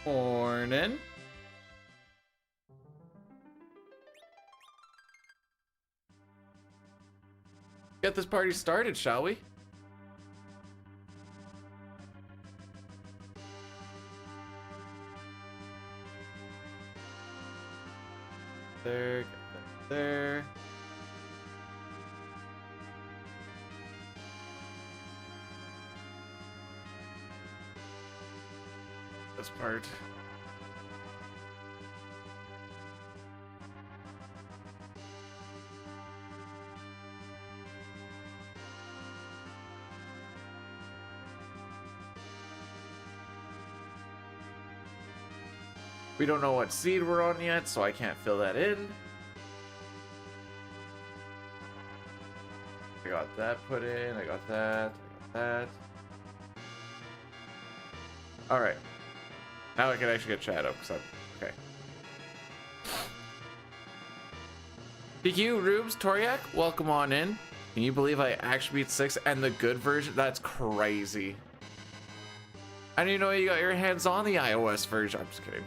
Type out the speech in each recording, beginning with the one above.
Morning. Get this party started, shall we? There, get that there. This part. We don't know what seed we're on yet, so I can't fill that in. I got that put in, I got that, I got that. Alright. Now I can actually get chat up, because I'm... Okay. PQ, Rubes, Toriak, welcome on in. Can you believe I actually beat 6 and the good version? That's crazy. I didn't even know you got your hands on the iOS version. I'm just kidding.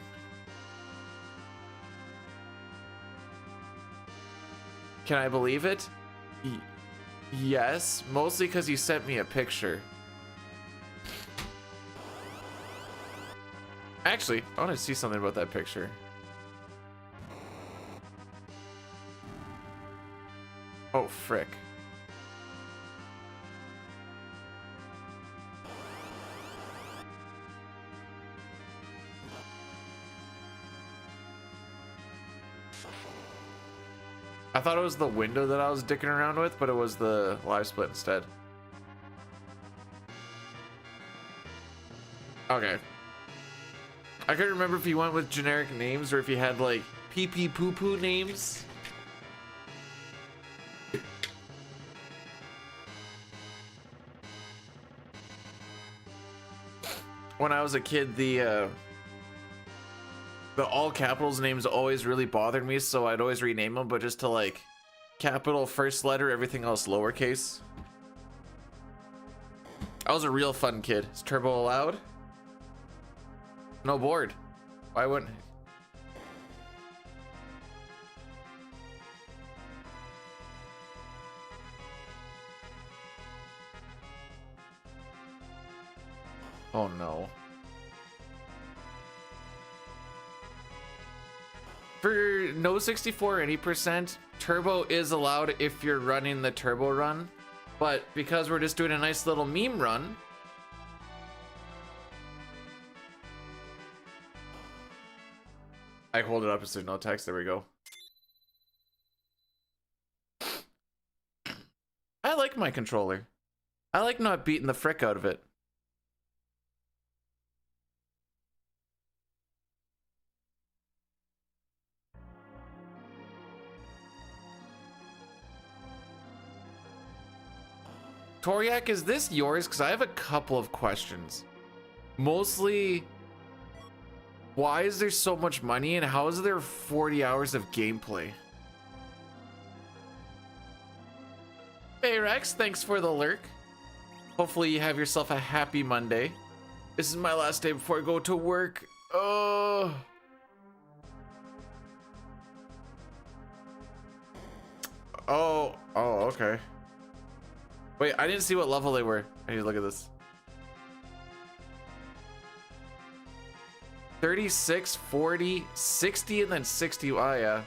Can I believe it? Yes, mostly because you sent me a picture. Actually, I want to see something about that picture. Oh, frick. I thought it was the window that I was dicking around with, but it was the live split instead. Okay. I couldn't remember if you went with generic names or if you had like pee-pee poo-poo names. When I was a kid, the all capitals names always really bothered me, so I'd always rename them, but just to like capital first letter, everything else lowercase. I was a real fun kid. Is turbo allowed? No board. Why wouldn't I? Oh no. For No64 any percent, turbo is allowed if you're running the turbo run, but because we're just doing a nice little meme run, I hold it up as there's no text. There we go. I like my controller. I like not beating the frick out of it. Toriak, is this yours? Because I have a couple of questions. Mostly, why is there so much money and how is there 40 hours of gameplay? Hey Rex, thanks for the lurk. Hopefully you have yourself a happy Monday. This is my last day before I go to work. Oh. Oh, okay. Wait, I didn't see what level they were. I need to look at this. 36, 40, 60, and then 60. Oh, yeah.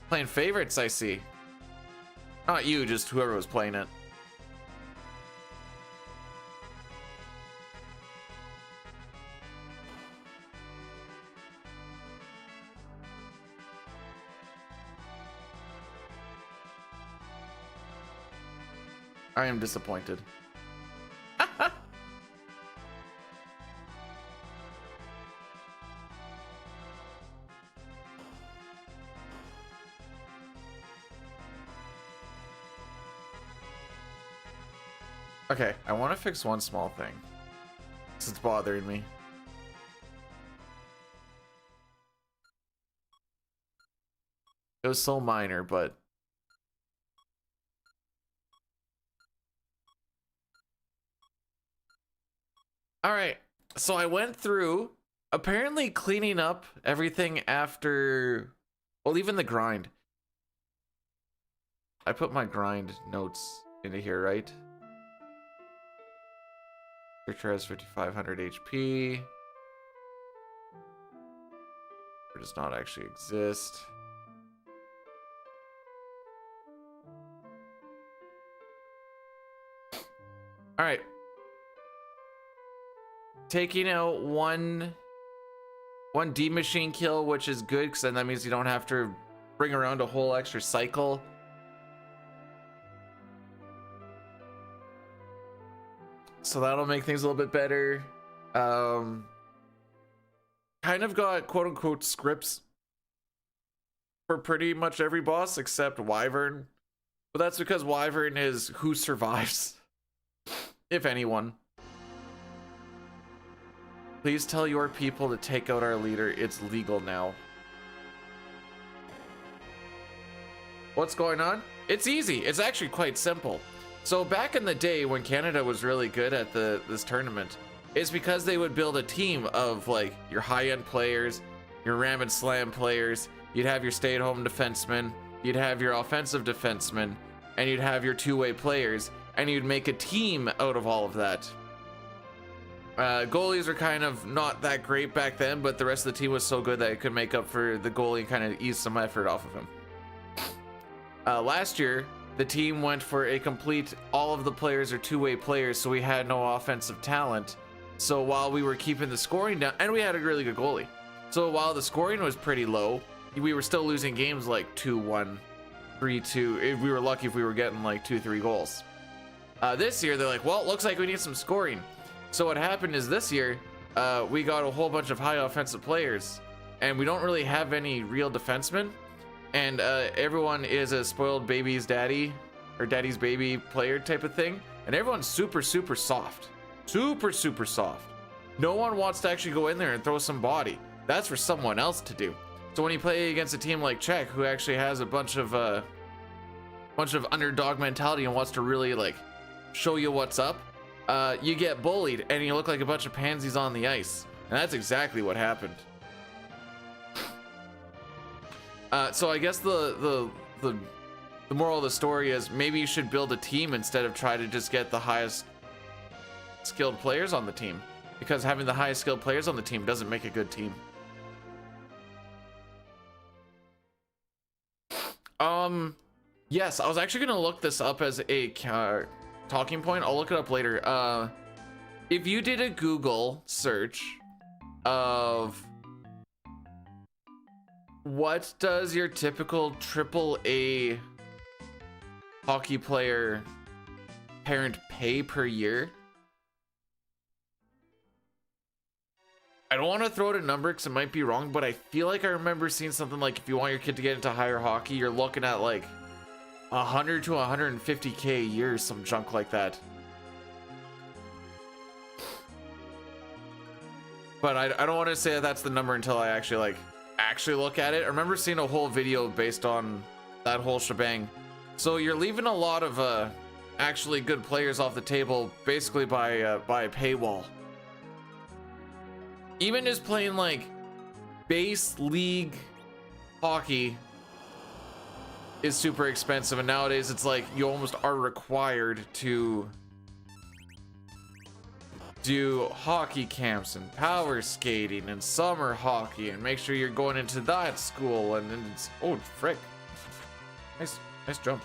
Playing favorites, I see. Not you, just whoever was playing it. I am disappointed. Okay, I want to fix one small thing. It's bothering me. It was so minor, but... Alright, so I went through apparently cleaning up everything after, well, even the grind. I put my grind notes into here, right? Searcher has 5500 HP. It does not actually exist. All right. Taking out one D machine kill, which is good because then that means you don't have to bring around a whole extra cycle. So that'll make things a little bit better. Kind of got quote unquote scripts for pretty much every boss except Wyvern. But that's because Wyvern is who survives, if anyone. Please tell your people to take out our leader. It's legal now. What's going on? It's easy. It's actually quite simple. So back in the day when Canada was really good at this tournament, it's because they would build a team of like your high-end players, your ram and slam players, you'd have your stay-at-home defenseman, you'd have your offensive defenseman, and you'd have your two-way players, and you'd make a team out of all of that. Goalies were kind of not that great back then, but the rest of the team was so good that it could make up for the goalie and kind of ease some effort off of him. Last year, the team went for a complete, all of the players are two-way players, so we had no offensive talent. So while we were keeping the scoring down, and we had a really good goalie. So while the scoring was pretty low, we were still losing games like 2-1, 3-2. If we were lucky if we were getting like 2-3 goals. This year, they're like, well, it looks like we need some scoring. So what happened is this year, we got a whole bunch of high offensive players, and we don't really have any real defensemen. And everyone is a spoiled baby's daddy or daddy's baby player type of thing. And everyone's super, super soft. Super, super soft. No one wants to actually go in there and throw some body. That's for someone else to do. So when you play against a team like Czech, who actually has a bunch of underdog mentality and wants to really like show you what's up, you get bullied and you look like a bunch of pansies on the ice. And that's exactly what happened. So I guess the moral of the story is maybe you should build a team instead of try to just get the highest skilled players on the team, because having the highest skilled players on the team doesn't make a good team. Yes, I was actually gonna look this up as a talking point. I'll look it up later. If you did a Google search of what does your typical AAA hockey player parent pay per year, I don't want to throw out a number because it might be wrong, but I feel like I remember seeing something like if you want your kid to get into higher hockey, you're looking at like 100 to 150K a year, some junk like that. But I don't want to say that that's the number until I actually look at it. I remember seeing a whole video based on that whole shebang. So you're leaving a lot of actually good players off the table basically by a paywall. Even just playing like base league hockey is super expensive, and nowadays it's like you almost are required to do hockey camps and power skating and summer hockey and make sure you're going into that school, and it's, oh frick, nice jump.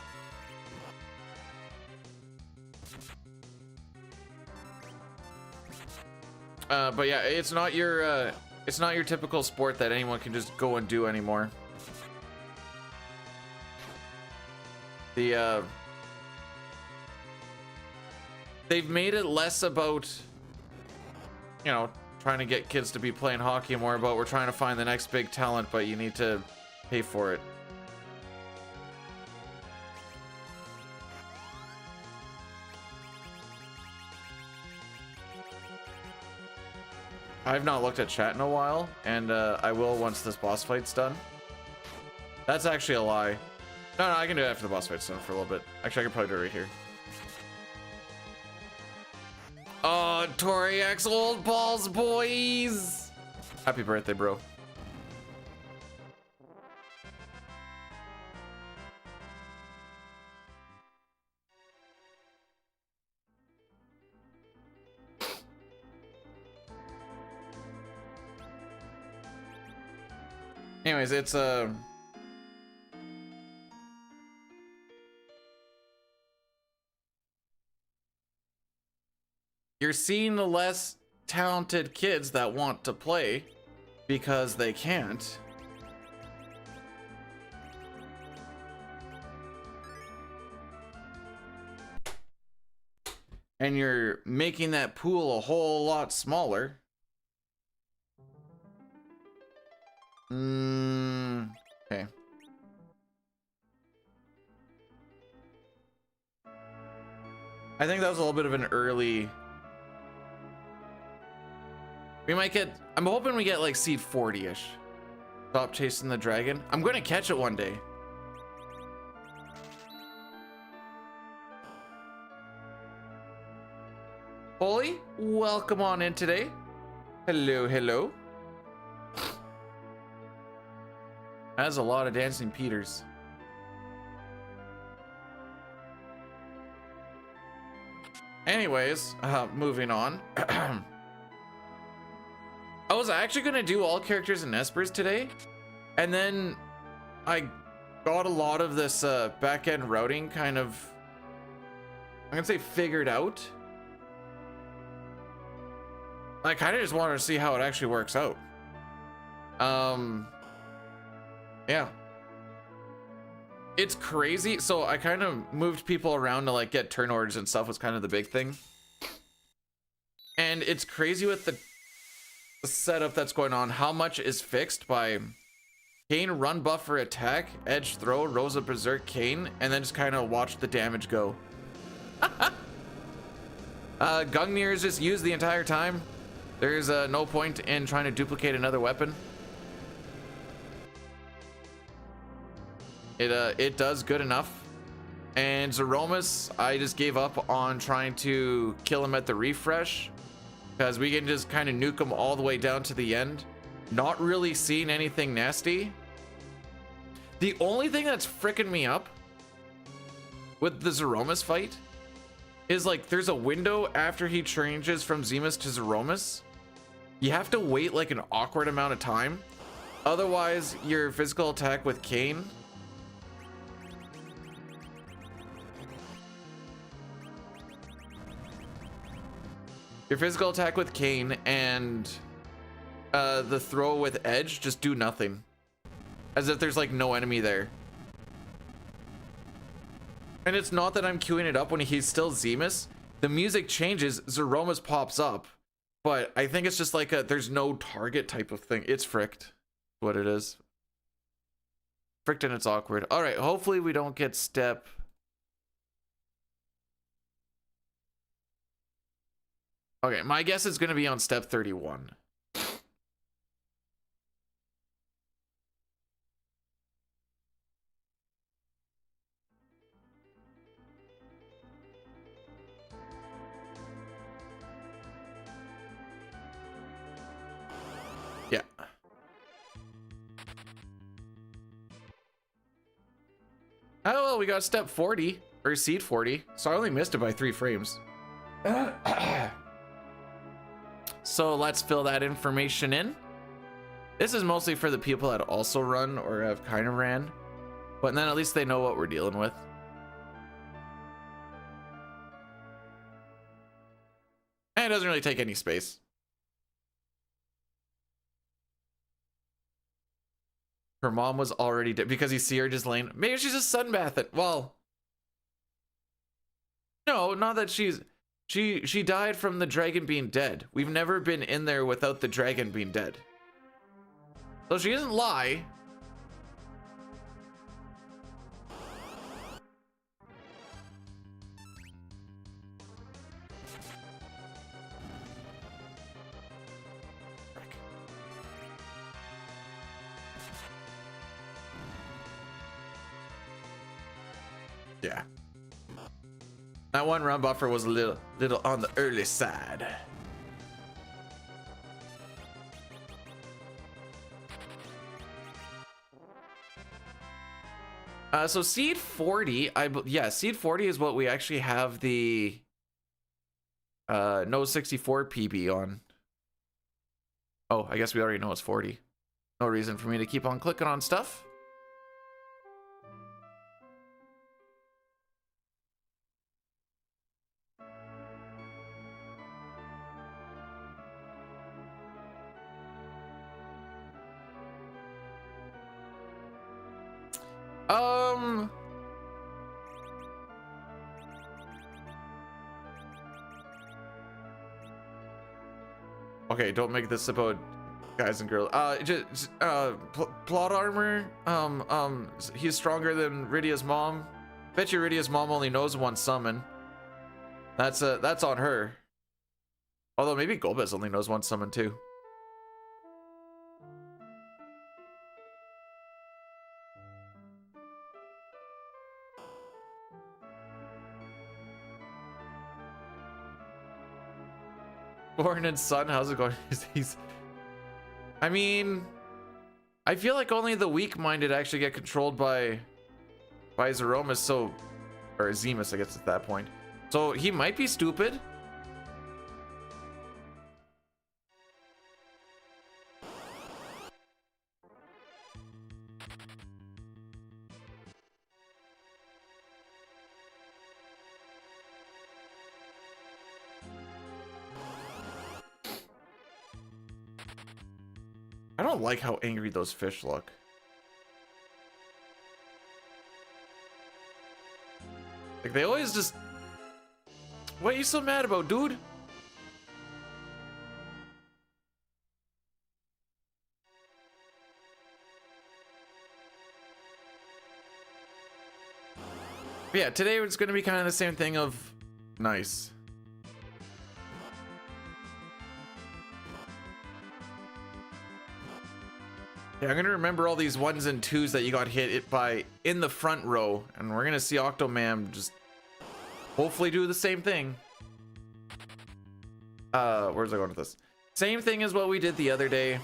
But yeah, it's not your typical sport that anyone can just go and do anymore. They've made it less about, you know, trying to get kids to be playing hockey, more about we're trying to find the next big talent, but you need to pay for it. I've not looked at chat in a while, and I will once this boss fight's done. That's actually a lie. No, I can do it after the boss fight's done for a little bit. Actually, I can probably do it right here. Oh, Toriak's old balls, boys! Happy birthday, bro. Anyways, it's you're seeing the less talented kids that want to play because they can't. And you're making that pool a whole lot smaller. Okay. I think that was a little bit of an early. We might get, I'm hoping we get like seed 40-ish. Stop chasing the dragon. I'm going to catch it one day. Holy, welcome on in today. Hello, hello. That's a lot of dancing Peters. Anyways, moving on. I was actually gonna do all characters in Espers today, and then I got a lot of this back-end routing kind of, I'm gonna say, figured out. I kind of just wanted to see how it actually works out. Yeah. It's crazy. So I kind of moved people around to like get turn orders and stuff was kind of the big thing. And it's crazy with the setup that's going on. How much is fixed by Kane, run buffer, attack, edge throw, Rosa berserk, Kane, and then just kind of watch the damage go. Gungnir is just used the entire time. There's no point in trying to duplicate another weapon. It does good enough. And Zeromus, I just gave up on trying to kill him at the refresh, because we can just kind of nuke him all the way down to the end. Not really seeing anything nasty. The only thing that's fricking me up with the Zeromus fight is like there's a window after he changes from Zemus to Zeromus. You have to wait like an awkward amount of time. Otherwise, your physical attack with Kane and the throw with edge just do nothing. As if there's like no enemy there. And it's not that I'm queuing it up when he's still Zemus. The music changes, Zeromus pops up. But I think it's just like there's no target type of thing. It's fricked. What it is. Fricked and it's awkward. Alright, hopefully we don't get step. Okay, my guess is going to be on step 31. Yeah. Oh, well, we got step 40, or seed 40, so I only missed it by 3 frames. So let's fill that information in. This is mostly for the people that also run or have kind of ran, but then at least they know what we're dealing with. And it doesn't really take any space. Her mom was already dead because you see her just laying. Maybe she's just sunbathing. Well, no, not that she died from the dragon being dead. We've never been in there without the dragon being dead. So she doesn't lie. Yeah. That one run buffer was a little on the early side. So Seed 40, yeah, Seed 40 is what we actually have the No64 PB on. Oh, I guess we already know it's 40. No reason for me to keep on clicking on stuff. Okay, don't make this about guys and girls. Plot armor. He's stronger than Rydia's mom. Bet you Rydia's mom only knows one summon. That's on her. Although maybe Golbez only knows one summon too. Born and Son, how's it going? I mean, I feel like only the weak-minded actually get controlled by Zeromus, so, or Zemus, I guess at that point. So he might be stupid. I don't like how angry those fish look. Like, they always just... What are you so mad about, dude? But yeah, today it's going to be kind of the same thing of... Nice. Yeah, I'm gonna remember all these 1s and 2s that you got hit by in the front row, and we're gonna see Octomam just hopefully do the same thing. Where's I going with this? Same thing as what we did the other day.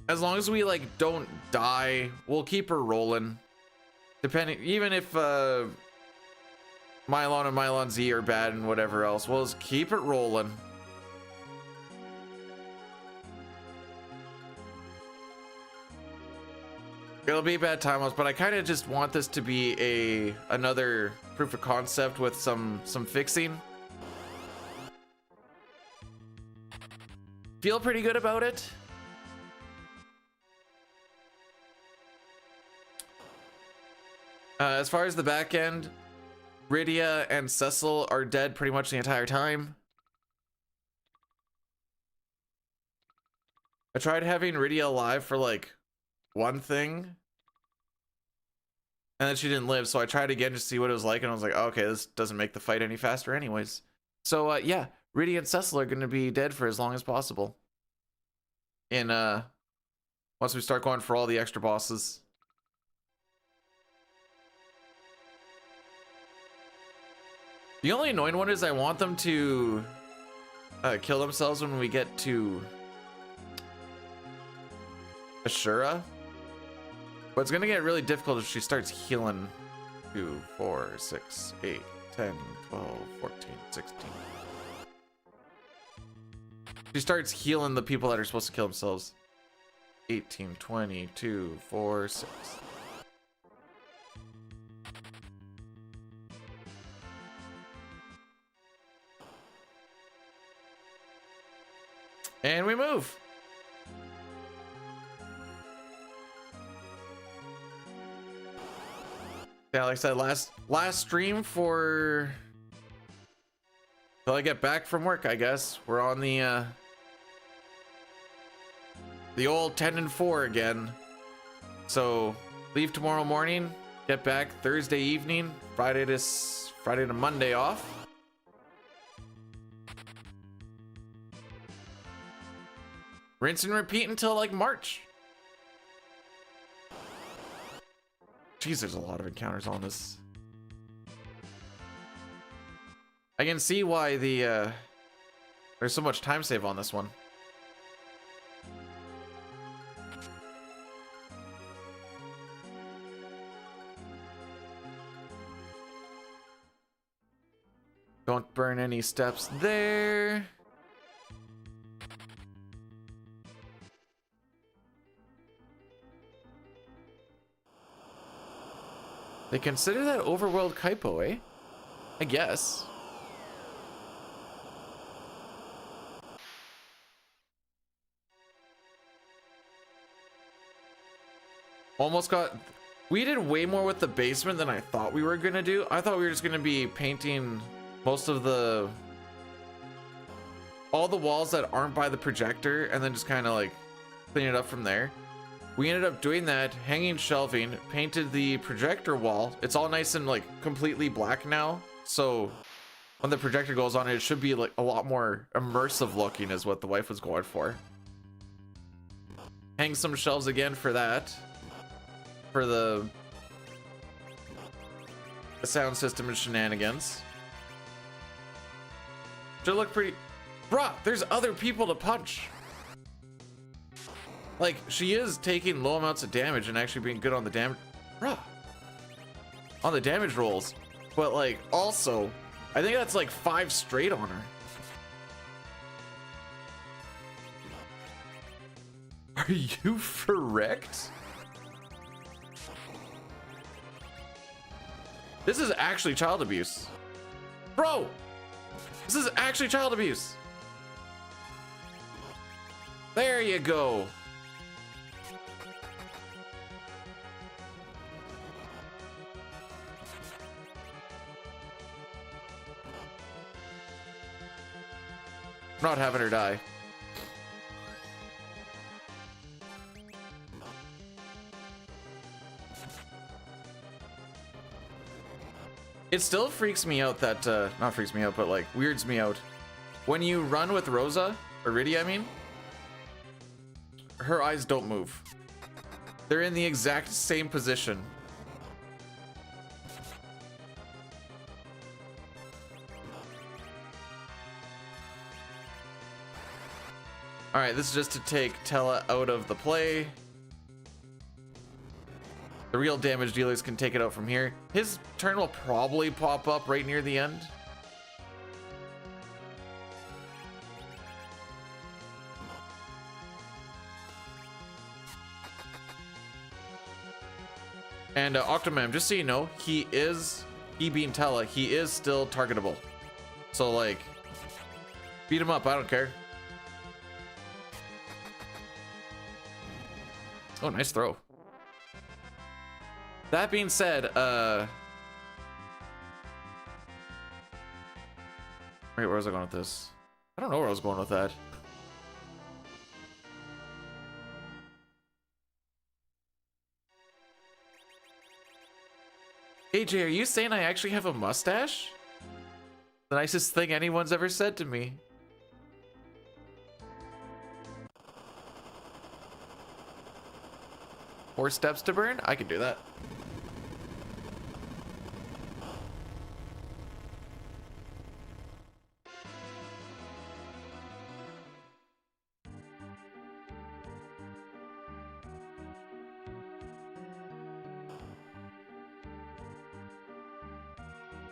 As long as we like don't die, we'll keep her rolling. Depending, even if Mylon and Mylon Z are bad and whatever else, we'll just keep it rolling. It'll be bad time loss, but I kind of just want this to be another proof of concept with some fixing. Feel pretty good about it. As far as the back end, Rydia and Cecil are dead pretty much the entire time. I tried having Rydia alive for like one thing, and then she didn't live, so I tried again to see what it was like, and I was like, oh, okay, this doesn't make the fight any faster anyways. So yeah, Rydia and Cecil are going to be dead for as long as possible in once we start going for all the extra bosses. The only annoying one is I want them to kill themselves when we get to Ashura. But it's gonna get really difficult if she starts healing 2, 4, 6, 8, 10, 12, 14, 16. She starts healing the people that are supposed to kill themselves. 18, 20, 2, 4, 6. And we move. Yeah, like I said, last stream for till I get back from work, I guess. We're on the old 10 and 4 again. So leave tomorrow morning, get back Thursday evening, Friday to Monday off. Rinse and repeat until like March. Jeez, there's a lot of encounters on this. I can see why there's so much time save on this one. Don't burn any steps there. They consider that overworld Kaipo, eh? I guess. Almost got... We did way more with the basement than I thought we were gonna do. I thought we were just gonna be painting most of the... all the walls that aren't by the projector and then just kind of like clean it up from there. We ended up doing that, hanging shelving, painted the projector wall. It's all nice and like completely black now. So when the projector goes on, it should be like a lot more immersive looking is what the wife was going for. Hang some shelves again for that. For the sound system and shenanigans. Should look pretty... Bruh, there's other people to punch. Like, she is taking low amounts of damage and actually being good on the damage. Bruh. On the damage rolls. But, like, also, I think that's like 5 straight on her. Are you correct? This is actually child abuse. Bro! This is actually child abuse. There you go. I'm not having her die. It still freaks me out that, not freaks me out, but like weirds me out. When you run with Rosa, or Riddy, I mean, her eyes don't move. They're in the exact same position. All right, this is just to take Tella out of the play. The real damage dealers can take it out from here. His turn will probably pop up right near the end. And Octomam, just so you know, he being Tella, he is still targetable. So like, beat him up, I don't care. Oh, nice throw. That being said, wait, where was I going with this? I don't know where I was going with that. AJ, are you saying I actually have a mustache? The nicest thing anyone's ever said to me. Four steps to burn? I can do that.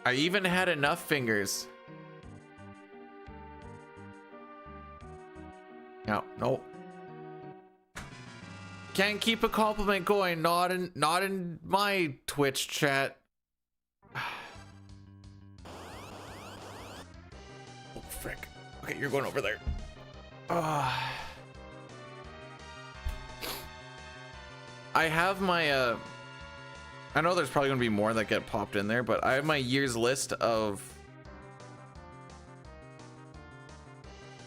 I even had enough fingers. No. Can't keep a compliment going. Not in my Twitch chat. Oh frick. Okay, you're going over there. I have my I know there's probably gonna be more that get popped in there, but I have my year's list of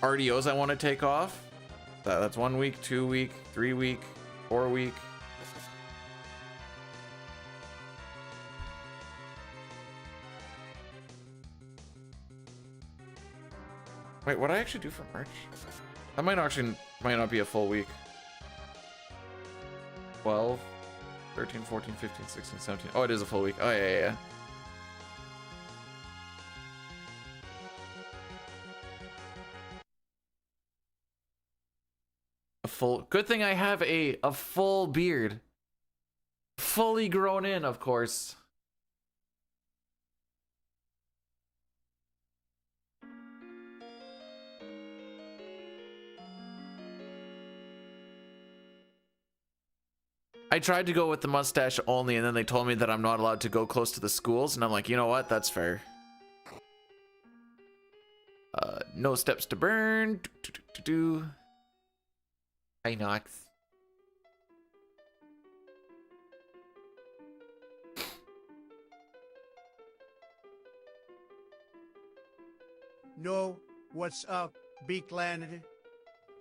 RDOs I want to take off. That's 1 week, 2 week, 3 week, 4 week. Wait, what did I actually do for March? That might not be a full week. 12, 13, 14, 15, 16, 17. Oh, it is a full week. Oh, yeah. Good thing I have a full beard. Fully grown in, of course. I tried to go with the mustache only, and then they told me that I'm not allowed to go close to the schools, and I'm like, you know what? That's fair. No steps to burn. Hi, Nox. No, what's up, Beakland?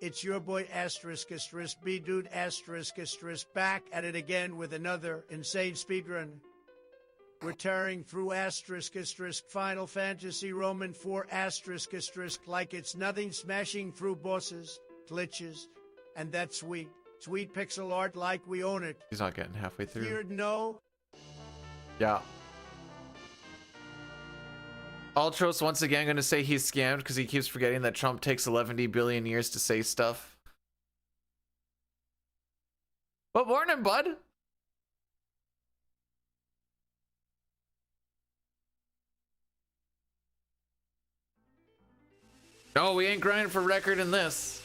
It's your boy Asterisk B Dude Asterisk back at it again with another insane speedrun. We're tearing through Asterisk Final Fantasy Roman 4 Asterisk like it's nothing, smashing through bosses, glitches, and that's sweet. Sweet pixel art like we own it. He's not getting halfway through. Feared no. Yeah. Ultros once again going to say he's scammed because he keeps forgetting that Trump takes 11 billion years to say stuff. But morning, bud. No, we ain't grinding for record in this.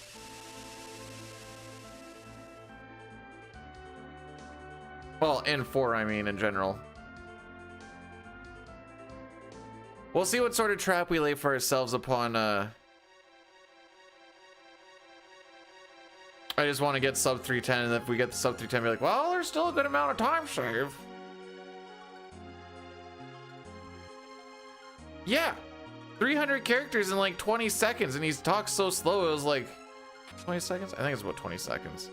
Well, in 4, I mean, in general. We'll see what sort of trap we lay for ourselves upon, I just want to get sub 310, and if we get the sub 310, be like, well, there's still a good amount of time save. Yeah. 300 characters in like 20 seconds, and he talks so slow, it was like 20 seconds? I think it's about 20 seconds.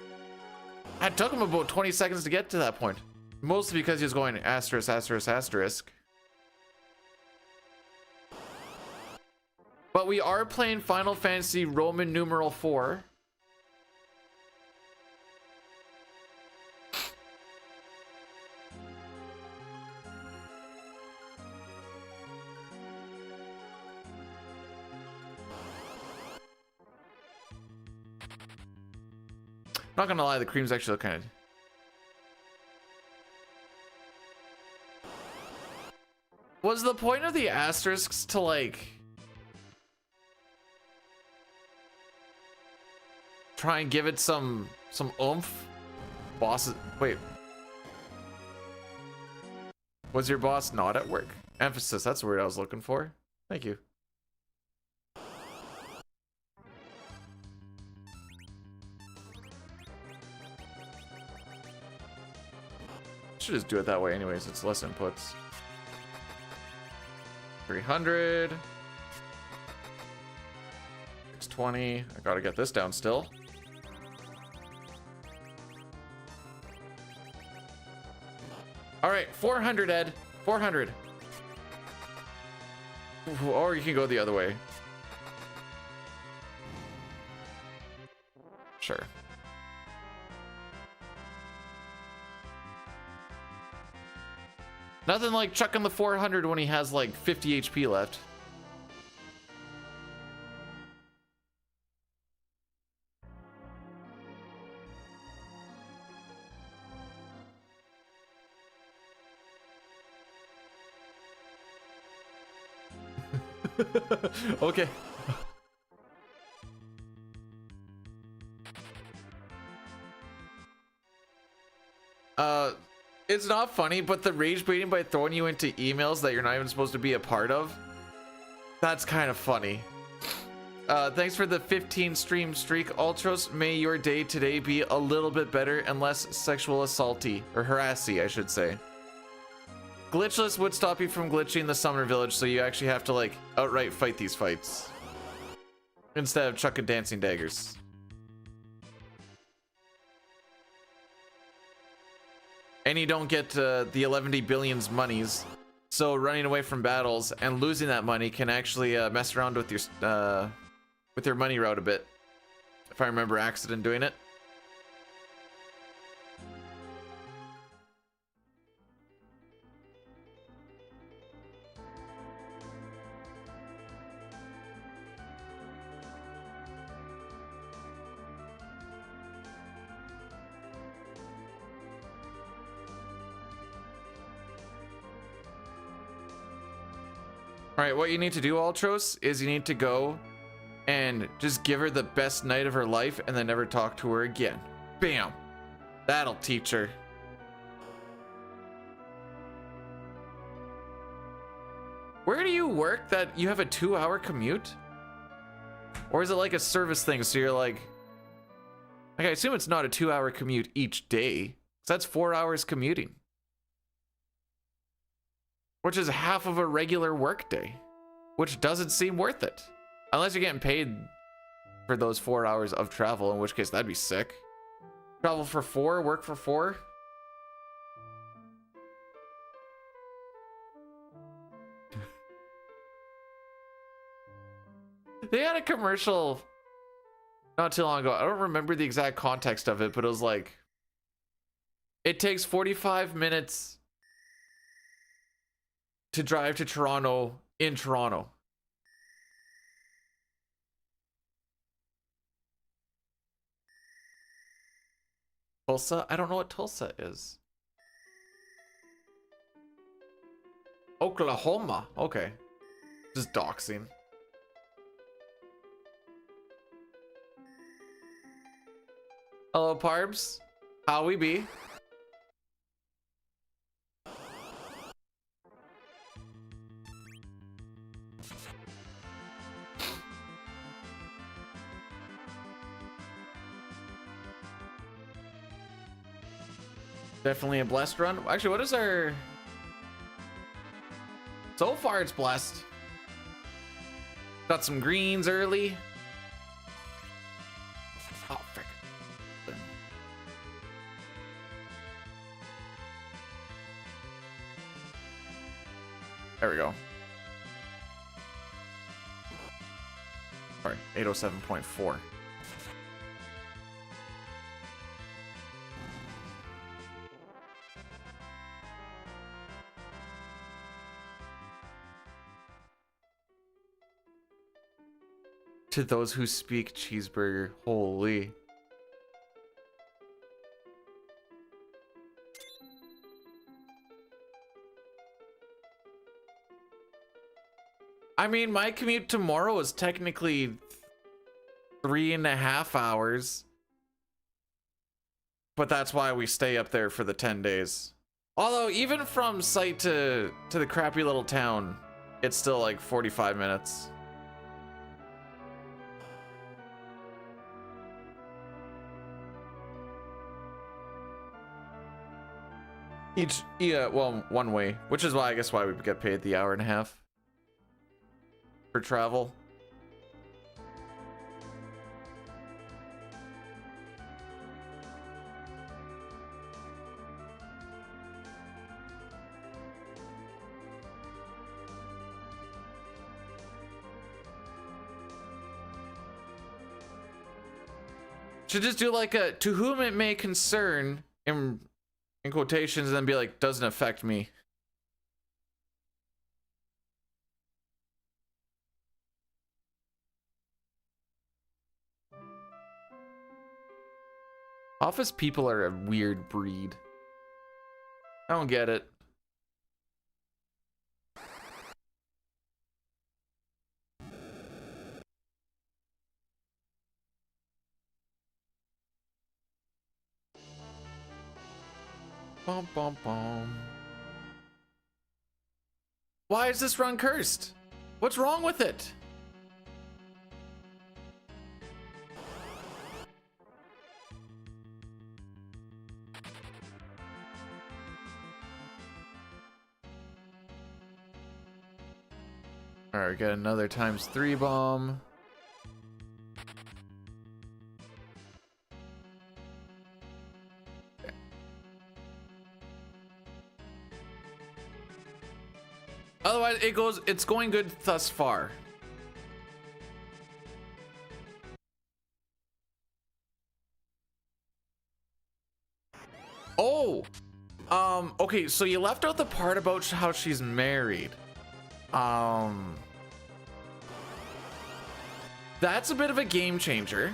It took him about 20 seconds to get to that point. Mostly because he was going asterisk, asterisk, asterisk. But we are playing Final Fantasy Roman numeral 4. Not gonna lie, the creams actually look kind of... Was the point of the asterisks to like... try and give it some oomph? Bosses... Wait. Was your boss not at work? Emphasis, that's the word I was looking for. Thank you. Should just do it that way anyways, it's less inputs. 300. 620. I gotta get this down still. All right, 400, Ed. 400. Or you can go the other way. Sure. Nothing like chucking the 400 when he has like 50 HP left. Okay. It's not funny, but the rage baiting by throwing you into emails that you're not even supposed to be a part of, that's kind of funny. Thanks for the 15 stream streak, Ultros. May your day today be a little bit better and less sexual assaulty, or harassy, I should say. Glitchless would stop you from glitching the summoner village, so you actually have to like outright fight these fights instead of chucking dancing daggers. And you don't get the 11 billions monies, so running away from battles and losing that money can actually mess around with your money route a bit, if I remember Accident doing it. All right, what you need to do, Ultros, is you need to go and just give her the best night of her life and then never talk to her again. Bam. That'll teach her. you work that you have a 2-hour commute? Or is it like a service thing? So you're like I assume it's not a 2-hour commute each day. So that's 4 hours commuting. Which is half of a regular work day. Which doesn't seem worth it. Unless you're getting paid for those 4 hours of travel, in which case that'd be sick. Travel for 4, work for 4. They had a commercial not too long ago. I don't remember the exact context of it, but it was like, it takes 45 minutes to drive to Toronto in Toronto. Tulsa? I don't know what Tulsa is. Oklahoma. Okay. Just doxing. Hello, Parbs. How we be? Definitely a blessed run. Actually, what is our... So far, it's blessed. Got some greens early. Oh, frick. There we go. Sorry, 807.4. To those who speak cheeseburger, holy. I mean, my commute tomorrow is technically 3.5 hours. But that's why we stay up there for the 10 days. Although, even from site to the crappy little town, it's still like 45 minutes. Well, one way, which is why I guess why we get paid the 1.5 hours for travel. Should just do like a "to whom it may concern" in quotations, and then be like, "doesn't affect me." Office people are a weird breed. I don't get it. Bum, bum, bum. Why is this run cursed? What's wrong with it? All right, we got another ×3 bomb. Otherwise, it's going good thus far. Oh, okay, so you left out the part about how she's married. That's a bit of a game changer.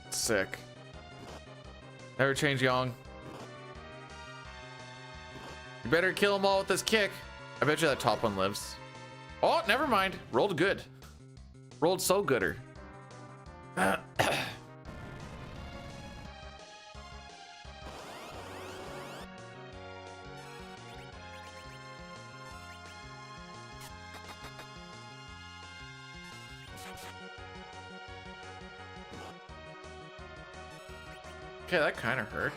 Sick. Never change young. You better kill them all with this kick. I bet you that top one lives. Oh, never mind. Rolled good. Rolled so gooder. Okay, that kind of hurt.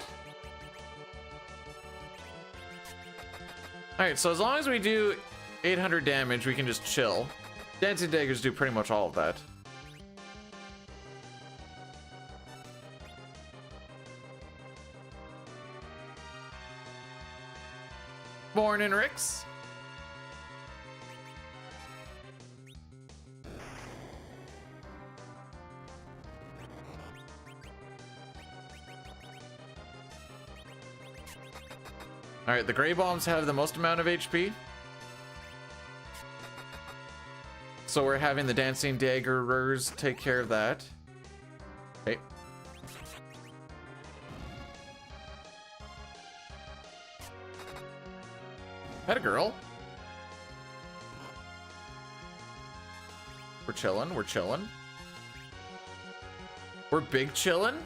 Alright, so as long as we do 800 damage, we can just chill. Dancing daggers do pretty much all of that. Born in Ricks. All right, the gray bombs have the most amount of HP. So we're having the dancing daggerers take care of that. Hey. Had a girl. We're chilling, we're chilling. We're big chilling.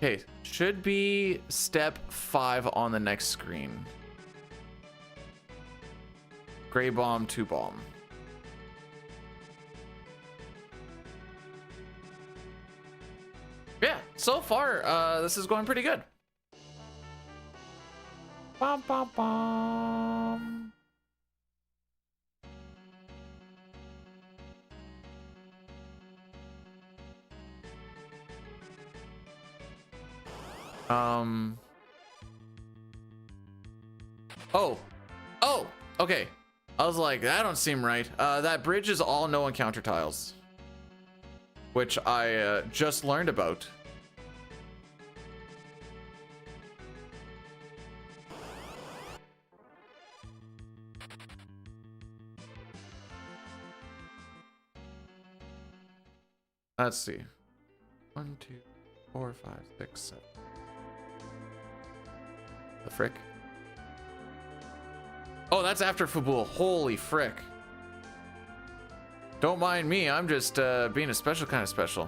Okay, should be step 5 on the next screen. Gray bomb, 2 bomb. Yeah, so far, this is going pretty good. Bum, bum, bum. Oh, okay. I was like, that don't seem right. That bridge is all no encounter tiles, which I just learned about. Let's see. 1, 2, 4, 5, 6, 7. The frick? Oh, that's after Fabul. Holy frick. Don't mind me. I'm just being a special kind of special.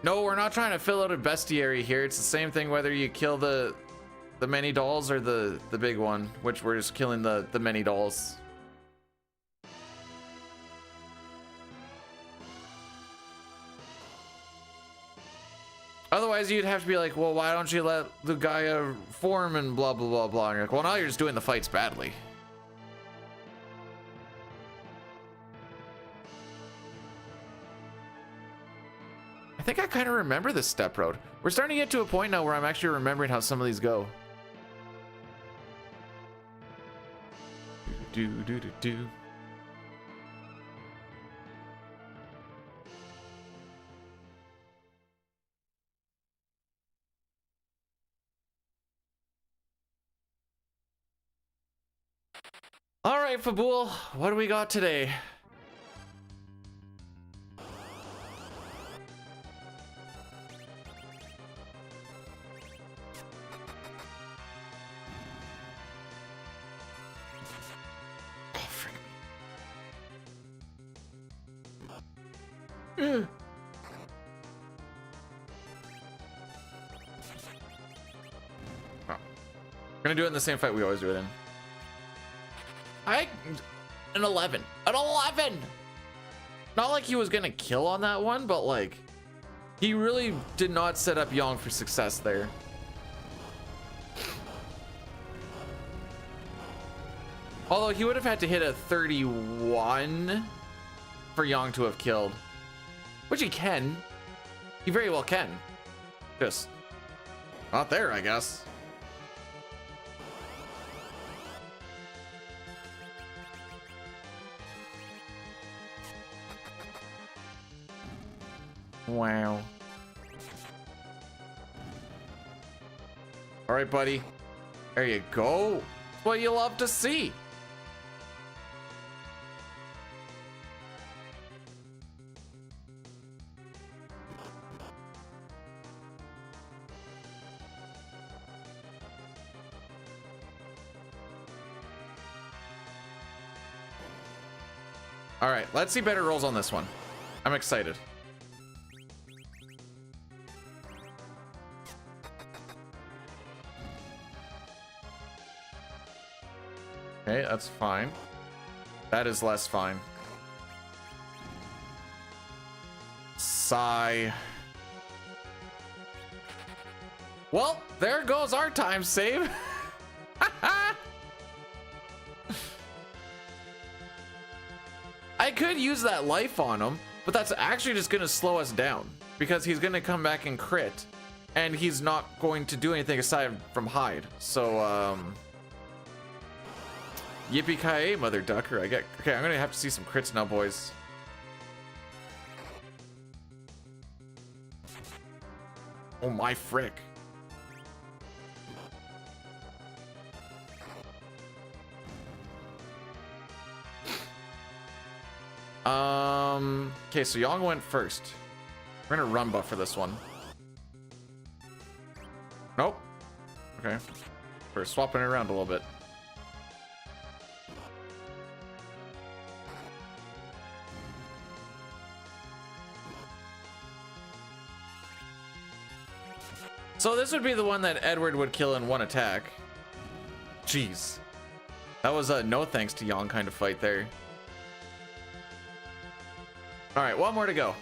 No, we're not trying to fill out a bestiary here. It's the same thing whether you kill the many dolls or the big one, which we're just killing the many dolls. Otherwise, you'd have to be like, well, why don't you let the guy form and blah, blah, blah, blah. And you're like, well, now you're just doing the fights badly. I think I kind of remember this step road. We're starting to get to a point now where I'm actually remembering how some of these go. Do, do, do, do. All right, Fabul, what do we got today? Oh, frick me. We're gonna do it in the same fight we always do it in. An 11. An 11! Not like he was gonna kill on that one, but like, he really did not set up Yong for success there. Although he would have had to hit a 31 for Yong to have killed. Which he can. He very well can. Just not there, I guess. Wow. All right, buddy. There you go. That's what you love to see. All right, let's see better rolls on this one. I'm excited. Okay, that's fine. That is less fine. Sigh. Well, there goes our time save. I could use that life on him, but that's actually just gonna slow us down because he's gonna come back and crit and he's not going to do anything aside from hide. So, yippee-ki-yay, mother ducker. Okay, I'm gonna have to see some crits now, boys. Oh my frick. Okay, so Yang went first. We're gonna run buff for this one. Nope. Okay. We're swapping it around a little bit. So this would be the one that Edward would kill in one attack. Jeez. That was a no thanks to Yang kind of fight there. All right, one more to go.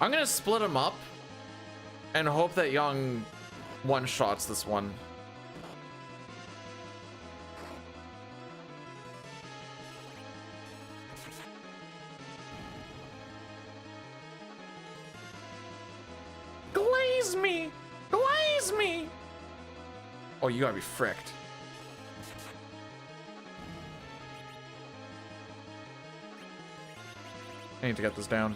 I'm gonna split them up and hope that Yang one-shots this one. Glaze me! Glaze me! Oh, you gotta be fricked. I need to get this down.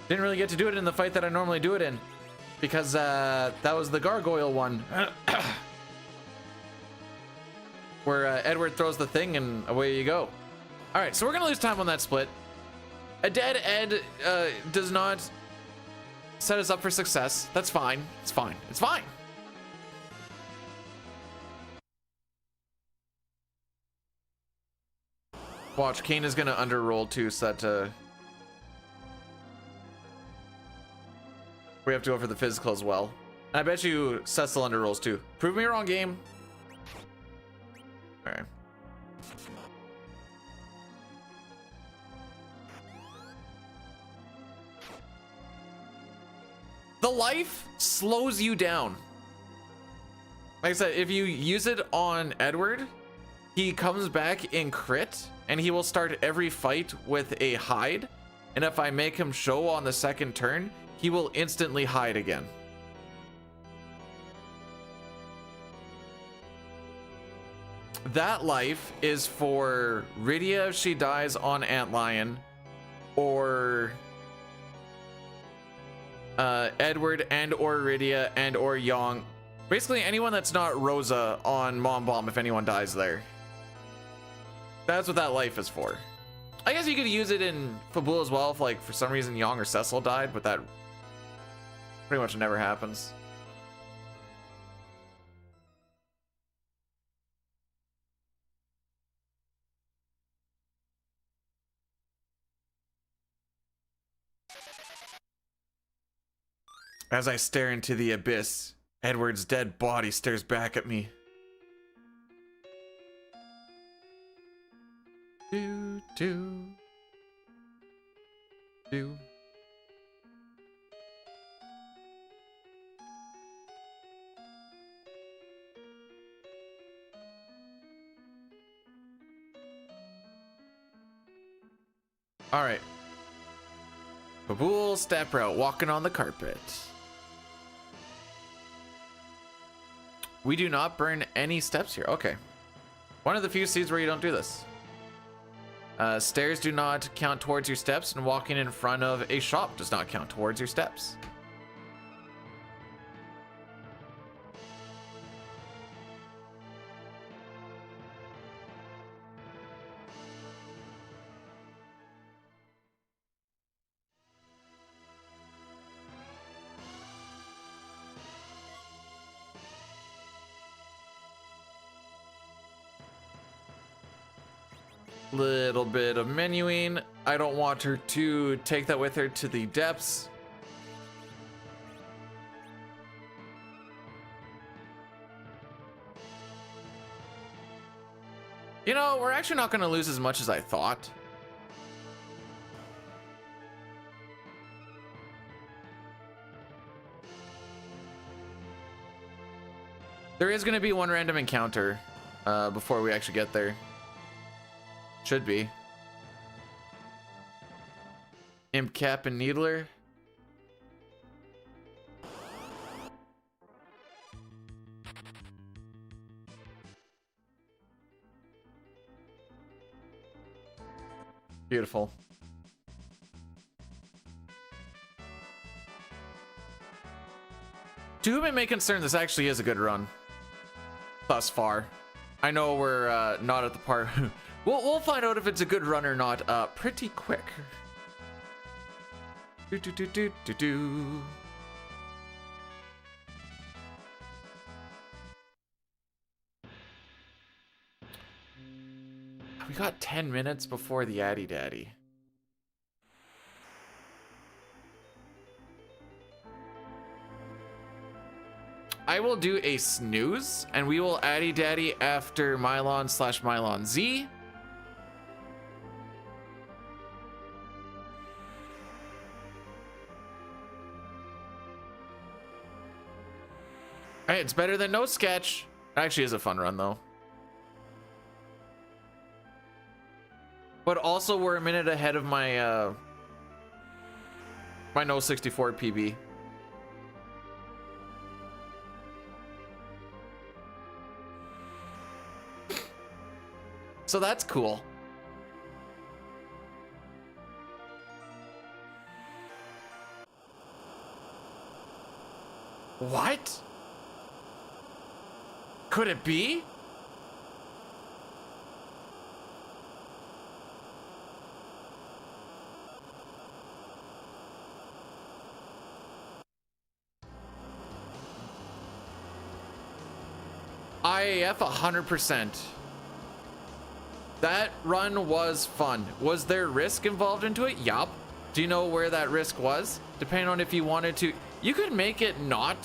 Didn't really get to do it in the fight that I normally do it in because that was the gargoyle one where Edward throws the thing and away you go. All right, so we're gonna lose time on that split. A dead Ed does not set us up for success. That's fine. It's fine. It's fine. Watch, Kane is gonna underroll too, so that we have to go for the physical as well. And I bet you Cecil underrolls too. Prove me wrong, game. All right. The life slows you down. Like I said, if you use it on Edward, he comes back in crit and he will start every fight with a hide. And if I make him show on the second turn, he will instantly hide again. That life is for Rydia if she dies on Antlion, or Edward and or Rydia and or Yang. Basically anyone that's not Rosa on Mom Bomb if anyone dies there. That's what that life is for. I guess you could use it in Fabul as well if like for some reason Yang or Cecil died, but that pretty much never happens. As I stare into the abyss, Edward's dead body stares back at me. Do, do, do. All right. Fabul step route, walking on the carpet. We do not burn any steps here. Okay. One of the few seeds where you don't do this. Stairs do not count towards your steps, and walking in front of a shop does not count towards your steps. Little bit of menuing. I don't want her to take that with her to the depths. You know, we're actually not going to lose as much as I thought. There is going to be one random encounter before we actually get there. Should be. Imp Cap and Needler. Beautiful. To whom it may concern, this actually is a good run. Thus far. I know we're not at the part. We'll find out if it's a good run or not pretty quick. Do, do, do, do, do, do. We got 10 minutes before the Addy Daddy. I will do a snooze, and we will Addy Daddy after Mylon/Mylon Z. Hey, it's better than no sketch. It actually is a fun run, though. But also, we're a minute ahead of my my No64 PB. So that's cool. What? Could it be? IAF 100%. That run was fun. Was there risk involved into it? Yup. Do you know where that risk was? Depending on if you wanted to. You could make it not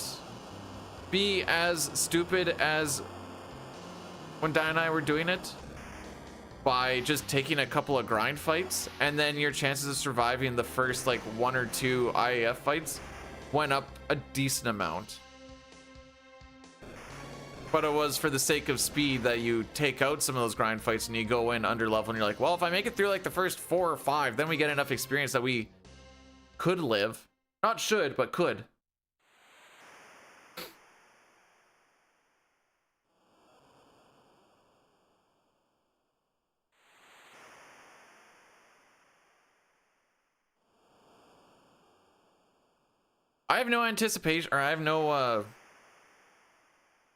be as stupid as when Diane and I were doing it by just taking a couple of grind fights, and then your chances of surviving the first like 1 or 2 IAF fights went up a decent amount. But it was for the sake of speed that you take out some of those grind fights and you go in under level and you're like, well, if I make it through like the first 4 or 5, then we get enough experience that we could live. Not should, but could. I have no anticipation, or I have no,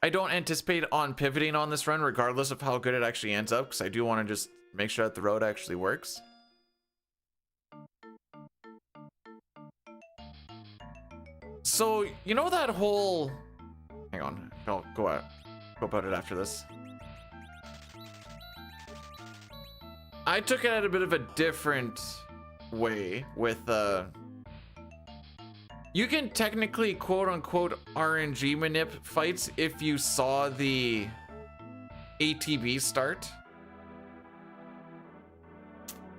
I don't anticipate on pivoting on this run regardless of how good it actually ends up, because I do want to just make sure that the road actually works. So, you know that whole... Hang on, I'll go about it after this. I took it at a bit of a different way with, you can technically quote-unquote RNG manip fights if you saw the ATB start.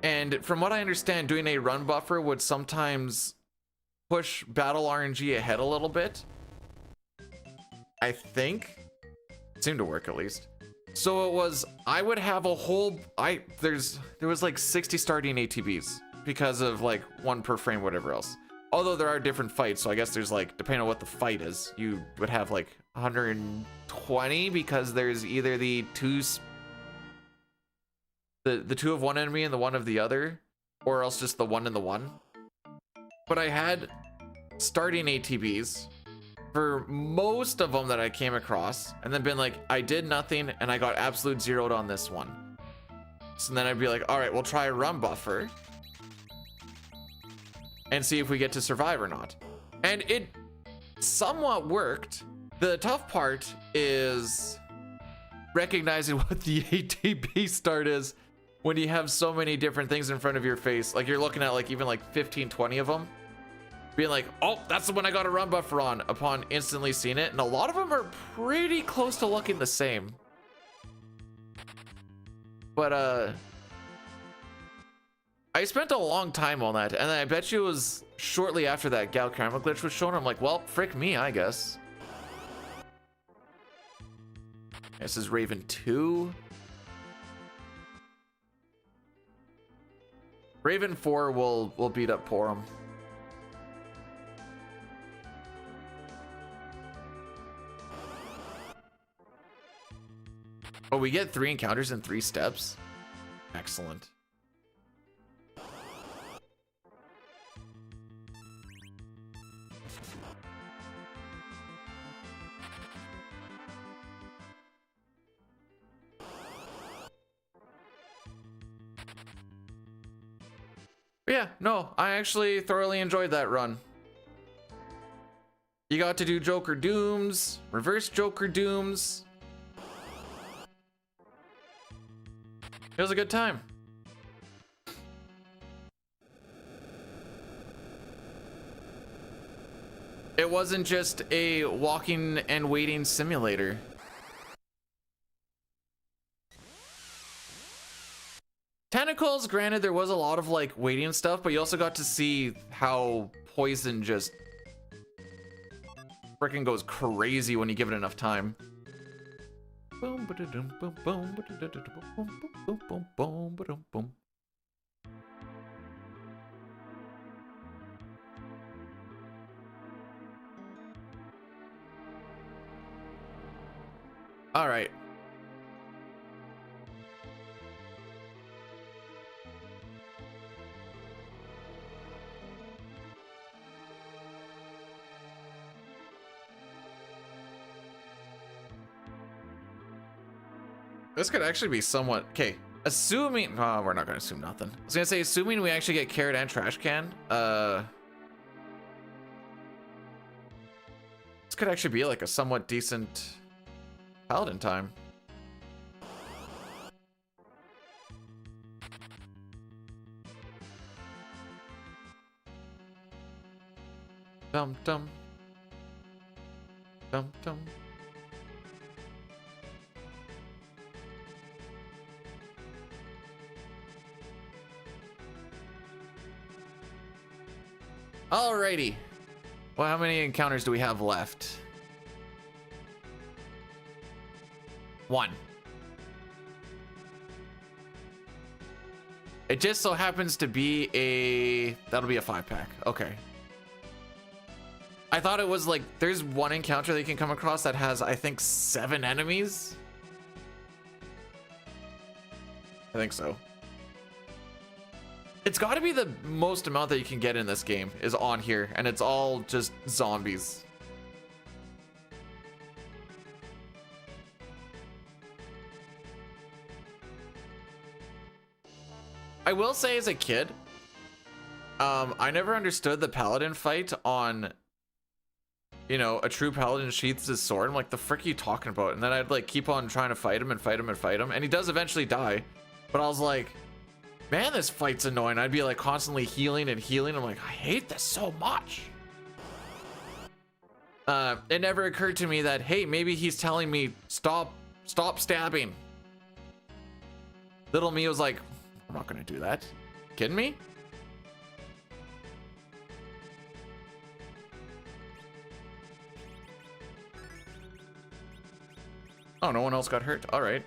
And from what I understand, doing a run buffer would sometimes push battle RNG ahead a little bit. I think. It seemed to work at least. So it was, I would have a whole, there was like 60 starting ATBs because of like 1 per frame, whatever else. Although there are different fights, so I guess there's like, depending on what the fight is, you would have like 120 because there's either the 2 of one enemy and the 1 of the other, or else just the 1 and the 1. But I had starting ATBs for most of them that I came across, and then been like, I did nothing and I got absolute zeroed on this one. So then I'd be like, all right, we'll try a run buffer and see if we get to survive or not. And it somewhat worked. The tough part is recognizing what the ATB start is when you have so many different things in front of your face, like you're looking at like even like 15, 20 of them, being like, oh, that's the one I got a run buffer on upon instantly seeing it. And a lot of them are pretty close to looking the same. But I spent a long time on that, and I bet you it was shortly after that Gal Camera glitch was shown. I'm like, well, frick me, I guess. This is Raven 2. Raven 4 will beat up Porum. Oh, we get 3 encounters in 3 steps. Excellent. Yeah, no, I actually thoroughly enjoyed that run. You got to do Joker Dooms, reverse Joker Dooms. It was a good time. It wasn't just a walking and waiting simulator. Tentacles, granted, there was a lot of like waiting stuff, but you also got to see how poison just freaking goes crazy when you give it enough time. Boom, ba-da-dum, boom, boom, ba-da-da-da-da, boom, boom, boom, boom, ba-dum, boom. All right. This could actually be somewhat okay. Assuming, oh, we're not gonna assume nothing. I was gonna say, assuming we actually get carrot and trash can. This could actually be like a somewhat decent paladin time. Dum dum. Dum dum. Alrighty. Well, how many encounters do we have left? 1. It just so happens to be that'll be a 5-pack. Okay. I thought it was like, there's one encounter that you can come across that has, I think, 7 enemies. I think so. It's got to be the most amount that you can get in this game is on here, and it's all just zombies. I will say, as a kid, I never understood the paladin fight on, you know, a true paladin sheaths his sword. I'm like, the frick are you talking about? And then I'd like keep on trying to fight him and fight him and fight him, and he does eventually die. But I was like, man, this fight's annoying. I'd be like constantly healing and healing. I'm like, I hate this so much. It never occurred to me that, hey, maybe he's telling me stop stabbing. Little me was like, I'm not gonna do that. Kidding me? Oh, no one else got hurt. All right.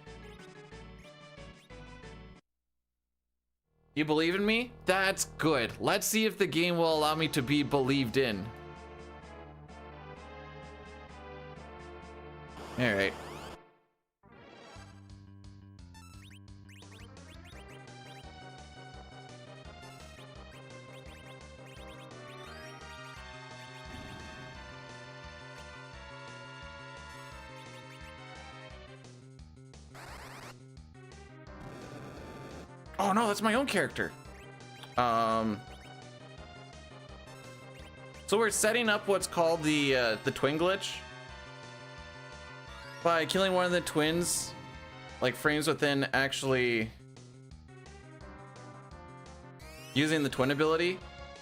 You believe in me? That's good. Let's see if the game will allow me to be believed in. All right. Oh no, that's my own character. So we're setting up what's called the twin glitch by killing one of the twins, like frames within actually using the twin ability,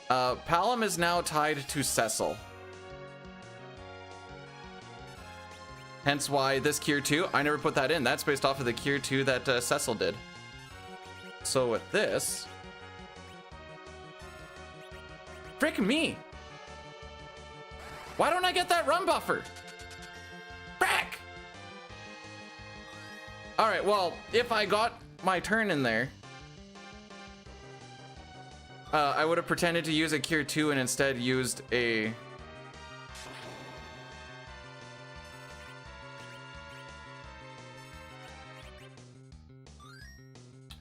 Palom is now tied to Cecil. Hence why this Cure 2, I never put that in. That's based off of the Cure 2 that Cecil did. So with this... Frick me! Why don't I get that run buffer? Frick! Alright, well, if I got my turn in there, I would have pretended to use a Cure 2 and instead used a...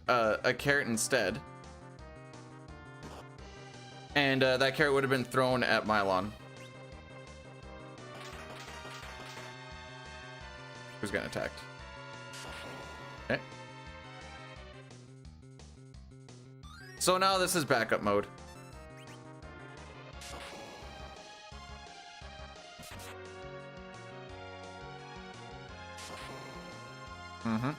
a carrot instead. And that carrot would have been thrown at Mylon. Who's getting attacked? Okay. So now this is backup mode. Mm-hmm.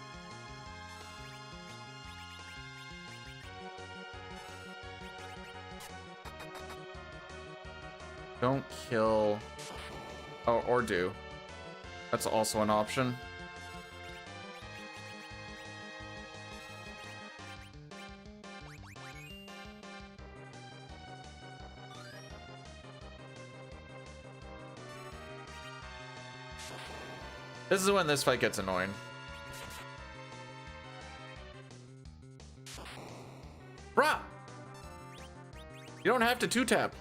Don't kill... Oh, or do. That's also an option. This is when this fight gets annoying. Bruh! You don't have to two-tap.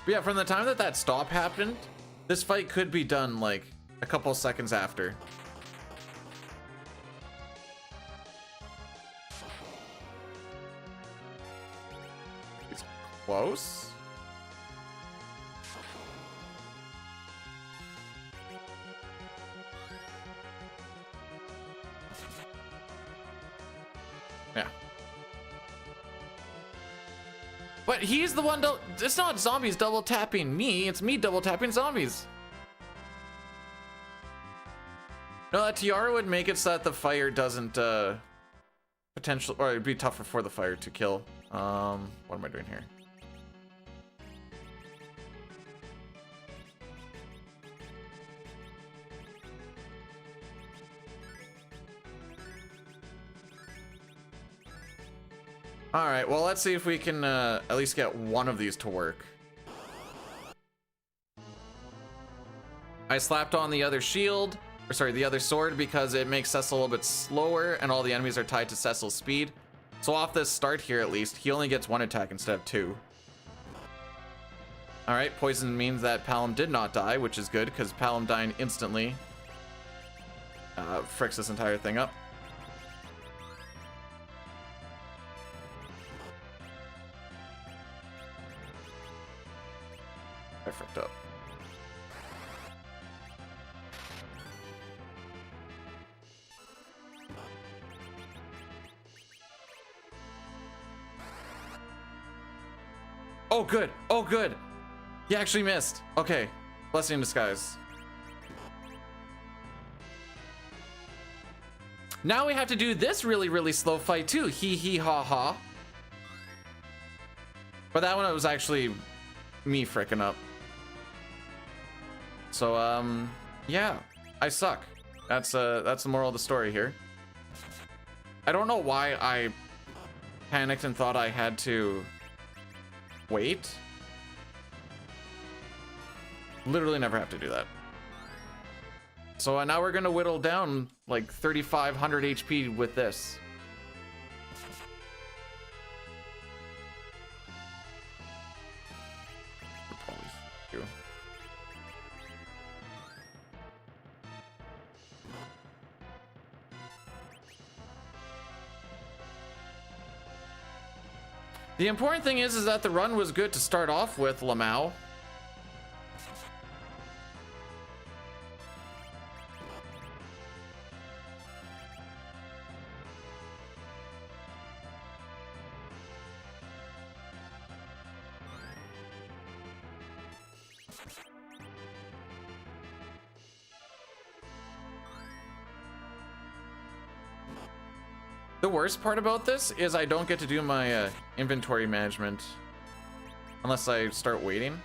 But yeah, from the time that that stop happened, this fight could be done like a couple seconds after. It's close. Yeah. But he's the one, it's not zombies double tapping me, it's me double tapping zombies. No, that Tiara would make it so that the fire doesn't, potential, or it'd be tougher for the fire to kill. What am I doing here? All right, well, let's see if we can at least get one of these to work. I slapped on the other shield, or sorry, the other sword, because it makes Cecil a little bit slower and all the enemies are tied to Cecil's speed. So off this start here, at least, he only gets one attack instead of two. All right, poison means that Palom did not die, which is good, because Palom dying instantly fricks this entire thing up. I fricked up. Oh, good. Oh, good. He actually missed. Okay. Blessing in disguise. Now we have to do this really, really slow fight too. Hee hee ha ha. But that one, it was actually me fricking up. So, yeah, I suck. That's the moral of the story here. I don't know why I panicked and thought I had to wait. Literally never have to do that. So now we're gonna whittle down like 3,500 HP with this. Probably do. The important thing is that the run was good to start off with, Lamau. The worst part about this is I don't get to do my inventory management unless I start waiting.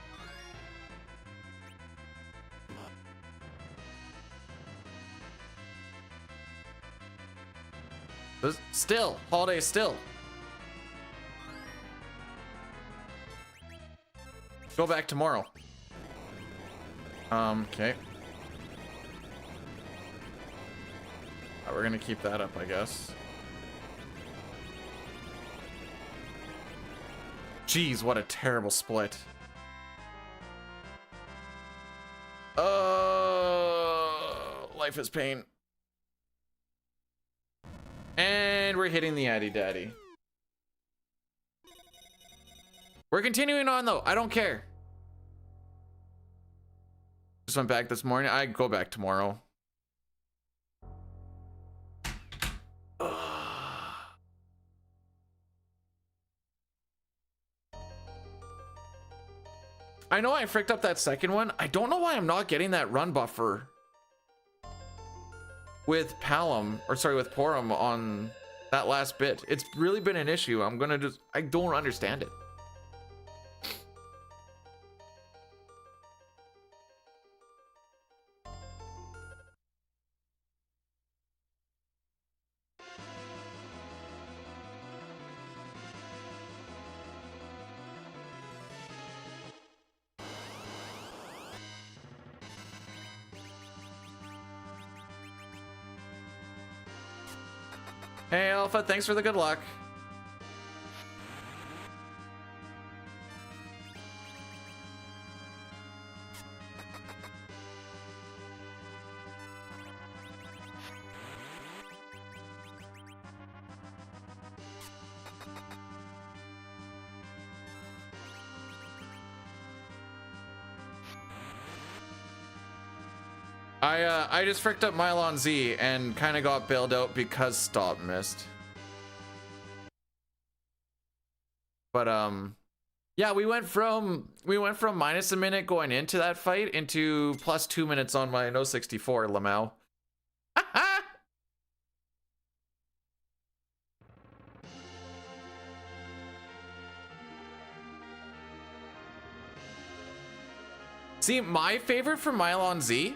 Still, holiday still. Go back tomorrow. Okay. We're gonna keep that up, I guess. Jeez, what a terrible split. Life is pain. And we're hitting the Addy Daddy. We're continuing on though. I don't care. Just went back this morning. I go back tomorrow. I know I fricked up that second one. I don't know why I'm not getting that run buffer with Palom, or sorry, with Porum on that last bit. It's really been an issue. I don't understand it. Hey Alpha, thanks for the good luck. I just fricked up Mylon Z and kind of got bailed out because Stop missed. But yeah, we went from minus a minute going into that fight into plus 2 minutes on my No64 Lamau. See, my favorite for Mylon Z,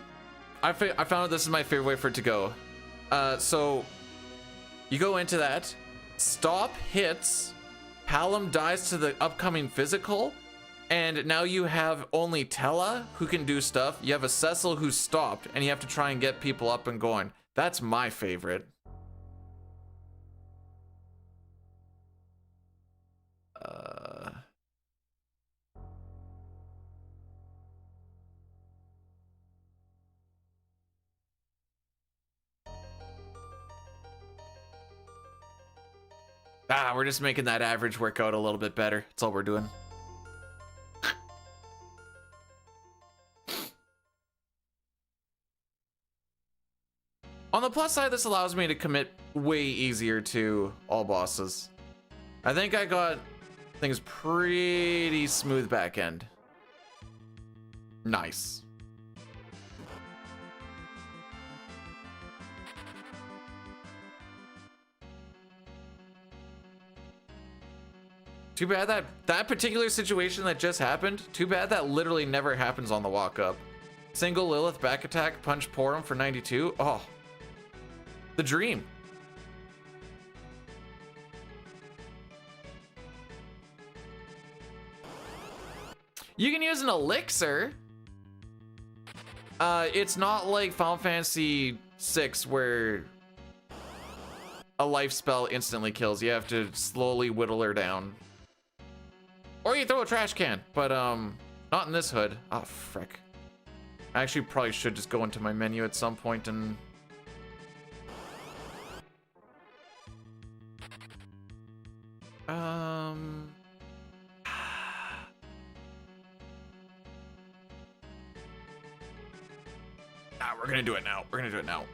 I found out this is my favorite way for it to go. So you go into that, Stop hits, Palom dies to the upcoming physical, and now you have only Tella who can do stuff. You have a Cecil who's stopped, and you have to try and get people up and going. That's my favorite. We're just making that average work out a little bit better. That's all we're doing. On the plus side, this allows me to commit way easier to all bosses. I think I got things pretty smooth back end. Nice. Too bad that particular situation that just happened, too bad that literally never happens on the walk up. Single Lilith back attack, punch Porum for 92. Oh, the dream. You can use an elixir. It's not like Final Fantasy VI where a life spell instantly kills. You have to slowly whittle her down. Or you throw a trash can, but not in this hood. Oh, frick. I actually probably should just go into my menu at some point and... we're gonna do it now. We're gonna do it now.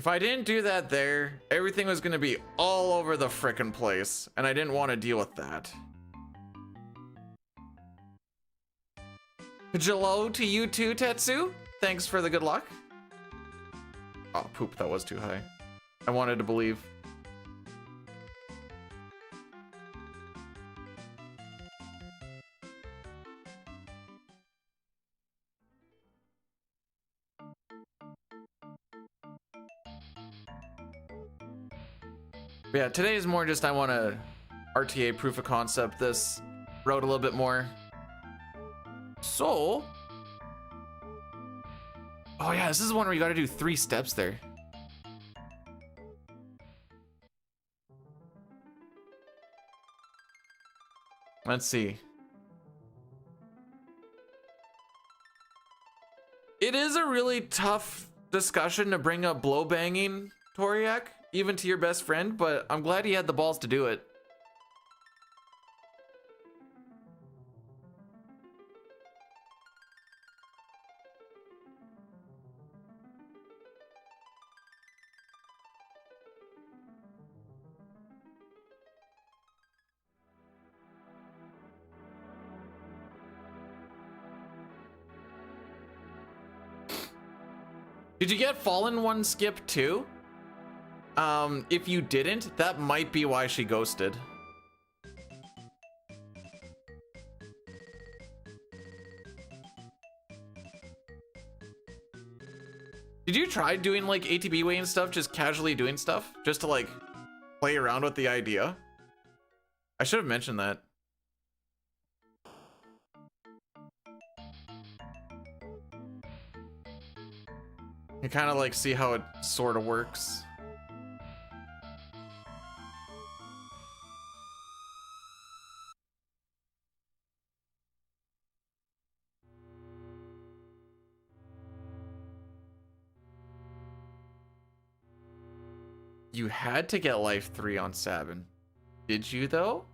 If I didn't do that there, everything was gonna be all over the frickin' place, and I didn't want to deal with that. Hello to you too, Tetsu. Thanks for the good luck. Oh, poop, that was too high. I wanted to believe. But yeah, today is more just I want to RTA proof of concept this road a little bit more. So, oh yeah, this is one where you got to do 3 steps there. Let's see. It is a really tough discussion to bring up blow banging, Toriak, even to your best friend, but I'm glad he had the balls to do it. Did you get Fallen One skip too? If you didn't, that might be why she ghosted. Did you try doing like ATB way and stuff, just casually doing stuff, just to like play around with the idea? I should have mentioned that. You kind of like see how it sort of works. You had to get life 3 on Sabin. Did you though?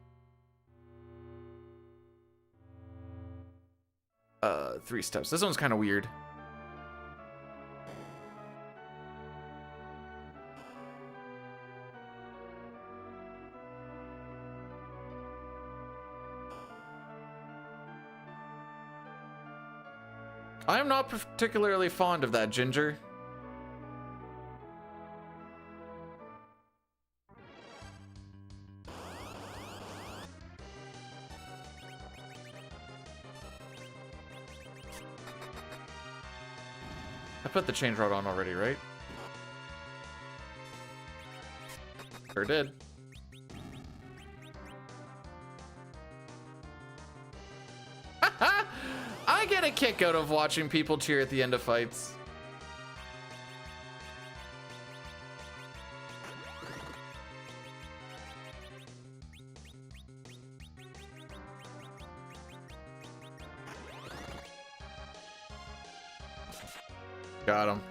3 steps. This one's kind of weird. I am not particularly fond of that, Ginger. I put the change rod on already, right? Sure did. I get a kick out of watching people cheer at the end of fights. Got him.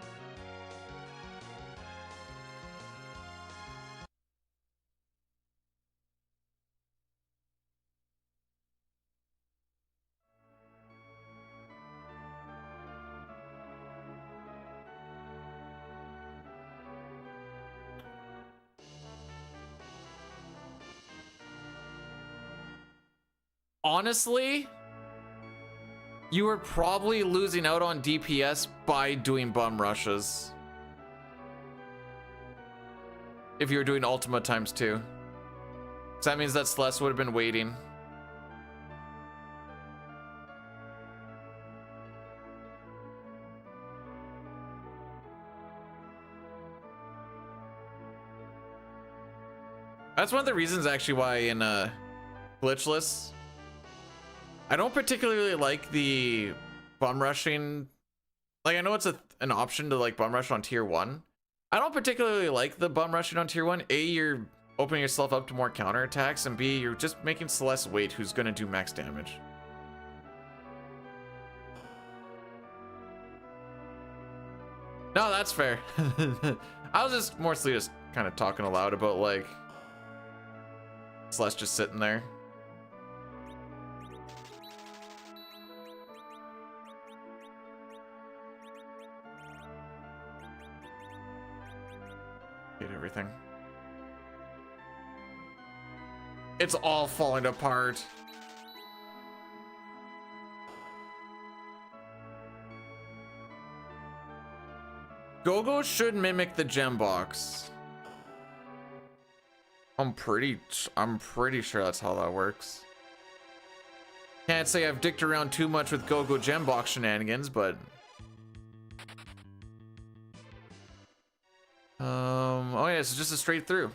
Honestly, you were probably losing out on DPS by doing bum rushes. If you were doing Ultima times 2. So that means that Celeste would have been waiting. That's one of the reasons actually why in glitchless, I don't particularly like the bum rushing. Like, I know it's an option to like bum rush on tier 1. I don't particularly like the bum rushing on tier 1. A, you're opening yourself up to more counterattacks, and B, you're just making Celeste wait, who's gonna do max damage. No, that's fair. I was just mostly just kind of talking aloud about like Celeste just sitting there. at everything. It's all falling apart. Go-Go should mimic the gem box. I'm pretty sure that's how that works. Can't say I've dicked around too much with Go-Go gem box shenanigans, but oh yeah, it's just a straight through.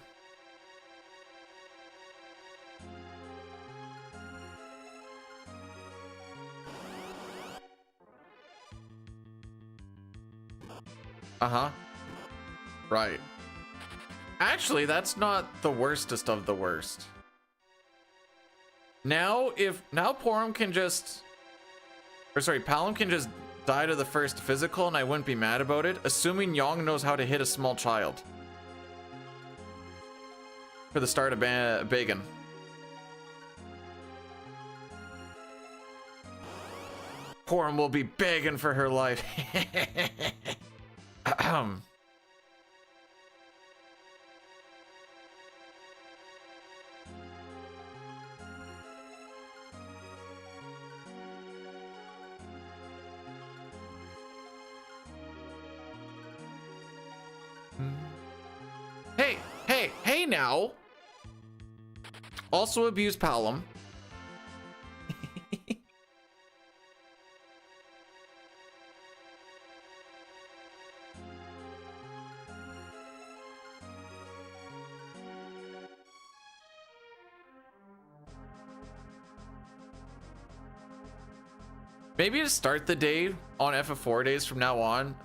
Uh-huh. Right. Actually, that's not the worstest of the worst. Now, Porum can just, or sorry, Palom can just die to the first physical and I wouldn't be mad about it, assuming Yong knows how to hit a small child. For the start of Bagan. Porum will be begging for her life. Hey now. Also abuse Palom. Maybe to start the day on FF4 days from now on,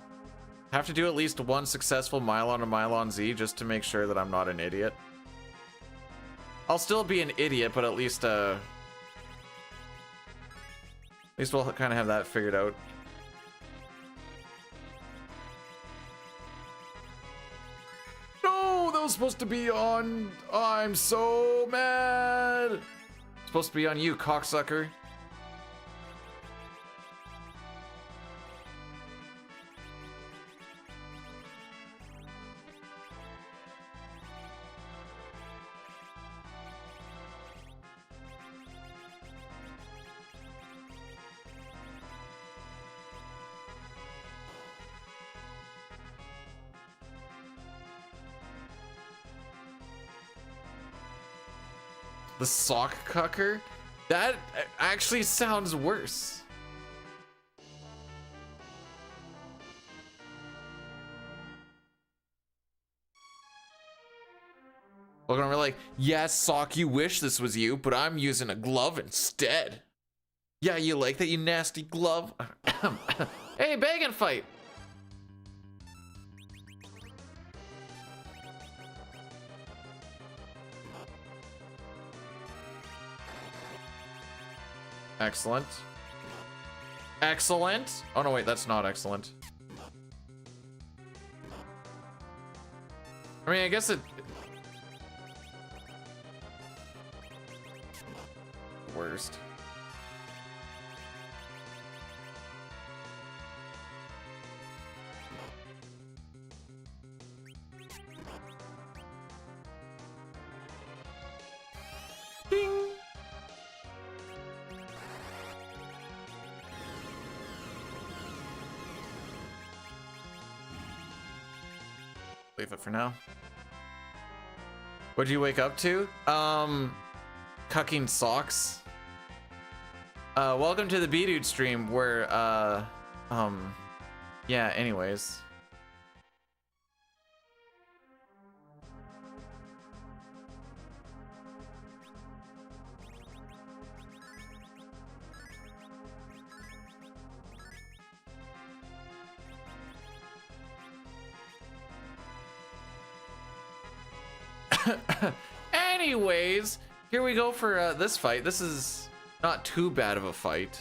have to do at least one successful Mylon or Mylon Z just to make sure that I'm not an idiot. I'll still be an idiot, but at least we'll kind of have that figured out. No, that was supposed to be on. I'm so mad. It's supposed to be on you, cocksucker. The sock cucker? That actually sounds worse. Look, we're like, yes, Sock, you wish this was you, but I'm using a glove instead. Yeah, you like that, you nasty glove? Hey, bag and fight. Excellent. Excellent. Oh, no, wait, that's not excellent. I mean, I guess it... Worst. Ding. Leave it for now. What'd you wake up to? Cucking socks. Welcome to the B-Dude stream where, yeah, anyways. Anyways, here we go for this fight. This is not too bad of a fight.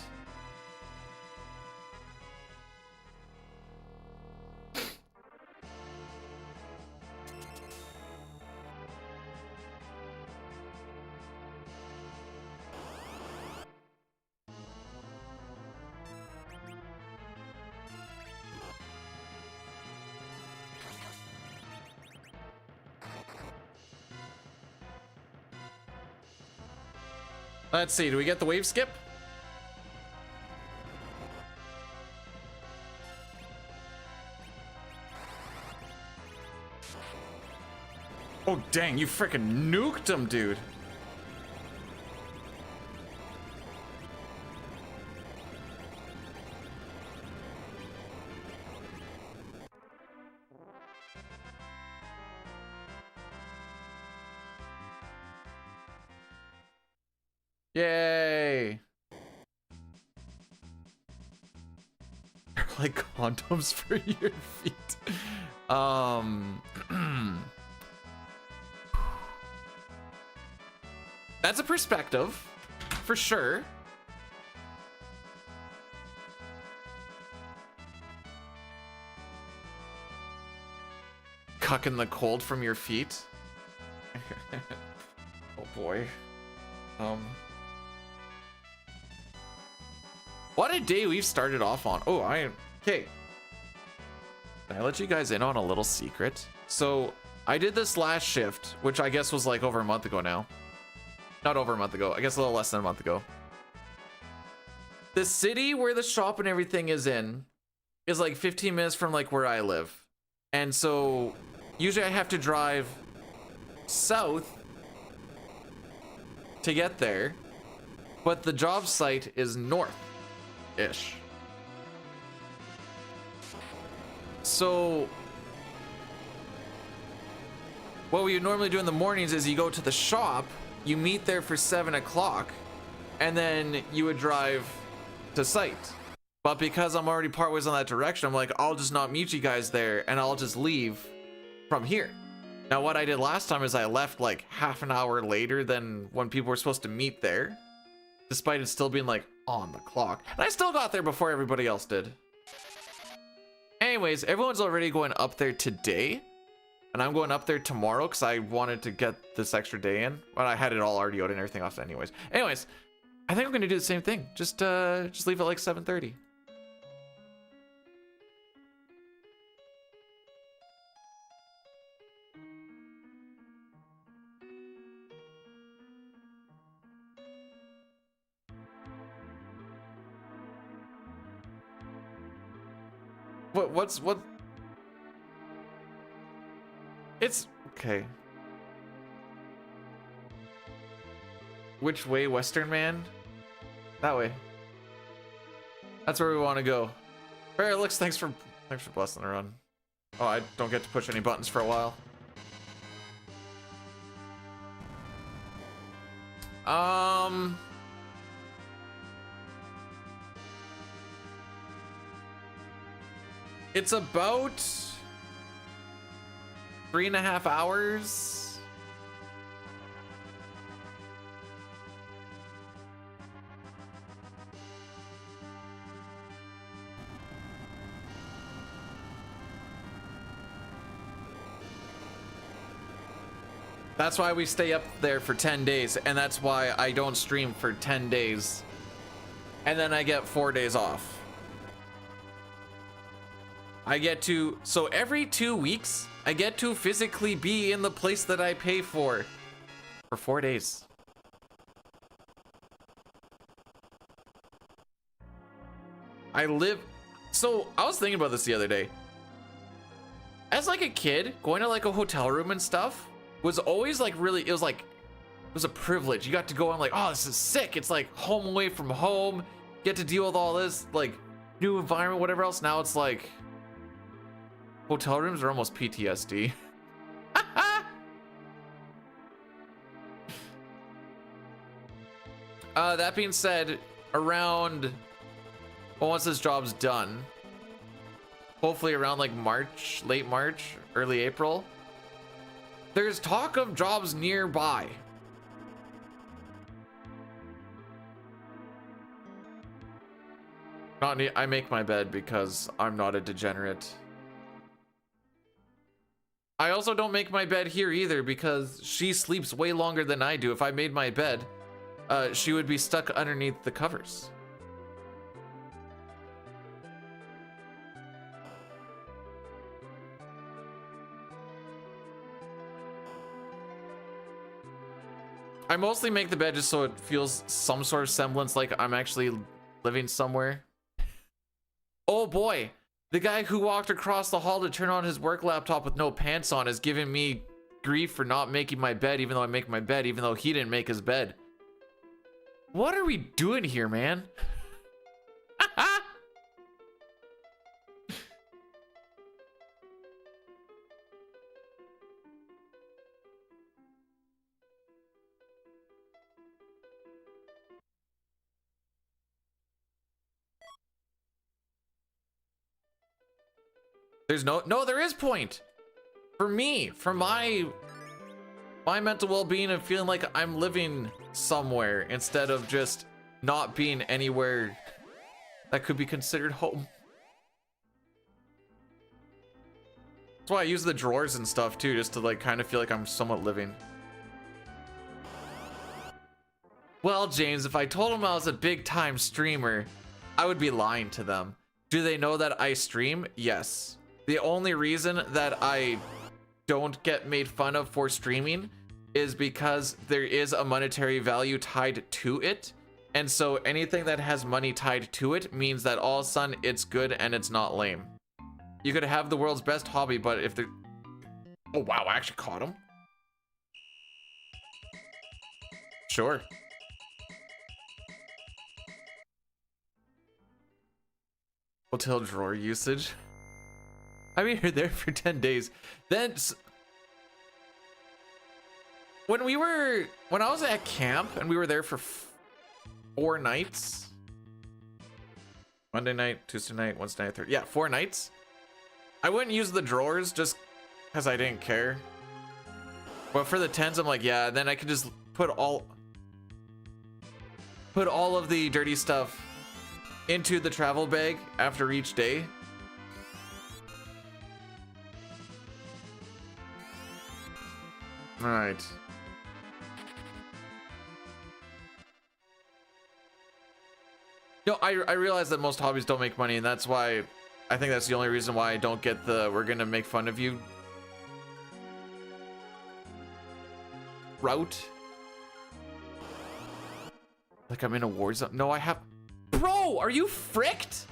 Let's see, do we get the wave skip? Oh, dang, you freaking nuked him, dude. Yay. They're like condoms for your feet. That's a perspective, for sure. Cucking the cold from your feet. Oh boy. What a day we've started off on. Oh, okay. Can I let you guys in on a little secret? So I did this last shift, which I guess was like over a month ago now. Not over a month ago, I guess a little less than a month ago. The city where the shop and everything is in is like 15 minutes from like where I live. And so usually I have to drive south to get there, but the job site is north-ish. So what we would normally do in the mornings is you go to the shop, you meet there for 7 o'clock, and then you would drive to site. But because I'm already partways on that direction, I'm like, I'll just not meet you guys there and I'll just leave from here. Now what I did last time is I left like half an hour later than when people were supposed to meet there, despite it still being like on the clock. And I still got there before everybody else did. Anyways, everyone's already going up there today, and I'm going up there tomorrow because I wanted to get this extra day in. But I had it all already out and everything else anyways. Anyways, I think I'm gonna do the same thing. Just leave it like 7:30. What? It's okay. Which way, Western Man? That way. That's where we want to go. Alright, Alex, thanks for blessing the run. Oh, I don't get to push any buttons for a while. It's about 3.5 hours. That's why we stay up there for 10 days, and that's why I don't stream for 10 days. And then I get 4 days off. I get to, so every 2 weeks, I get to physically be in the place that I pay for 4 days. So I was thinking about this the other day. As like a kid, going to like a hotel room and stuff was always like really, it was a privilege. You got to go on like, oh, this is sick. It's like home away from home. Get to deal with all this like new environment, whatever else. Now it's like, hotel rooms are almost PTSD. That being said, around, well, once this job's done, hopefully around like March, late March, early April, there's talk of jobs nearby. I make my bed because I'm not a degenerate. I also don't make my bed here either because she sleeps way longer than I do. If I made my bed, she would be stuck underneath the covers. I mostly make the bed just so it feels some sort of semblance like I'm actually living somewhere. Oh boy, the guy who walked across the hall to turn on his work laptop with no pants on is giving me grief for not making my bed, even though I make my bed, even though he didn't make his bed. What are we doing here, man? There's no, there is point. For me, for my mental well-being and feeling like I'm living somewhere instead of just not being anywhere that could be considered home. That's why I use the drawers and stuff too, just to like kind of feel like I'm somewhat living. Well, James, if I told them I was a big time streamer, I would be lying to them. Do they know that I stream? Yes. The only reason that I don't get made fun of for streaming is because there is a monetary value tied to it. And so anything that has money tied to it means that all of a sudden it's good and it's not lame. You could have the world's best hobby, but if they're... Oh, wow, I actually caught him. Sure. Hotel drawer usage. I mean, you're there for 10 days. Then, when I was at camp and we were there for 4 nights. Monday night, Tuesday night, Wednesday night, Thursday. Yeah, 4 nights. I wouldn't use the drawers just because I didn't care. But for the tens, I'm like, yeah, then I could just put all of the dirty stuff into the travel bag after each day. All right. No, I realize that most hobbies don't make money, and that's why I think that's the only reason why I don't get the "we're gonna make fun of you" route. Like I'm in a war zone. No, I have... Bro, are you fricked?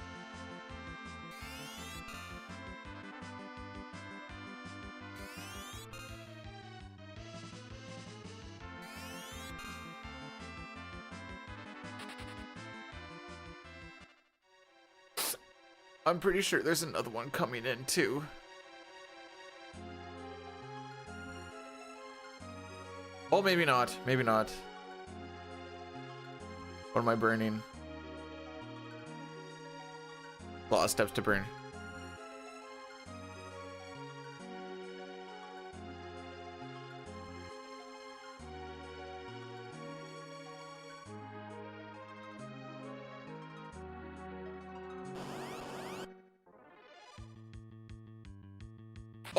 I'm pretty sure there's another one coming in too. Oh, maybe not. Maybe not. What am I burning? A lot of steps to burn.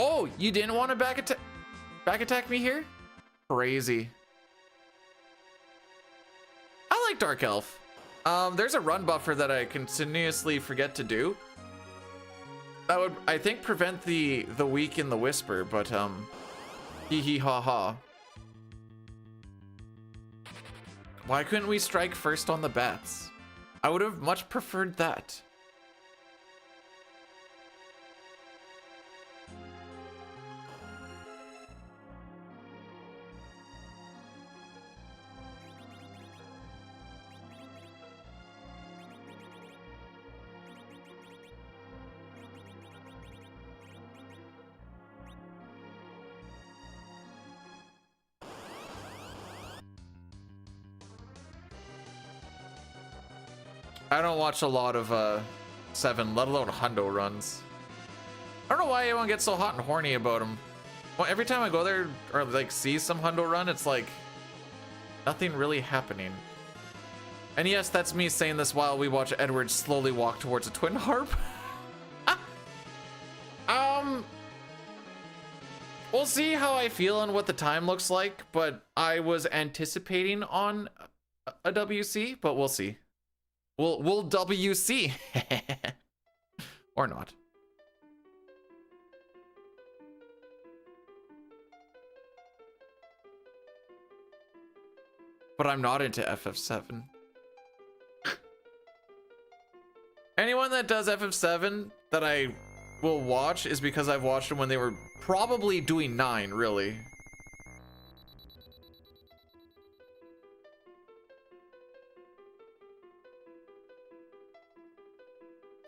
Oh, you didn't want to back attack me here? Crazy. I like Dark Elf. There's a run buffer that I continuously forget to do. That would, I think, prevent the weak in the whisper, but hee hee ha ha. Why couldn't we strike first on the bats? I would have much preferred that. I don't watch a lot of 7, let alone hundo runs. I don't know why everyone gets so hot and horny about them. Well, every time I go there or like see some hundo run, it's like nothing really happening. And yes, that's me saying this while we watch Edward slowly walk towards a twin harp. We'll see how I feel and what the time looks like, but I was anticipating on a WC, but we'll see. We'll WC. Or not. but I'm not into FF7. Anyone that does FF7 that I will watch is because I've watched them when they were probably doing 9, really.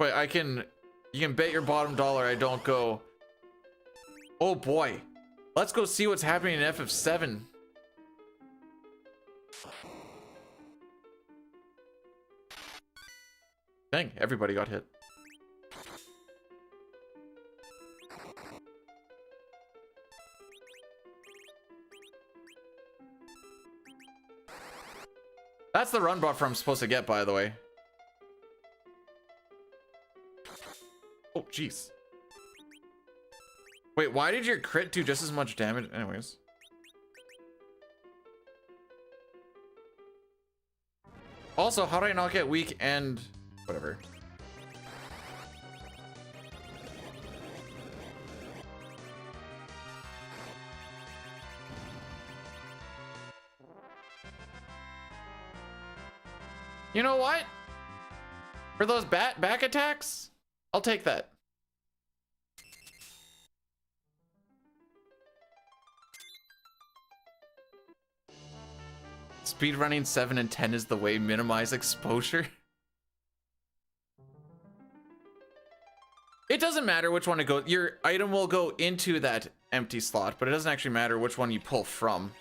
But you can bet your bottom dollar I don't go, oh boy, let's go see what's happening in FF7. Dang, everybody got hit. That's the run buffer I'm supposed to get, by the way. Oh, jeez. Wait, why did your crit do just as much damage? Anyways. Also, how did I not get weak and whatever? You know what? For those back attacks, I'll take that. Speedrunning 7 and 10 is the way. Minimize exposure. It doesn't matter which one to go. Your item will go into that empty slot, but it doesn't actually matter which one you pull from.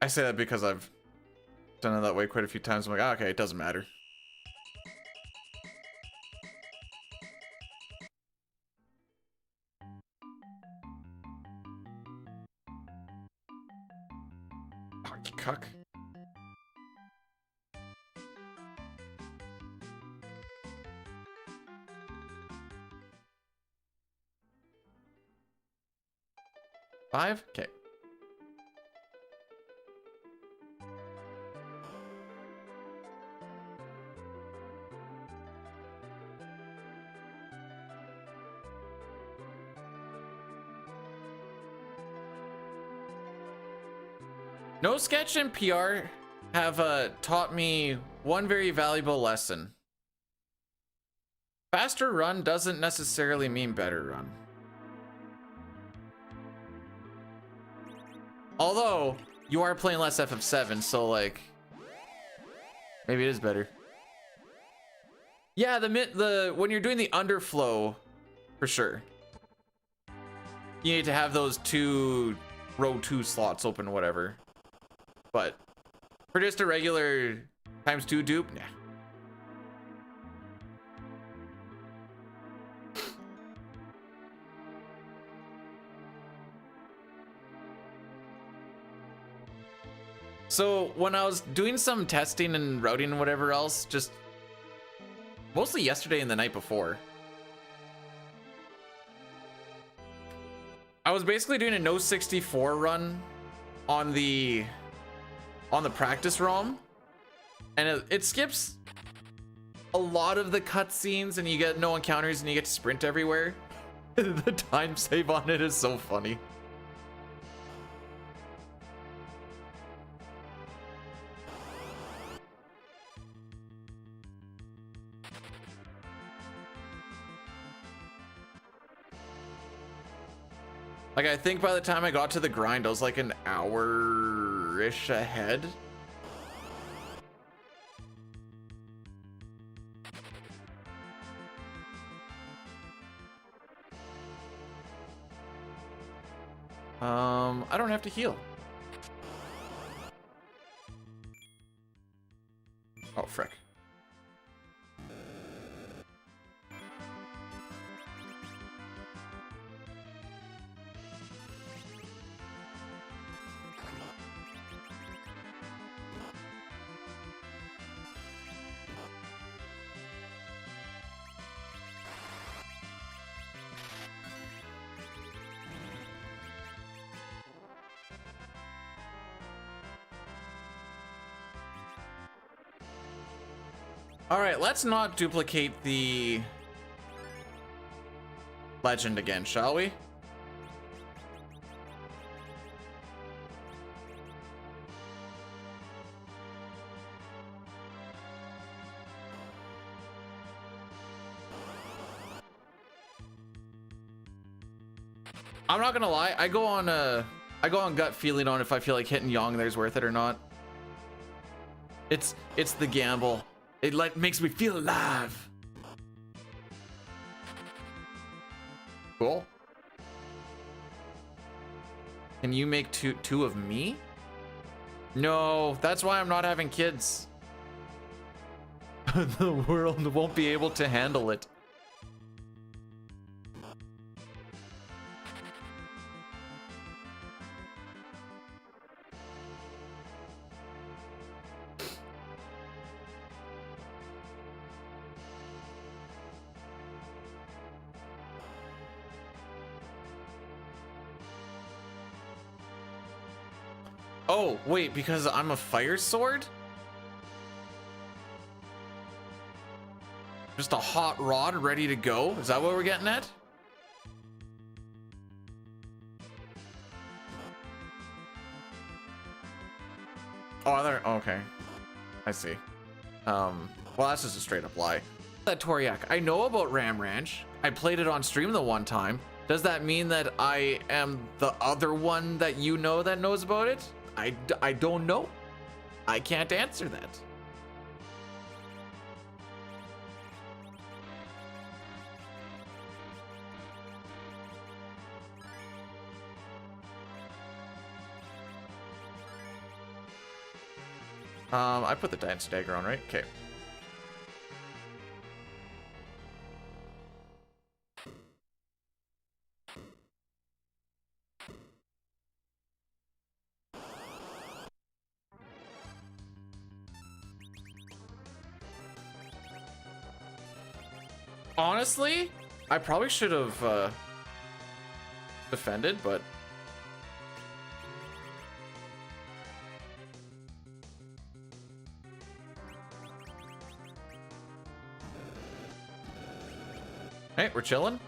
I say that because I've done it that way quite a few times. I'm like, oh, okay, it doesn't matter. Oh, you cuck. Five? Okay. No Sketch and PR have taught me one very valuable lesson. Faster run doesn't necessarily mean better run. Although, you are playing less FF7, so like, maybe it is better. Yeah, when you're doing the underflow, for sure. You need to have those row 2 slots open, whatever. But for just a regular ×2 dupe, nah. So when I was doing some testing and routing and whatever else, just mostly yesterday and the night before, I was basically doing a No64 run on the practice ROM, and it skips a lot of the cutscenes, and you get no encounters, and you get to sprint everywhere. The time save on it is so funny. Like, I think by the time I got to the grind, I was like an hour-ish ahead. I don't have to heal. Oh, frick. All right, let's not duplicate the Legend again, shall we? I'm not gonna lie, I go on gut feeling on if I feel like hitting Young there's worth it or not. It's the gamble. It like makes me feel alive. Cool. Can you make two of me? No, that's why I'm not having kids. The world won't be able to handle it. Oh, wait, because I'm a fire sword? Just a hot rod ready to go? Is that what we're getting at? Oh, there. Okay. I see. Well, that's just a straight up lie. That Toriak, I know about Ram Ranch. I played it on stream the one time. Does that mean that I am the other one that you know that knows about it? I don't know. I can't answer that. I put the dance dagger on, right? Okay. Honestly, I probably should have defended, but hey, we're chilling.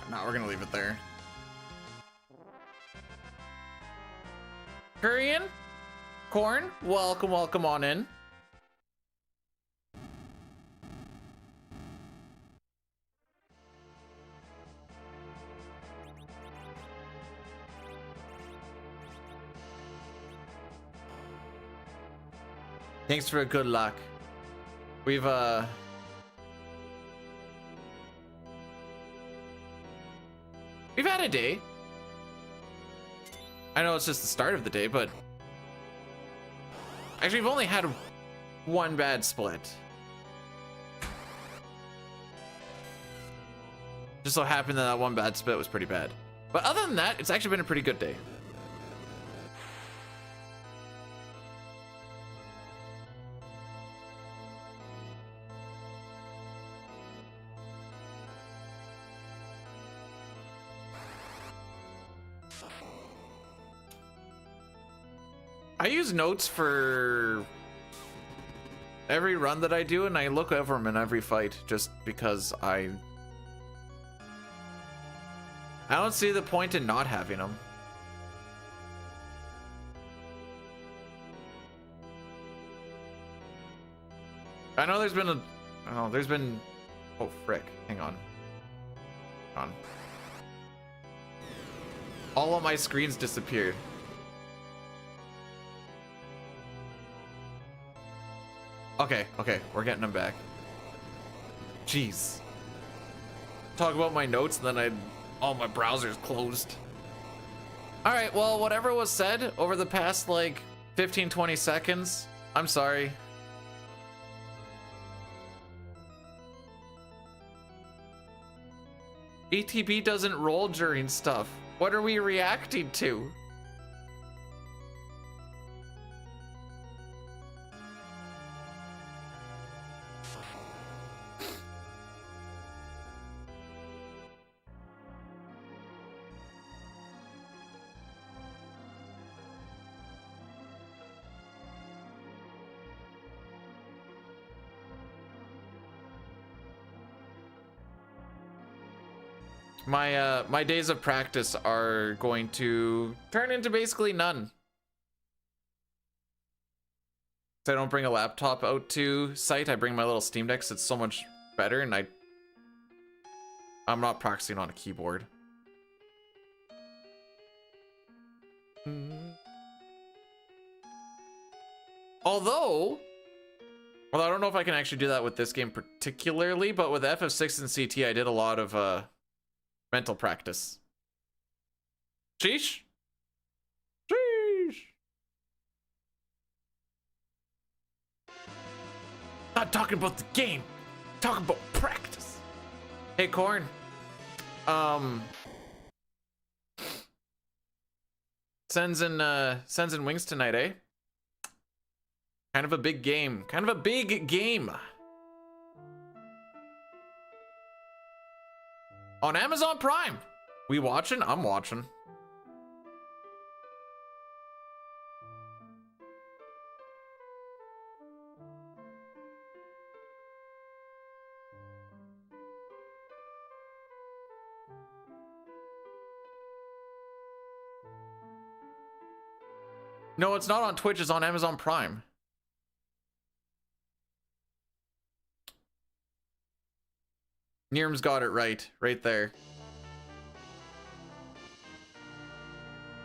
No, we're gonna leave it there. Korean? Corn? Welcome, welcome on in. Thanks for good luck. We've had a day. I know it's just the start of the day, but actually we've only had one bad split. Just so happened that that one bad split was pretty bad. But other than that, it's actually been a pretty good day. I use notes for every run that I do, and I look over them in every fight just because I don't see the point in not having them. I know there's been oh frick, hang on. All of my screens disappeared. Okay, we're getting them back. Jeez. Talk about my notes, and then all my browsers closed. All right, well, whatever was said over the past like 15-20 seconds, I'm sorry. ETB doesn't roll during stuff. What are we reacting to? My days of practice are going to turn into basically none. So I don't bring a laptop out to site. I bring my little Steam Deck. It's so much better, and I'm not practicing on a keyboard. Although I don't know if I can actually do that with this game particularly, but with FF6 and CT, I did a lot of mental practice. Sheesh. Sheesh. Not talking about the game, talking about practice. Hey, Corn. Sends in wings tonight, eh? Kind of a big game. Kind of a big game. On Amazon Prime. We watching? I'm watching. No, it's not on Twitch, it's on Amazon Prime. Nirm's got it right there.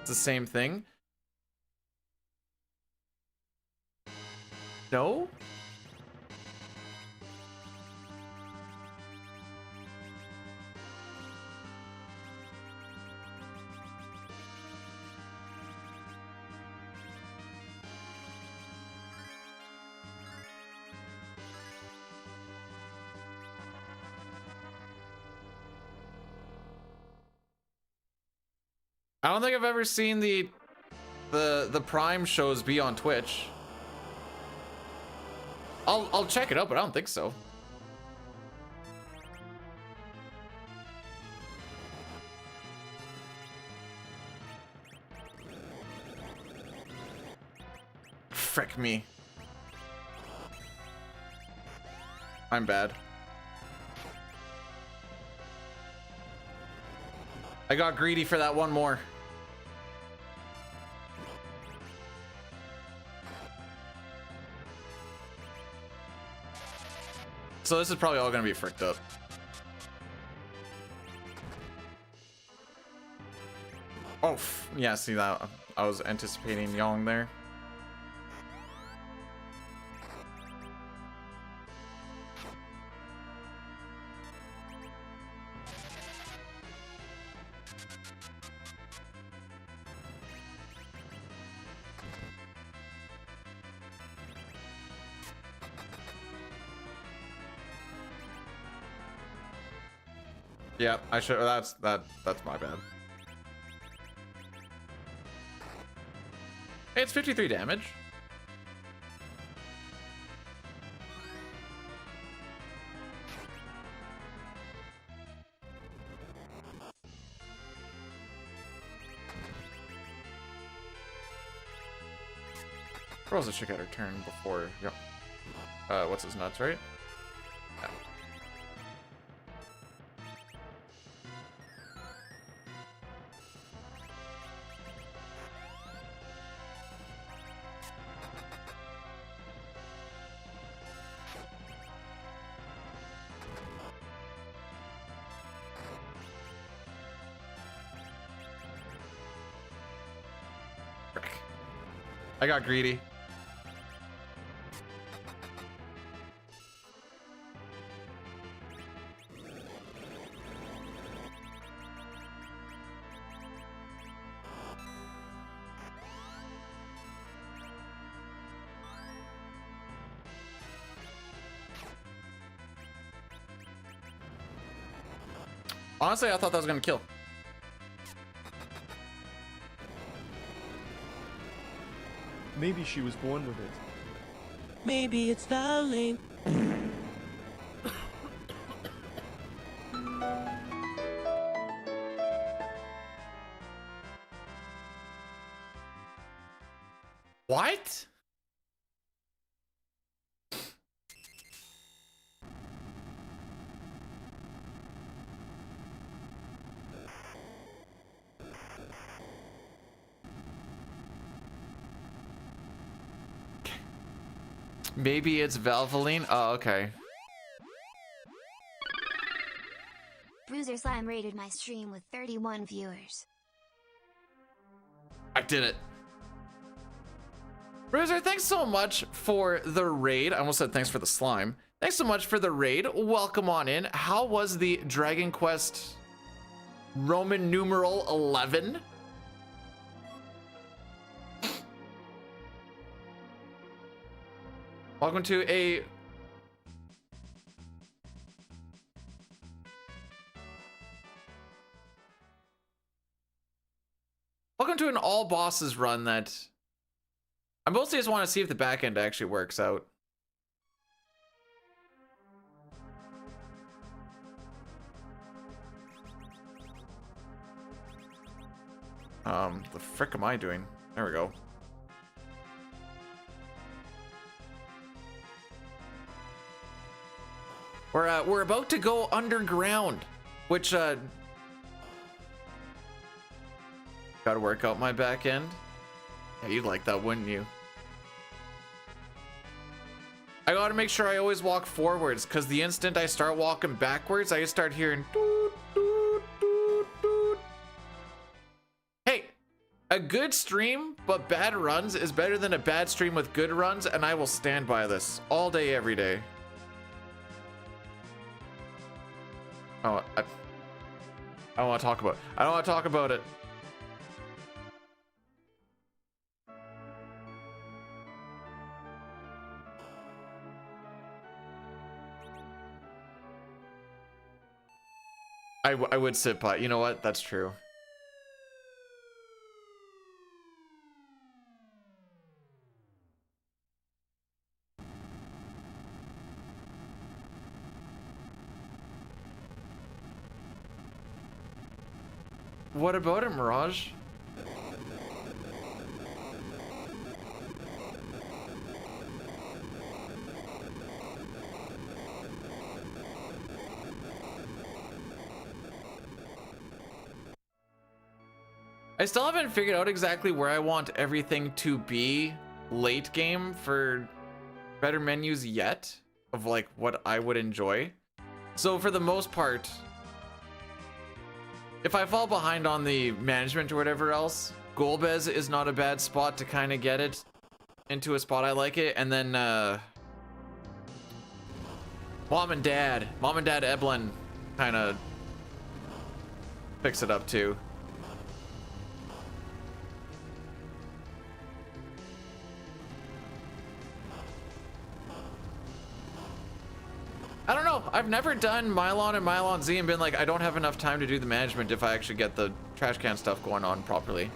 It's the same thing. No? I don't think I've ever seen the Prime shows be on Twitch. I'll check it out, but I don't think so. Frick me. I'm bad. I got greedy for that one more. So this is probably all gonna be fricked up. Oh, yeah, see that? I was anticipating yawing there. Yeah, I should. That's my bad. Hey, it's 53 damage. Rosa should get her turn before. Yep. What's his nuts, right? Yeah. I got greedy. Honestly, I thought that was gonna kill. Maybe she was born with it. Maybe it's the link. What? Maybe it's Valvoline. Oh, okay. Bruiser Slime rated my stream with 31 viewers. I did it. Bruiser, thanks so much for the raid. I almost said thanks for the slime. Thanks so much for the raid. Welcome on in. How was the Dragon Quest Roman numeral 11? Welcome to a... Welcome to an all bosses run that... I mostly just want to see if the back end actually works out. The frick am I doing? There we go. We're about to go underground, which gotta work out my back end. Yeah, you'd like that, wouldn't you? I gotta make sure I always walk forwards, because the instant I start walking backwards, I just start hearing doot, doot, doot, doot. Hey, a good stream but bad runs is better than a bad stream with good runs, and I will stand by this all day, every day. Oh, I don't want to talk about it. I don't want to talk about it. I would sit by. You know what? That's true. What about it, Mirage? I still haven't figured out exactly where I want everything to be late game for better menus yet, of like what I would enjoy. So for the most part, if I fall behind on the management or whatever else, Golbez is not a bad spot to kind of get it into a spot I like it. And then Mom and Dad Eblin kind of picks it up too. I don't know. I've never done Mylon and Mylon Z and been like, I don't have enough time to do the management if I actually get the trash can stuff going on properly.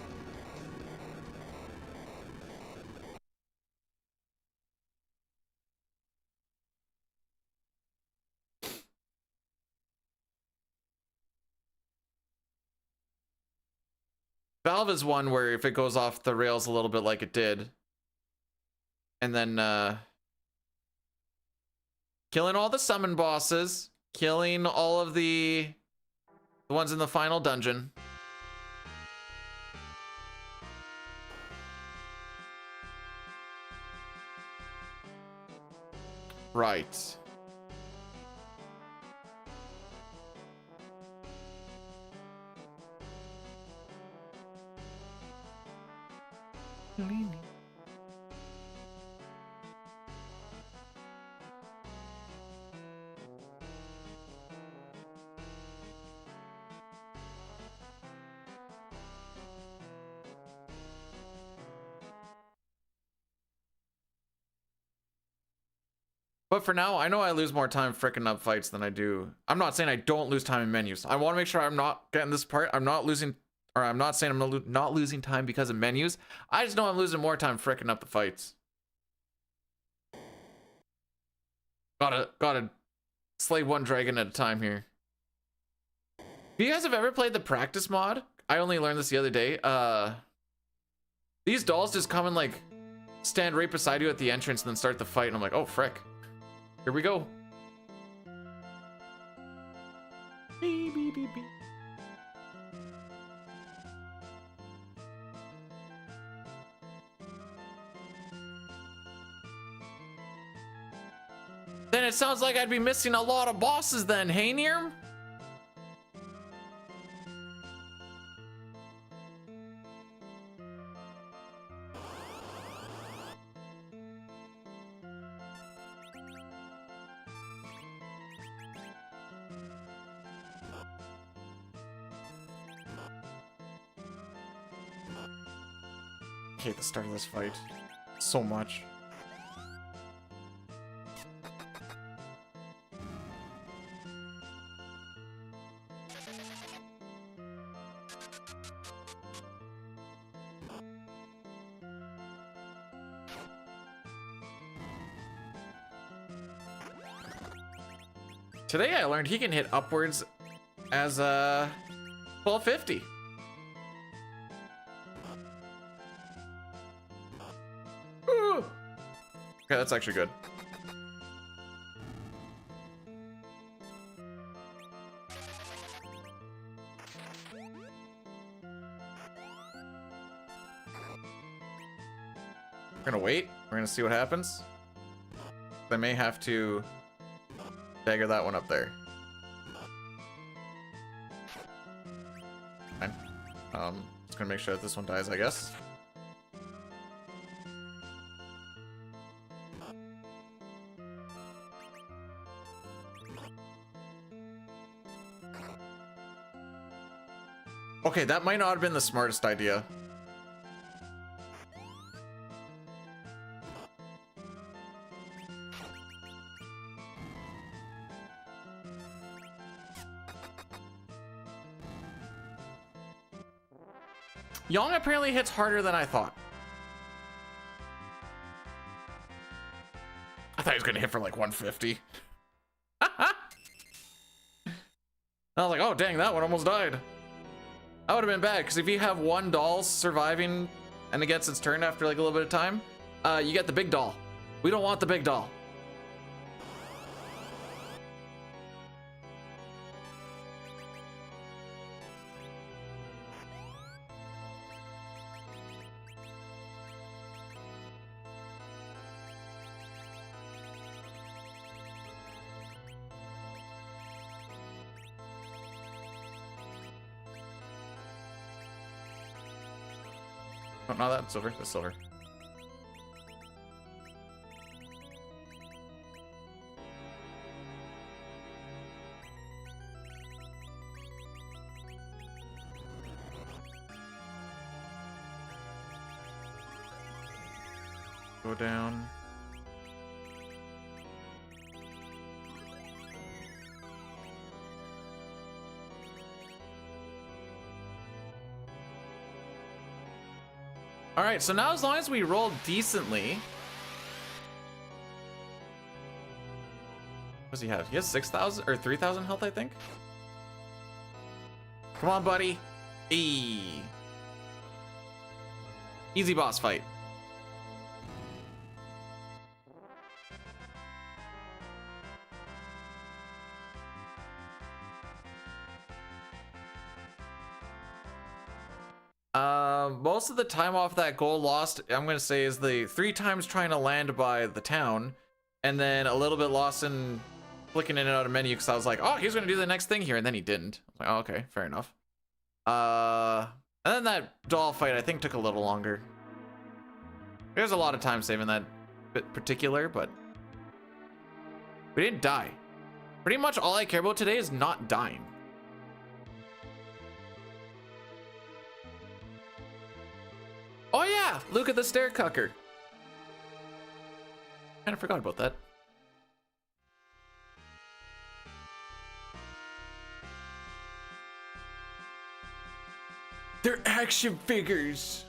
Valve is one where if it goes off the rails a little bit like it did, and then killing all the summon bosses, killing all of the ones in the final dungeon. Right. But for now, I know I lose more time fricking up fights than I do. I'm not saying I don't lose time in menus. I want to make sure I'm not getting this part. I'm not losing, or I'm not saying I'm not losing time because of menus. I just know I'm losing more time fricking up the fights. Gotta slay one dragon at a time here. If you guys have ever played the practice mod, I only learned this the other day. These dolls just come and like stand right beside you at the entrance and then start the fight, and I'm like, oh frick. Here we go. Beep, beep, beep, beep. it sounds like I'd be missing a lot of bosses then, hey Nirm? I hate the start of this fight so much. Today I learned he can hit upwards as 1250. Ooh. Okay, that's actually good. We're gonna wait. We're gonna see what happens. I may have to dagger that one up there. Fine. Just gonna make sure that this one dies, I guess. Okay, that might not have been the smartest idea. Young apparently hits harder than I thought. I thought he was gonna hit for like 150. I was like, oh dang, that one almost died. That would have been bad, because if you have one doll surviving and it gets its turn after like a little bit of time, you get the big doll. We don't want the big doll. Oh, not that silver. That's silver. Go down. All right, so now as long as we roll decently. What does he have? He has 6,000 or 3,000 health, I think. Come on, buddy. Eee. Easy boss fight. Most of the time off that goal lost, I'm gonna say, is the 3 times trying to land by the town, and then a little bit lost in flicking in and out of menu because I was like, oh, he's gonna do the next thing here, and then he didn't. I was like, oh, okay, fair enough. And then that doll fight I think took a little longer. There's a lot of time saving that bit particular, but we didn't die. Pretty much all I care about today is not dying. Oh yeah, Luke at the Stair Cucker. Kind of forgot about that. They're action figures.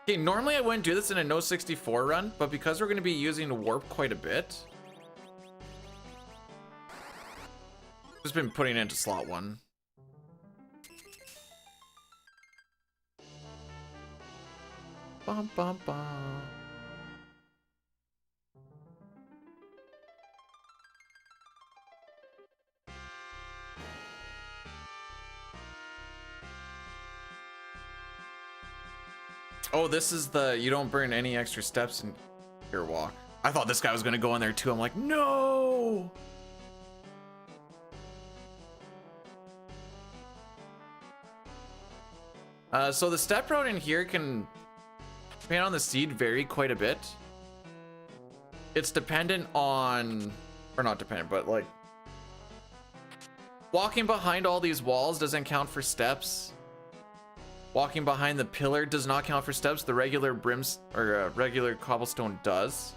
Okay, normally I wouldn't do this in a No64 run, but because we're going to be using warp quite a bit, just been putting it into slot 1. Bum, bum, bum. Oh, this is the you don't burn any extra steps in your walk. I thought this guy was gonna go in there too. I'm like, no. So the step route in here can, depending on the seed, vary quite a bit. It's dependent on, or not dependent, but like walking behind all these walls doesn't count for steps. Walking behind the pillar does not count for steps. The regular brims or regular cobblestone does.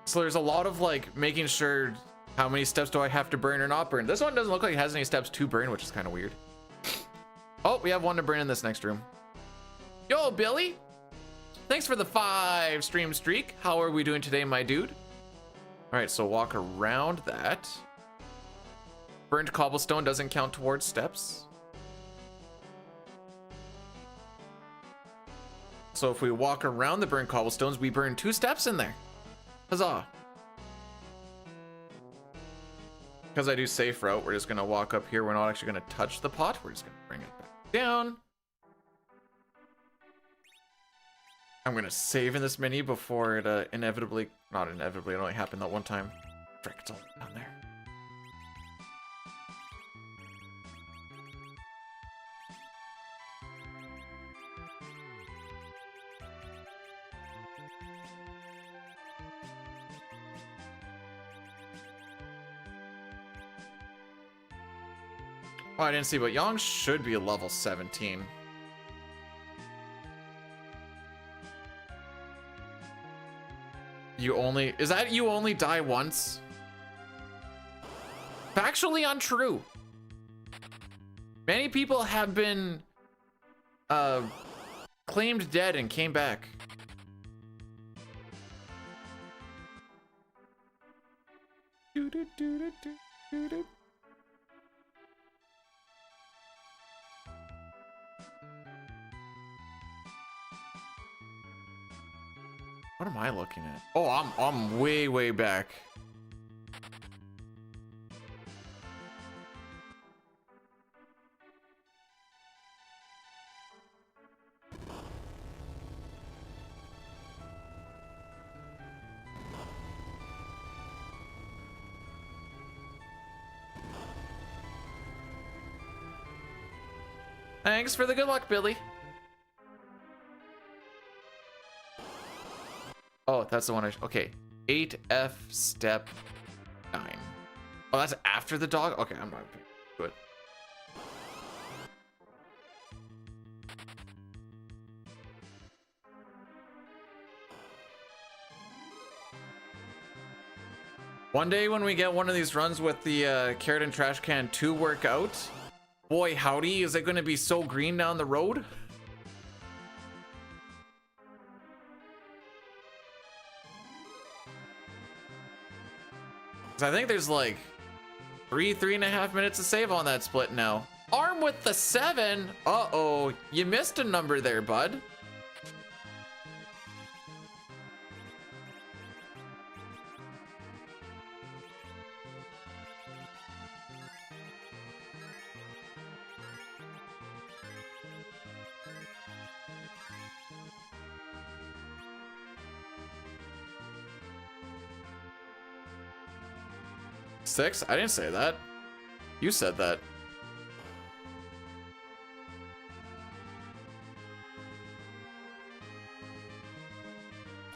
So there's a lot of like making sure how many steps do I have to burn or not burn. This one doesn't look like it has any steps to burn, which is kind of weird. Oh, we have one to burn in this next room. Yo, Billy. Thanks for the 5 stream streak. How are we doing today, my dude? All right, so walk around that. Burnt cobblestone doesn't count towards steps. So if we walk around the burnt cobblestones, we burn 2 steps in there. Huzzah. Because I do safe route, we're just gonna walk up here. We're not actually gonna touch the pot. We're just gonna bring it back down. I'm gonna save in this menu before it not inevitably, it only happened that one time. Frick, it's all down there. Oh, I didn't see, but Yang should be level 17. You only, is that you only die once? Factually untrue. Many people have been claimed dead and came back. What am I looking at? Oh, I'm way back. Thanks for the good luck, Billy. Oh, that's the one okay. 8F step 9. Oh, that's after the dog? Okay, I'm not good. One day when we get one of these runs with the carrot and trash can to work out, boy howdy, is it going to be so green down the road? I think there's like 3.5 minutes to save on that split now. Arm with the 7. Uh-oh, you missed a number there, bud. Six? I didn't say that. You said that.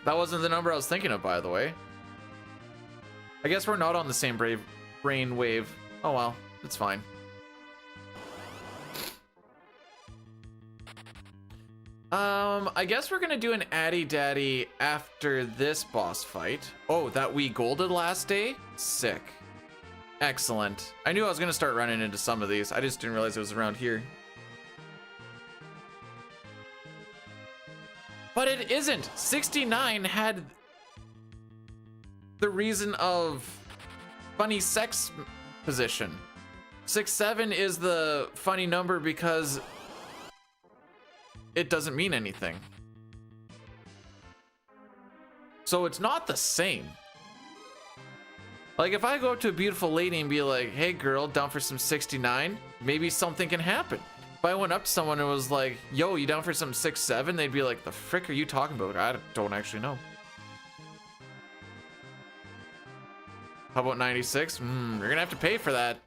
That wasn't the number I was thinking of, by the way. I guess we're not on the same brain wave. Oh well, it's fine. I guess we're gonna do an Addy Daddy after this boss fight. Oh, that we golded last day? Sick. Excellent. I knew I was gonna start running into some of these. I just didn't realize it was around here. But it isn't. 69 had the reason of funny sex position. 67 is the funny number because it doesn't mean anything. So it's not the same. Like if I go up to a beautiful lady and be like, hey girl, down for some 69? maybe something can happen. If I went up to someone and was like, yo, you down for some 6-7? They'd be like, the frick are you talking about? I don't actually know. How about 96? You're gonna have to pay for that.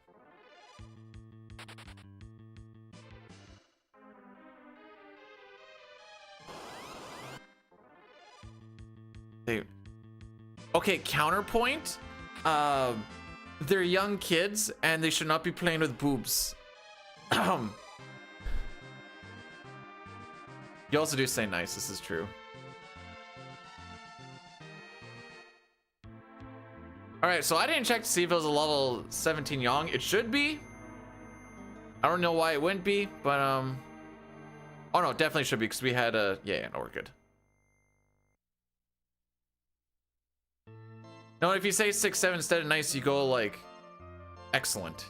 Okay, counterpoint. They're young kids and they should not be playing with boobs. You also do say nice, this is true. Alright, so I didn't check to see if it was a level 17 Yang. It should be. I don't know why it wouldn't be, but oh no, it definitely should be because we had a yeah, no, we're good. No, if you say 6-7 instead of nice, you go like excellent.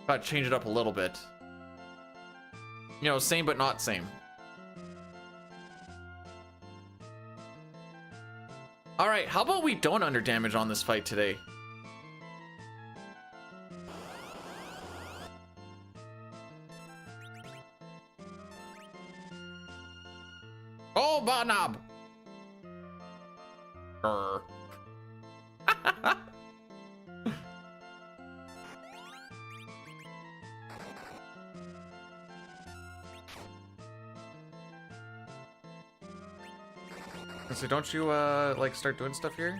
Gotta change it up a little bit. You know, same but not same. All right, how about we don't under damage on this fight today? Oh, Bonob! So don't you like start doing stuff here?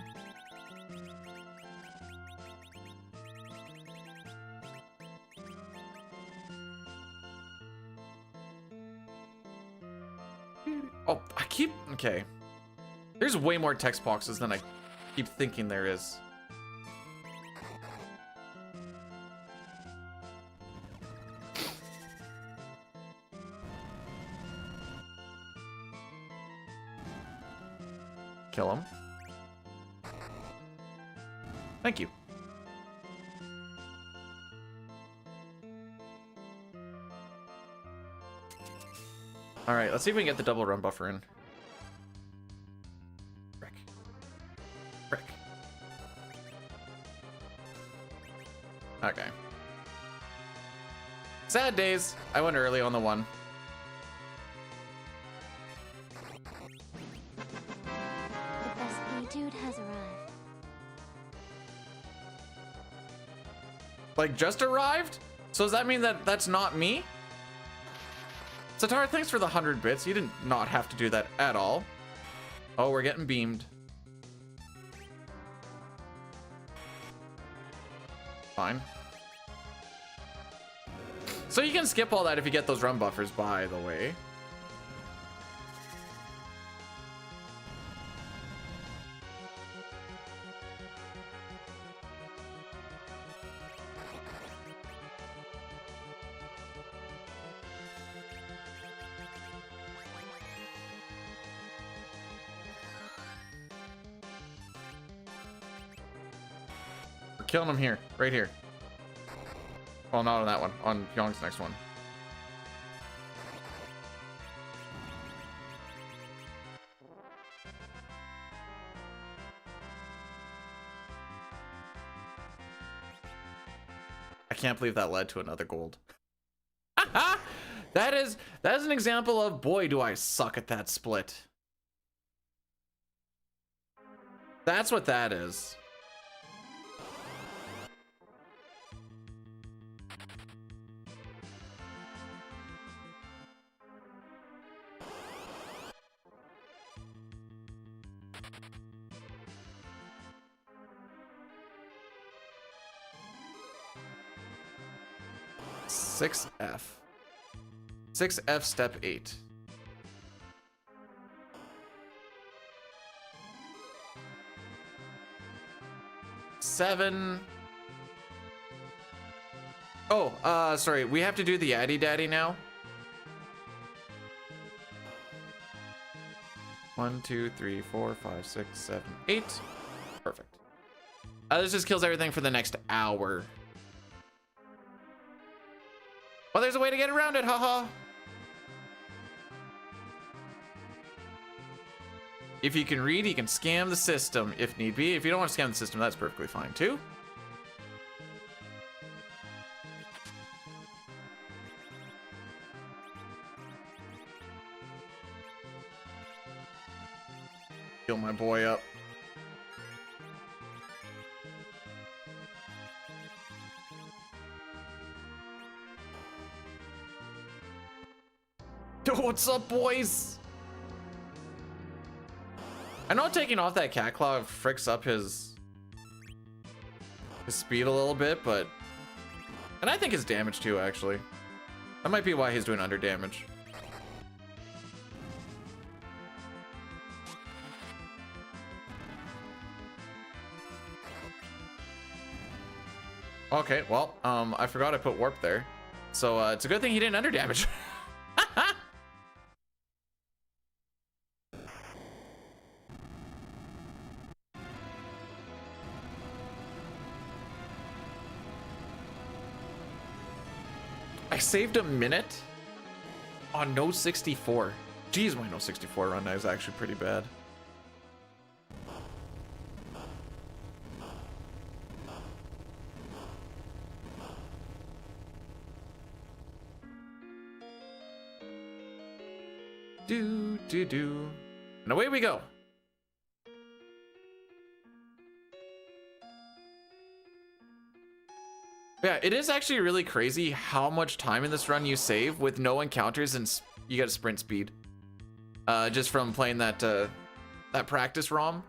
Oh, I keep okay. There's way more text boxes than I keep thinking there is. Kill him. Thank you. All right, let's see if we can get the double run buffer in. Frick. Frick. Okay. Sad days. I went early on the one. Like, just arrived? So does that mean that that's not me? Satar, thanks for the 100 bits. You did not have to do that at all. Oh, we're getting beamed. Fine. So you can skip all that if you get those run buffers, by the way. Killing him here, right here. Well, not on that one, on Yong's next one. I can't believe that led to another gold. that is an example of, boy, do I suck at that split. That's what that is. Six F. 6F step 8. Seven. Oh, sorry. We have to do the Yaddy Daddy now. 1, 2, 3, 4, 5, 6, 7, 8. Perfect. This just kills everything for the next hour. Well, there's a way to get around it, haha. If you can read, you can scam the system if need be. If you don't want to scam the system, that's perfectly fine too. Heal my boy up. What's up, boys? I know taking off that cat claw fricks up his speed a little bit, but... And I think his damage too, actually. That might be why he's doing under damage. Okay, well, I forgot I put warp there. So it's a good thing he didn't under damage. I saved a minute on No64. Jeez, my No64 run is actually pretty bad. Do. And away we go. Yeah, it is actually really crazy how much time in this run you save with no encounters and you get a sprint speed. Just from playing that that practice ROM.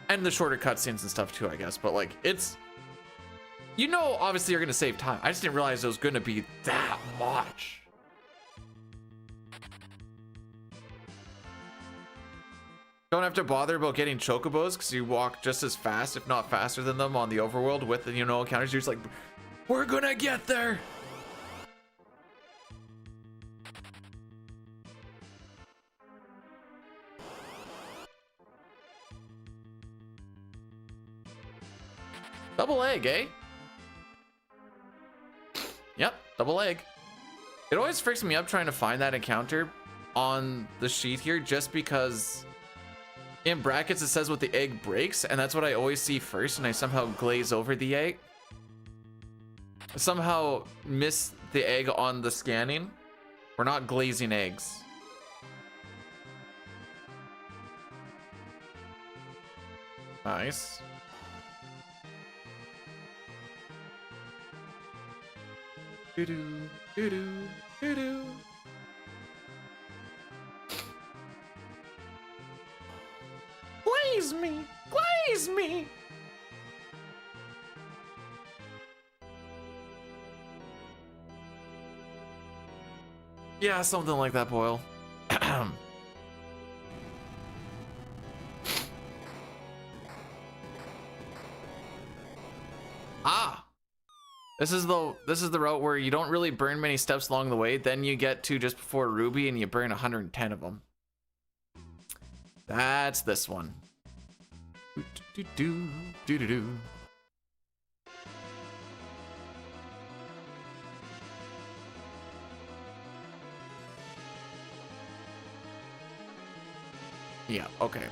And the shorter cutscenes and stuff too, I guess. But like, it's... You know, obviously you're gonna save time. I just didn't realize it was gonna be that much. Don't have to bother about getting chocobos because you walk just as fast, if not faster than them on the overworld with the, you know, encounters. You're just like, we're gonna get there. Double egg, eh? Yep, double egg. It always freaks me up trying to find that encounter on the sheet here just because in brackets it says what the egg breaks, and that's what I always see first, and I somehow glaze over the egg. Somehow miss the egg on the scanning. We're not glazing eggs. Nice. Doo-doo, doo-doo, doo-doo. Glaze me! Glaze me! Yeah, something like that, Boyle. Ah! This is the route where you don't really burn many steps along the way. Then you get to just before Ruby and you burn 110 of them. That's this one. Do-do-do. Yeah, okay.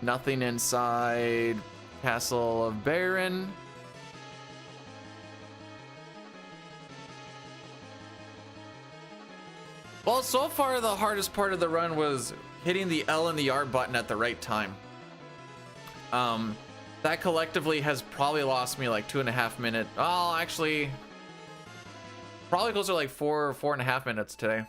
Nothing inside Castle of Baron. Well, so far the hardest part of the run was hitting the L and the R button at the right time. That collectively has probably lost me like 2.5 minutes. Oh, actually, probably closer to like 4.5 minutes today.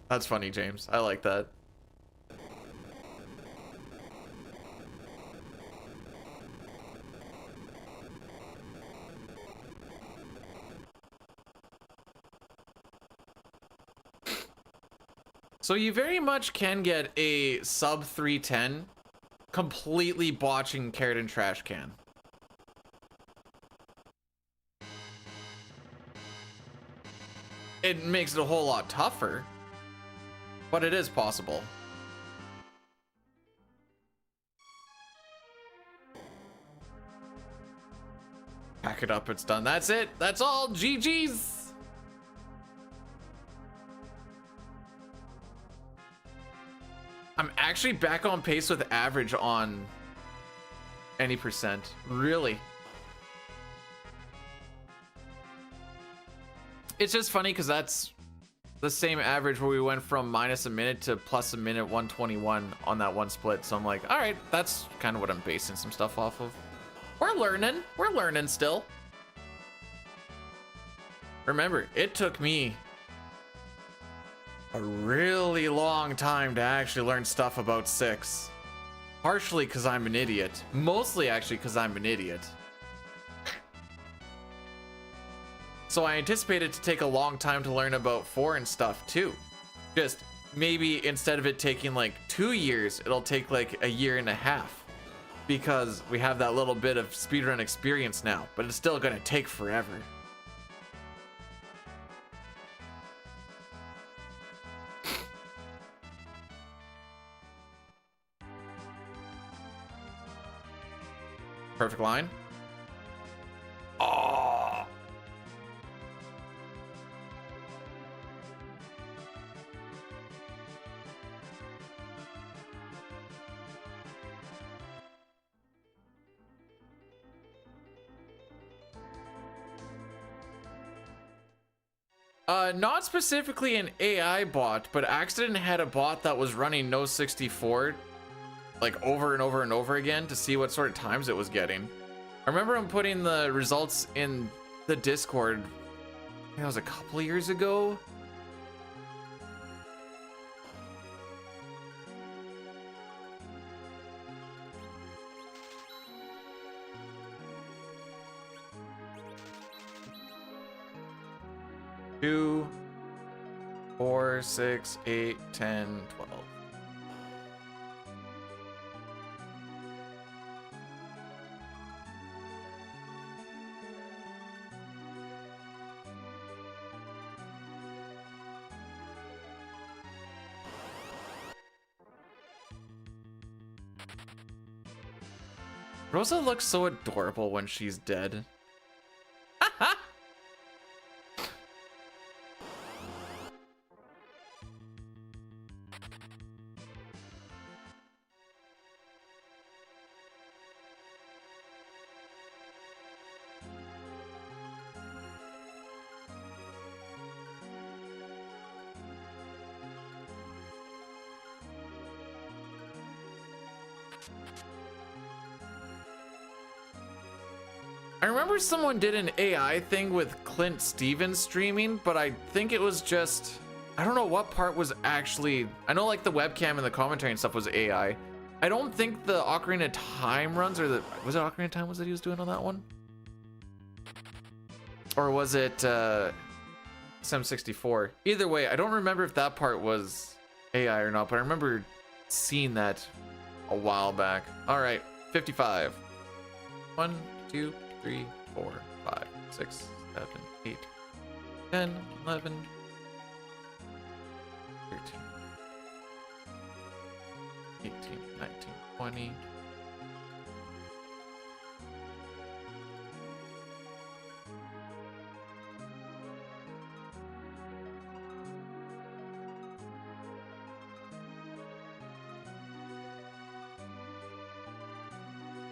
That's funny, James. I like that. So you very much can get a sub 310 completely botching Carrot and Trash Can. It makes it a whole lot tougher, but it is possible. Pack it up, it's done. That's it. That's all. GG's. actually back on pace with average on any percent. Really. It's just funny because that's the same average where we went from minus a minute to plus a minute 121 on that one split. So I'm like, all right, that's kind of what I'm basing some stuff off of. We're learning still. Remember, it took me a really long time to actually learn stuff about 6. Partially because I'm an idiot. Mostly actually because I'm an idiot. So I anticipated to take a long time to learn about 4 and stuff too. Just maybe instead of it taking like 2 years, it'll take like a year and a half. Because we have that little bit of speedrun experience now, but it's still gonna take forever. Perfect line. Oh. Not specifically an AI bot, but Accident had a bot that was running No64 like over and over and over again to see what sort of times it was getting. I remember him putting the results in the Discord. I think that was a couple of years ago. Two, 4, 6, 8, 10, 12. Rosa looks so adorable when she's dead. I remember someone did an AI thing with Clint Stevens streaming, but I think it was just, I don't know what part was actually, I know like the webcam and the commentary and stuff was AI. I don't think the Ocarina of Time runs, or was it Ocarina of Time was that he was doing on that one? Or was it SNES64? Either way, I don't remember if that part was AI or not, but I remember seeing that a while back. All right, 55. 1, 2, 3, 4, 5, 6, 7, 8, 10, 11, 13, 18, 19, 20.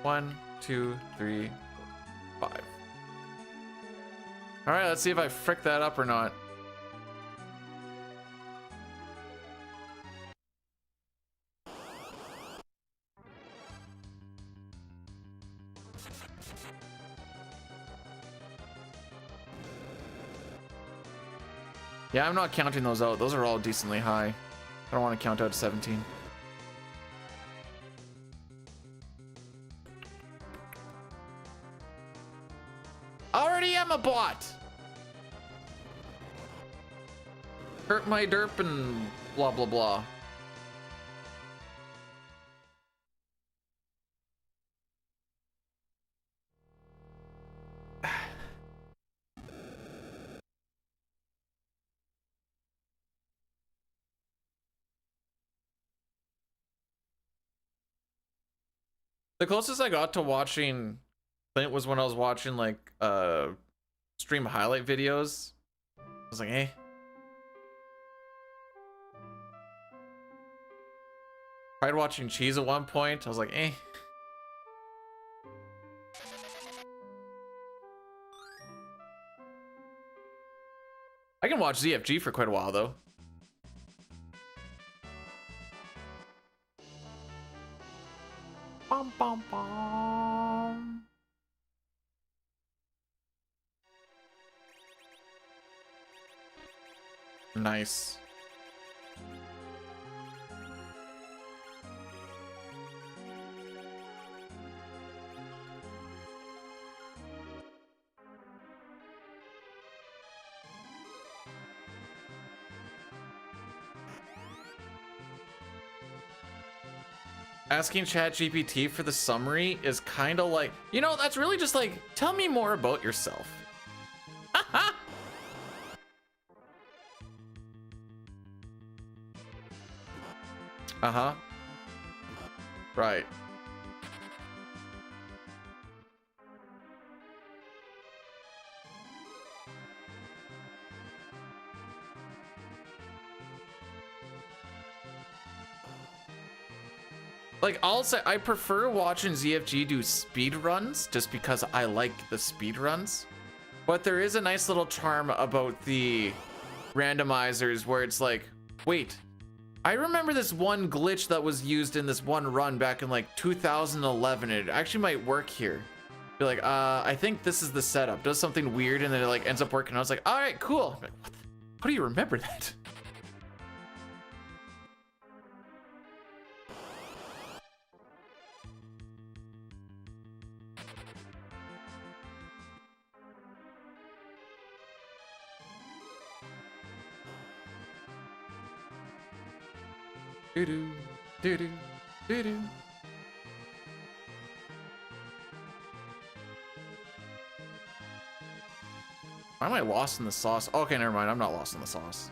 One, 2, 3, 5. All right, let's see if I frick that up or not. Yeah, I'm not counting those out. Those are all decently high. I don't want to count out to 17. Already am a bot. Hurt my derp and blah blah blah. The closest I got to watching Clint was when I was watching like stream highlight videos. I was like, eh. Tried watching Cheese at one point. I was like, eh. I can watch ZFG for quite a while though. Bum, bum, bum. Nice. Asking ChatGPT for the summary is kind of like, you know, that's really just like, tell me more about yourself. Uh-huh. Right. Like, I'll say I prefer watching ZFG do speed runs just because I like the speed runs. But there is a nice little charm about the randomizers where it's like, wait, I remember this one glitch that was used in this one run back in like 2011. It actually might work here. Be like, I think this is the setup. Does something weird and then it like ends up working. I was like, all right, cool. I'm like, how do you remember that? Doo-doo, doo-doo, doo-doo. Why am I lost in the sauce? Okay, never mind. I'm not lost in the sauce.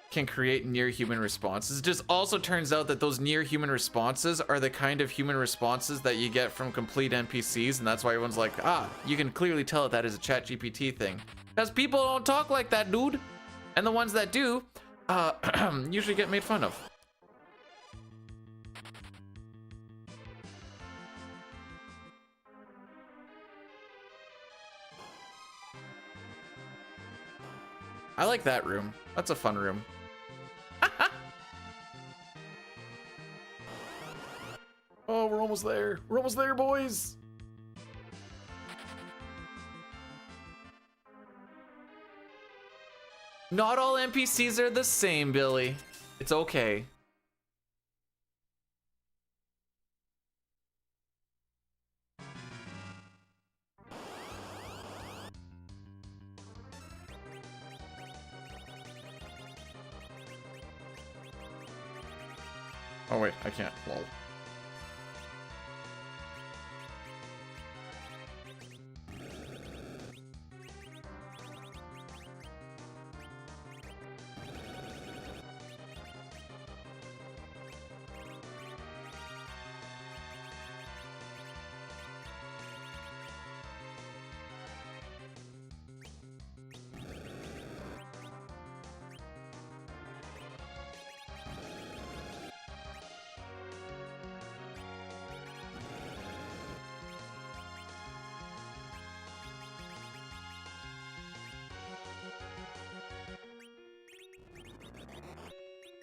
Can create near human responses. It just also turns out that those near human responses are the kind of human responses that you get from complete NPCs, and that's why everyone's like, ah, you can clearly tell that is a ChatGPT thing. Because people don't talk like that, dude. And the ones that do, usually get made fun of. I like that room. That's a fun room. Oh, we're almost there. We're almost there, boys. Not all NPCs are the same, Billy. It's okay. Oh wait, I can't. Lol.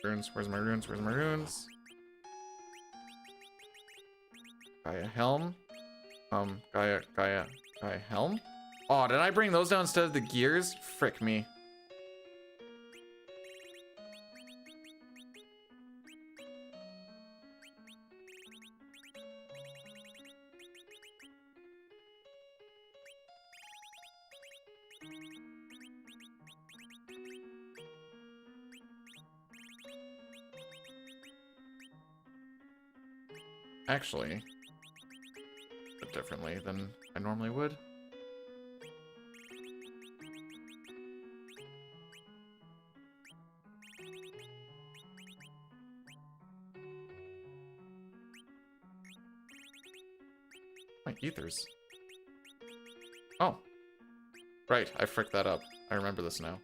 Runes, where's my runes? Where's my runes? Gaia helm. Gaia helm? Oh, did I bring those down instead of the gears? Frick me. Actually, but differently than I normally would. My ethers. Oh. Right, I fricked that up. I remember this now.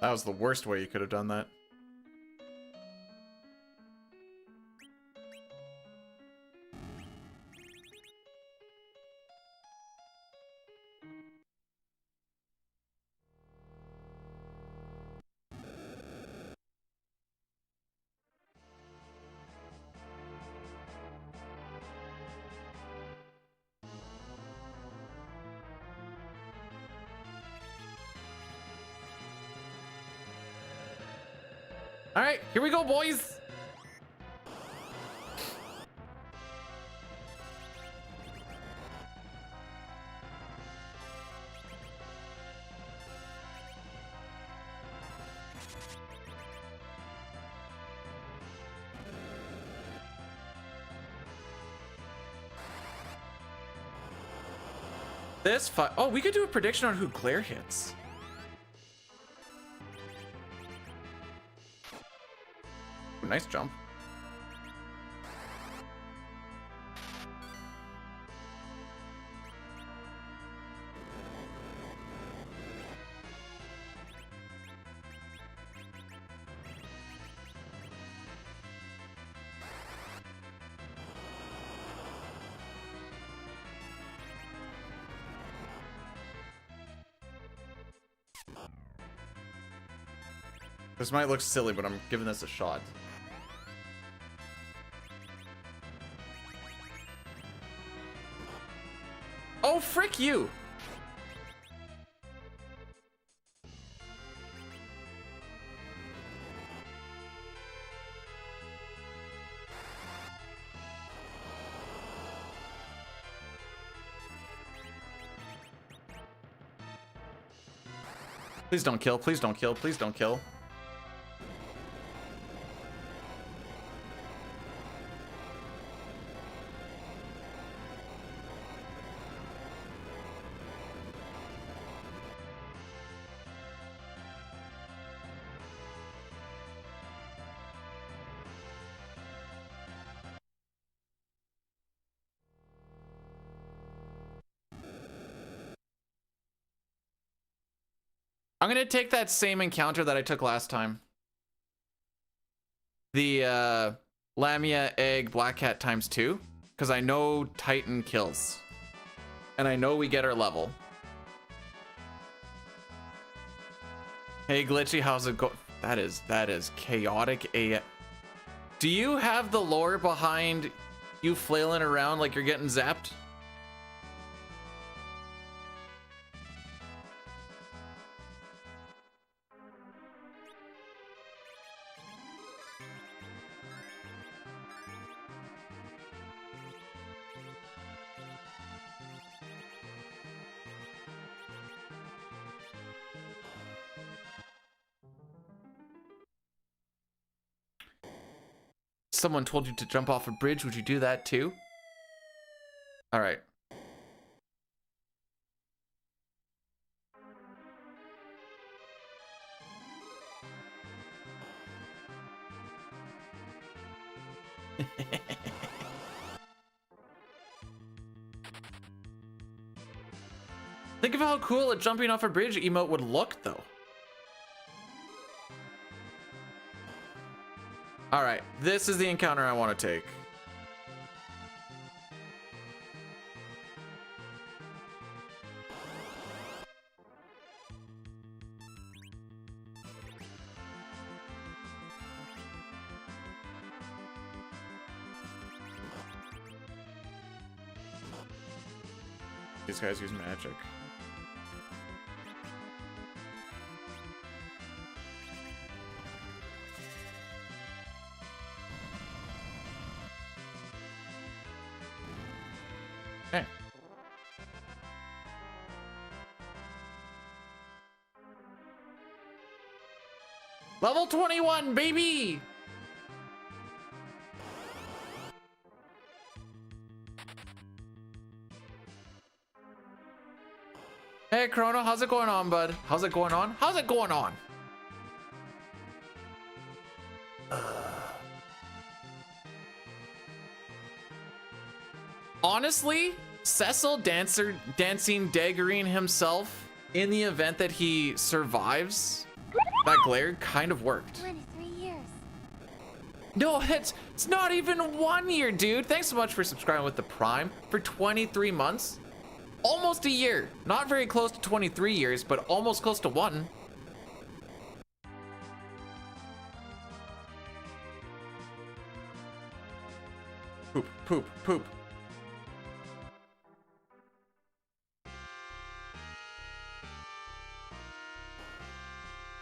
That was the worst way you could have done that. All right, here we go, boys. This fight. Oh, we could do a prediction on who Glare hits. Ooh, nice jump. This might look silly, but I'm giving this a shot. Oh, frick you! Please don't kill, please don't kill, please don't kill. I'm gonna take that same encounter that I took last time. The Lamia Egg Black Cat ×2, because I know Titan kills. And I know we get our level. Hey Glitchy, how's it go? That is chaotic AF. Do you have the lore behind you flailing around like you're getting zapped? Someone told you to jump off a bridge, would you do that too? All right. Think of how cool a jumping off a bridge emote would look though. All right, this is the encounter I want to take. These guys use magic. Okay. Level 21, baby! Hey, Chrono, how's it going on, bud? How's it going on? How's it going on? Honestly, Cecil dancing daggering himself in the event that he survives that glare kind of worked. 23 years. No, it's not even 1 year, dude. Thanks so much for subscribing with the Prime for 23 months. Almost a year. Not very close to 23 years, but almost close to 1. Poop, poop, poop.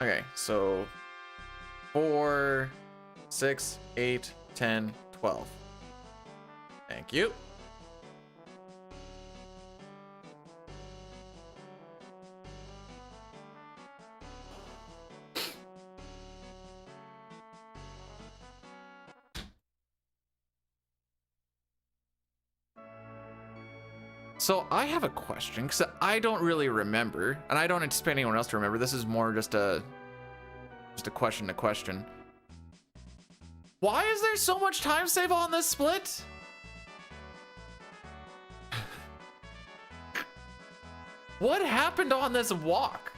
Okay, so 4, 6, 8, 10, 12. Thank you. So I have a question because I don't really remember, and I don't anticipate anyone else to remember. This is more just a question to question. Why is there so much time save on this split? What happened on this walk?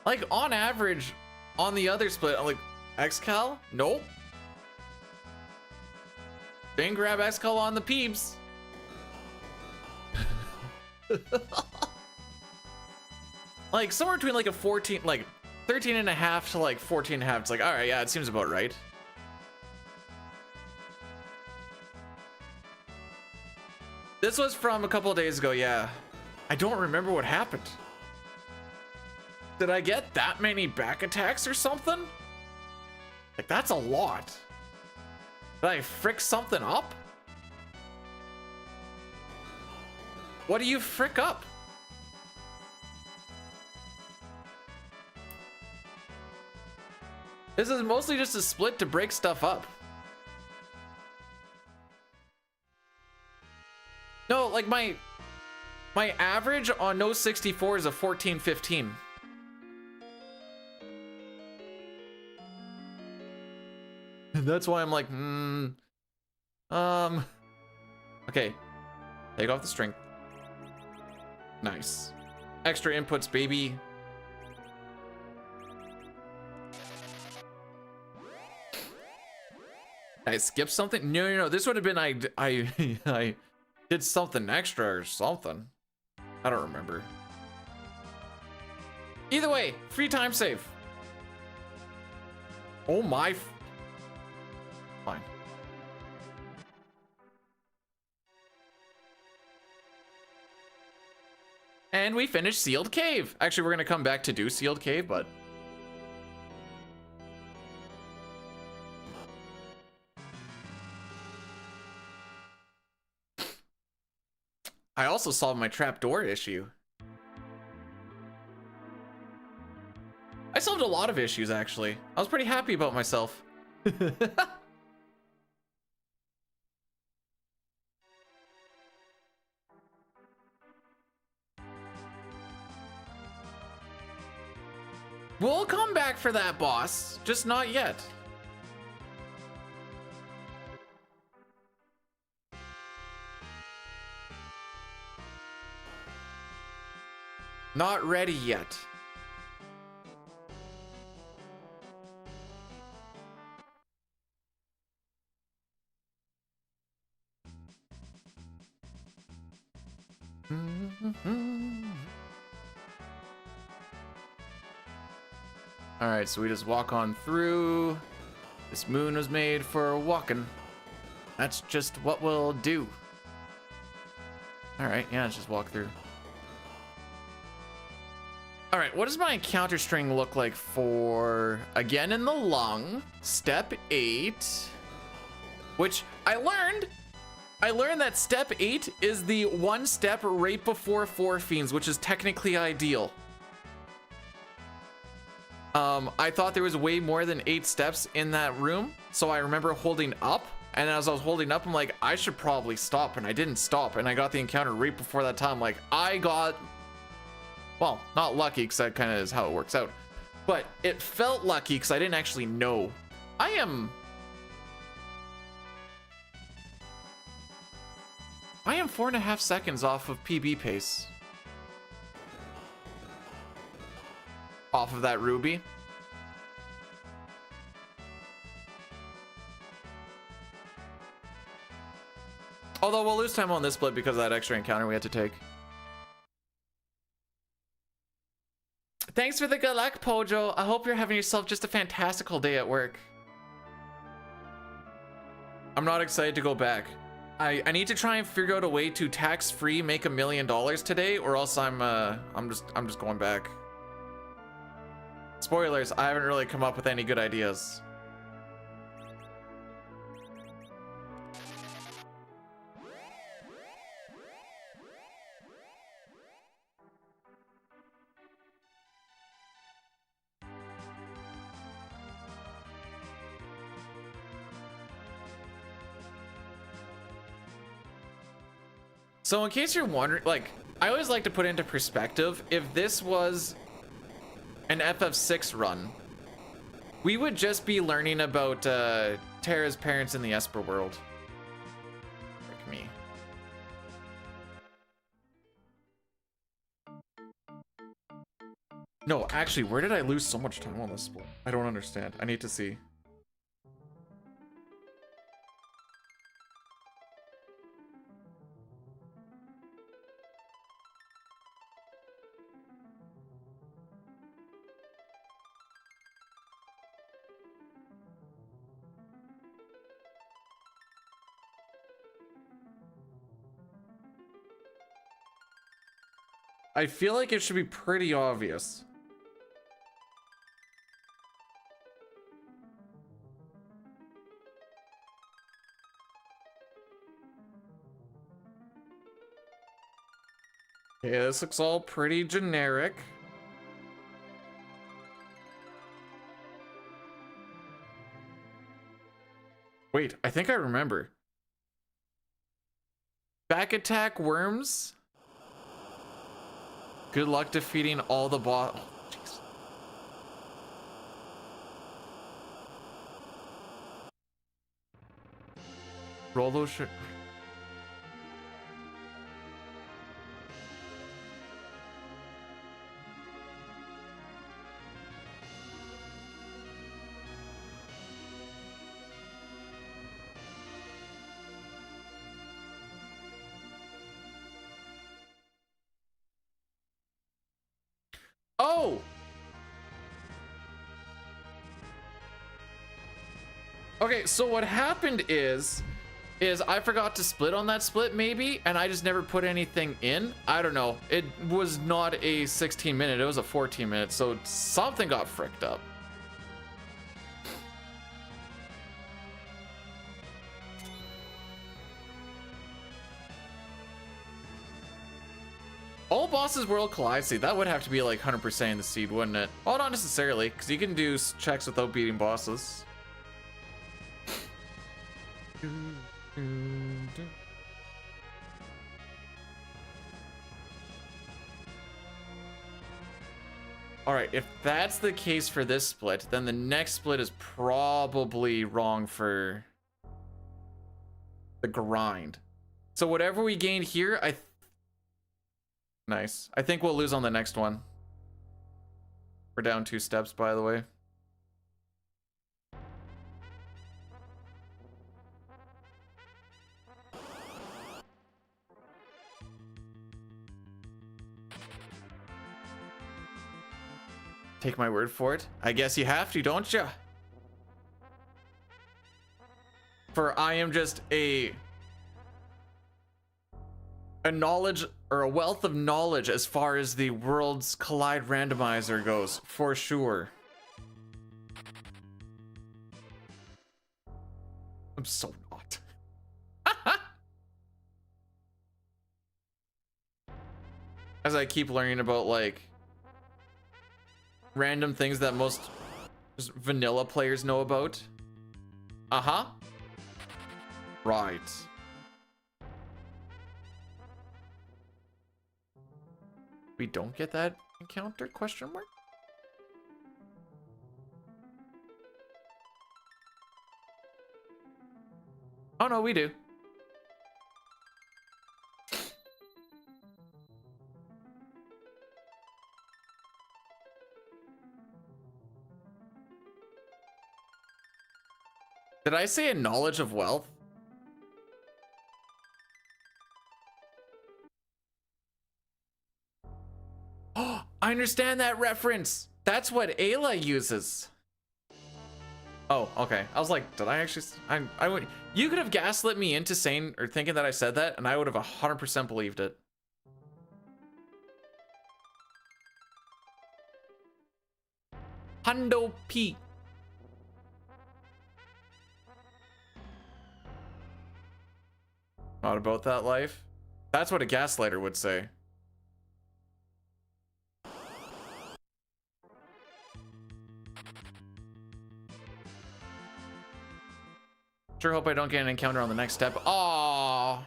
Like on average, on the other split, I'm like, Xcal? Nope. Didn't grab Xcal on the peeps. Like somewhere between like a 14, like 13 and a half to like 14 and a half. It's like, all right, yeah, it seems about right. This was from a couple of days ago, yeah. I don't remember what happened. Did I get that many back attacks or something? Like, that's a lot. Did I frick something up? What do you frick up? This is mostly just a split to break stuff up. No, like my average on No64 is a 14-15. That's why I'm like, okay. Take off the string. Nice. Extra inputs, baby. I skipped something? No. This would have been I did something extra or something. I don't remember. Either way, free time save. Oh my. Fine. And we finished Sealed Cave. Actually, we're gonna come back to do Sealed Cave, but I also solved my trapdoor issue. I solved a lot of issues, actually. I was pretty happy about myself. We'll come back for that, boss. Just not yet. Not ready yet. All right, so we just walk on through. This moon was made for walking. That's just what we'll do. All right, yeah, let's just walk through. All right, what does my encounter string look like for, again in the lung, step 8, which I learned that step 8 is the one step right before 4 fiends, which is technically ideal. I thought there was way more than 8 steps in that room, so I remember holding up And as I was holding up, I'm like, I should probably stop, and I didn't stop, and I got the encounter right before that time. Like, I got, well, not lucky, because that kind of is how it works out, but it felt lucky because I didn't actually know. I am 4.5 seconds off of PB pace. Off of that ruby. Although we'll lose time on this split because of that extra encounter we had to take. Thanks for the good luck, Pojo. I hope you're having yourself just a fantastical day at work. I'm not excited to go back. I need to try and figure out a way to tax-free make $1 million today, or else I'm just going back. Spoilers, I haven't really come up with any good ideas. So in case you're wondering, like, I always like to put into perspective, if this was an FF6 run, we would just be learning about Terra's parents in the Esper world. Like me. No, actually, where did I lose so much time on this split? I don't understand. I need to see. I feel like it should be pretty obvious. Yeah, this looks all pretty generic. Wait, I think I remember. Back attack worms. Good luck defeating all the boss. Oh, jeez. Roll those shit. Oh! Okay, so what happened is I forgot to split on that split maybe, and I just never put anything in. I don't know. It was not a 16-minute, it was a 14-minute, so something got fricked up. All bosses world collide seed. That would have to be like 100% in the seed, wouldn't it? Oh, not necessarily, because you can do checks without beating bosses. All right, if that's the case for this split, then the next split is probably wrong for the grind. So whatever we gained here, nice. I think we'll lose on the next one. We're down 2 steps, by the way. Take my word for it. I guess you have to, don't you? For I am just a knowledge or a wealth of knowledge as far as the Worlds Collide randomizer goes, for sure. I'm so not. As I keep learning about like random things that most just vanilla players know about. Uh-huh. Right. We don't get that encounter? Question mark? Oh no, we do. Did I say a knowledge of wealth? Oh, I understand that reference. That's what Ayla uses. Oh, okay. I was like, did I actually? I would. You could have gaslit me into saying or thinking that I said that, and I would have 100% believed it. Hundo P. Not about that life. That's what a gaslighter would say. Sure hope I don't get an encounter on the next step. Aww.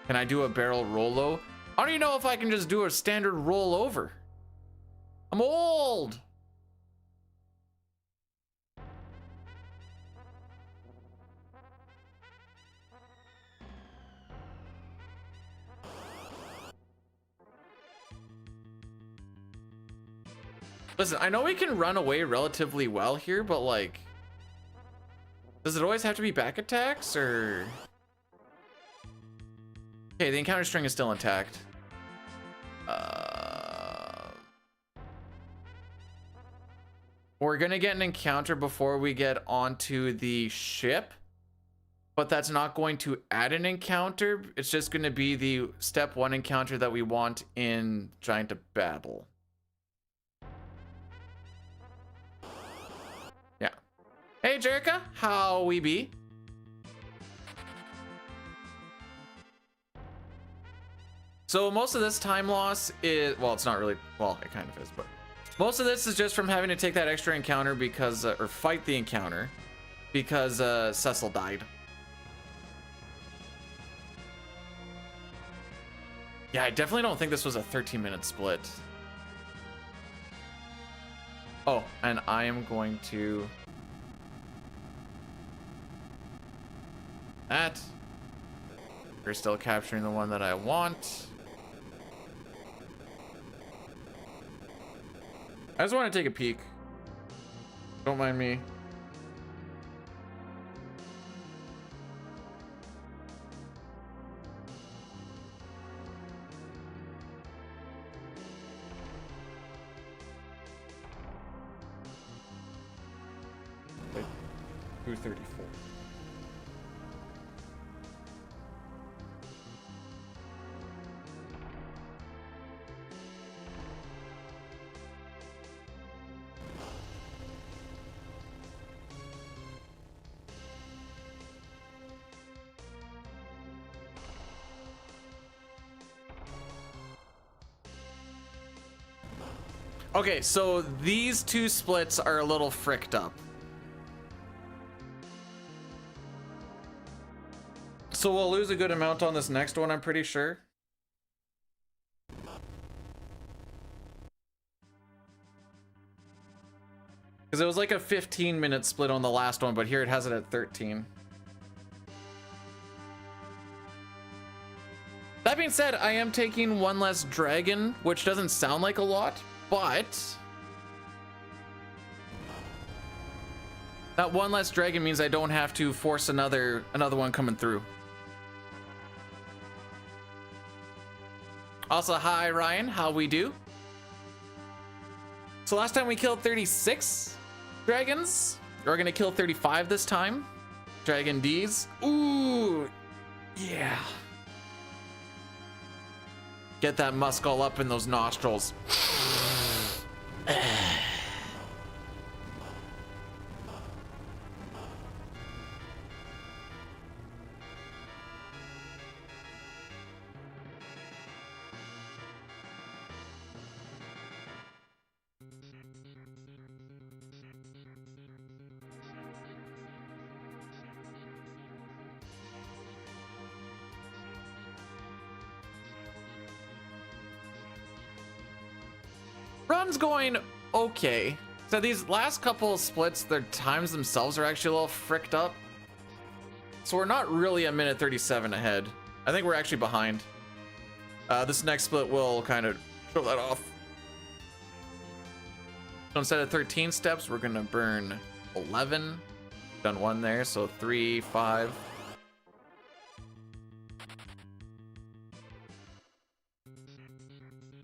Can I do a barrel rollo? I don't even know if I can just do a standard roll over. I'm old. Listen, I know we can run away relatively well here, but like, does it always have to be back attacks or? Okay, the encounter string is still intact. We're gonna get an encounter before we get onto the ship, but that's not going to add an encounter. It's just gonna be the step 1 encounter that we want in Giant of Battle. Yeah. Hey, Jerica, how we be? So most of this time loss is, well, it's not really, well, it kind of is, but most of this is just from having to take that extra encounter because, or fight the encounter because Cecil died. Yeah, I definitely don't think this was a 13-minute split. Oh, and I am going to... that. We're still capturing the one that I want. I just want to take a peek. Don't mind me. Wait, 234. Okay, so these two splits are a little fricked up. So we'll lose a good amount on this next one, I'm pretty sure. Because it was like a 15-minute split on the last one, but here it has it at 13. That being said, I am taking one less dragon, which doesn't sound like a lot, but that one less dragon means I don't have to force another one coming through. Also, hi Ryan, how we do? So last time we killed 36 dragons. We're gonna kill 35 this time. Dragon D's. Ooh, yeah. Get that musk all up in those nostrils. run's going okay. So these last couple splits, their times themselves are actually a little fricked up. So we're not really a minute 37 ahead. I think we're actually behind. This next split will kind of show that off. So instead of 13 steps, we're gonna burn 11. Done one there, so 3, 5.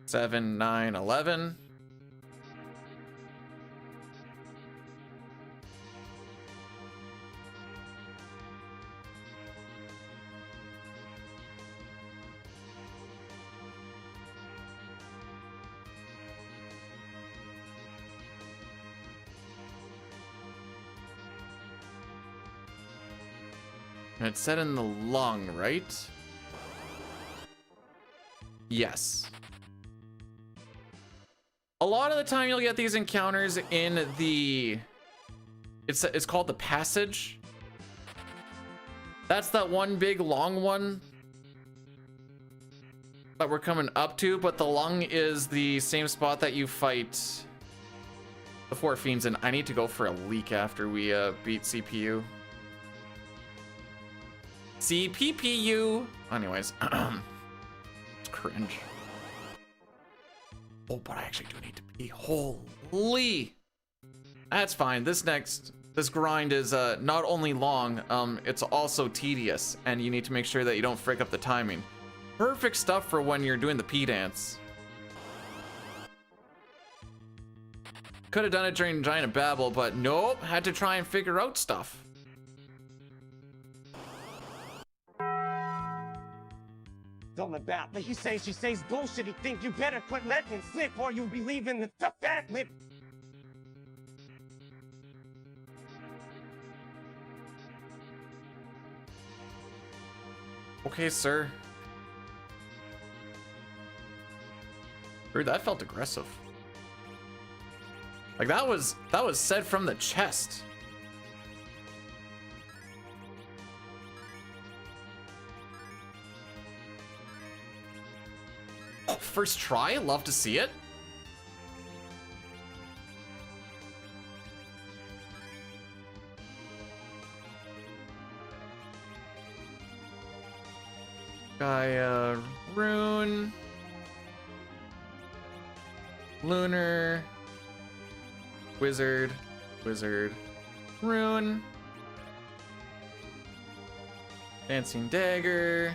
7, 9, 11. And it's set in the lung, right? Yes. A lot of the time you'll get these encounters in the... It's called the passage. That's that one big long one that we're coming up to, but the lung is the same spot that you fight the 4 fiends in. I need to go for a leak after we beat CPU. CPPU. Anyways, it's cringe. Oh, but I actually do need to pee. Holy. That's fine. This grind is not only long, it's also tedious, and you need to make sure that you don't frick up the timing. Perfect stuff for when you're doing the pee dance. Could have done it during Giant Babel, but nope, had to try and figure out stuff. Don't about that. He says she says bullshit. He think you better quit letting him slip or you'll be leaving the fat lip. Okay, sir. Dude, that felt aggressive. Like that was said from the chest. Oh, first try, love to see it. Gaia, Rune, Lunar, Wizard, Rune, Dancing Dagger,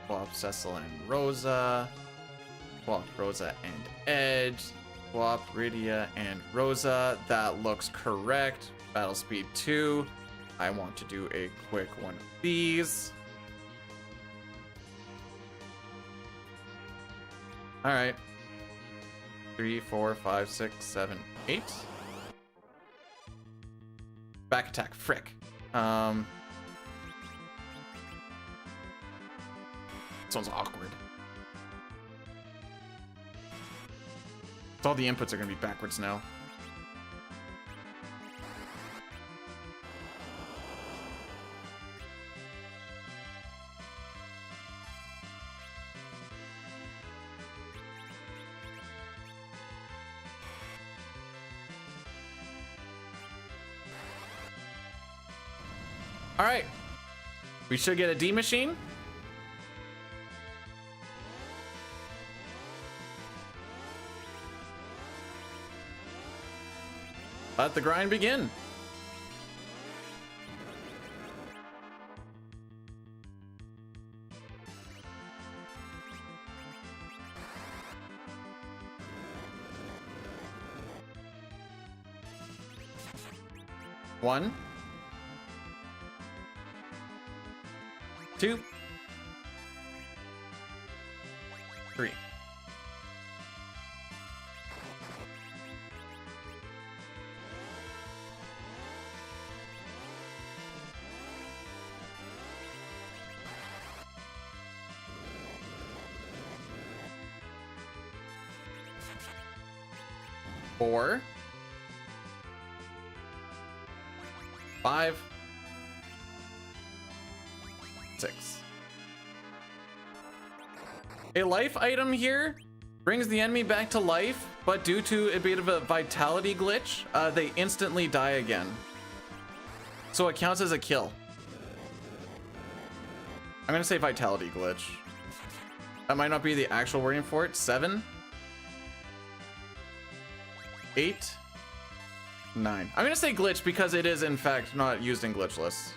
swap Cecil and Rosa, swap Rosa and Edge, swap Rydia and Rosa. That looks correct. Battle speed 2. I want to do a quick one of these. All right. 3, 4, 5, 6, 7, 8. Back attack, frick. This one's awkward. So all the inputs are gonna be backwards now. All right, we should get a D machine. Let the grind begin. One. 2, 3. Four. 5. 6. A life item here brings the enemy back to life, but due to a bit of a vitality glitch, they instantly die again. So it counts as a kill. I'm gonna say vitality glitch. That might not be the actual wording for it. 7, 8, 9. I'm gonna say glitch because it is in fact not used in glitch lists.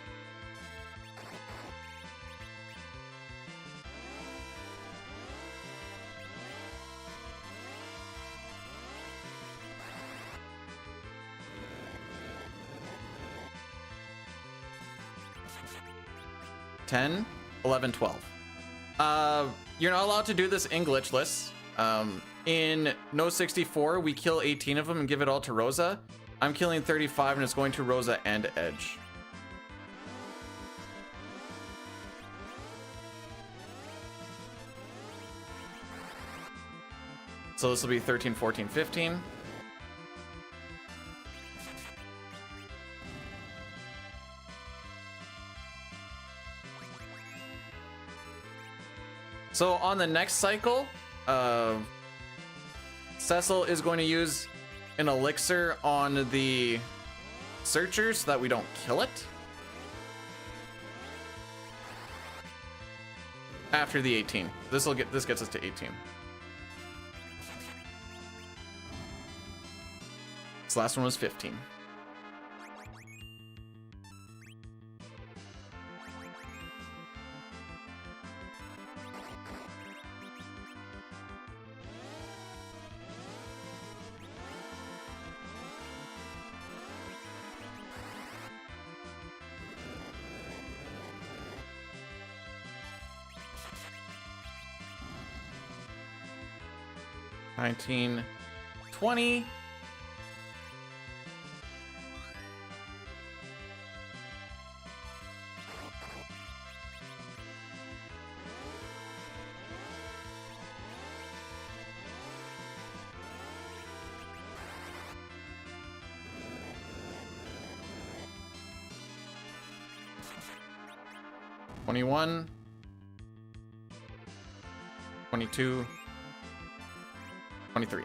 $10, $11, $12. You're not allowed to do this in glitch lists. In No64, we kill 18 of them and give it all to Rosa. I'm killing 35 and it's going to Rosa and Edge. So this will be 13, 14, 15. So on the next cycle, Cecil is going to use an elixir on the searcher so that we don't kill it. After the 18. This gets us to 18. This last one was 15. $19, $20. $21, $22, $23.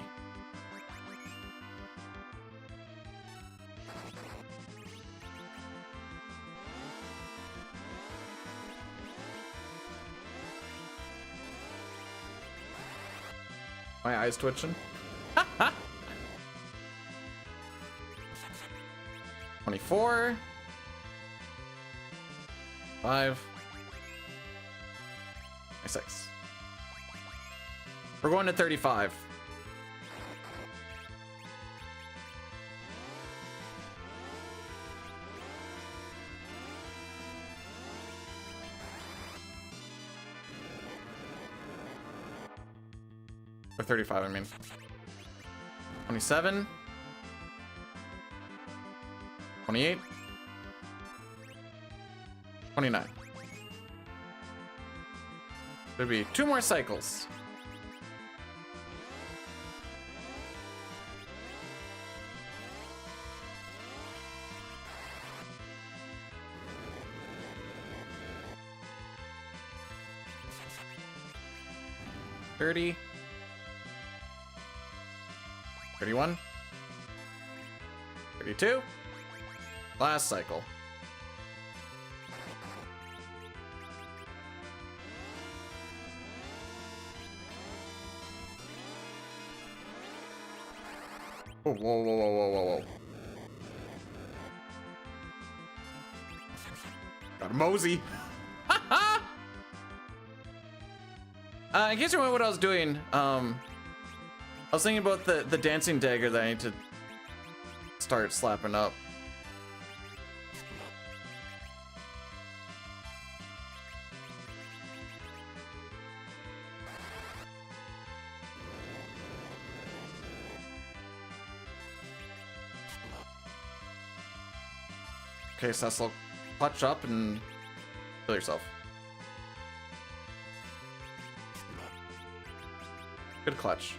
My eyes twitching. 24. 5. 6. We're going to 35. Or 35, I mean. 27. 28. 29. There'll be 2 more cycles. $30. 31. 32. Last cycle. Oh, whoa, whoa, whoa, whoa, whoa, whoa. Got a mosey. In case you wonder what I was doing, I was thinking about the dancing dagger that I need to start slapping up. Okay, Cecil, clutch up and kill yourself. Good clutch.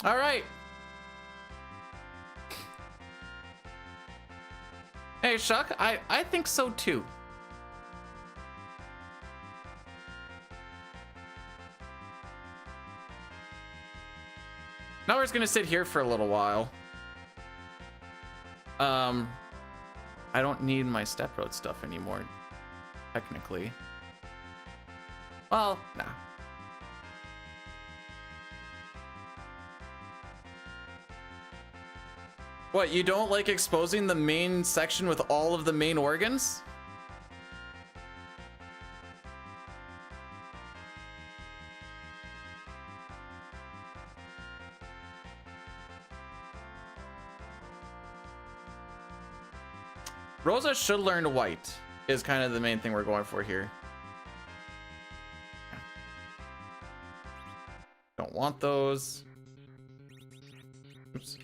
All right. Hey, Shuck, I think so too. Now we're just gonna sit here for a little while. I don't need my step road stuff anymore, technically. Well, nah. What, you don't like exposing the main section with all of the main organs? Rosa should learn white, is kind of the main thing we're going for here. Don't want those. Oops.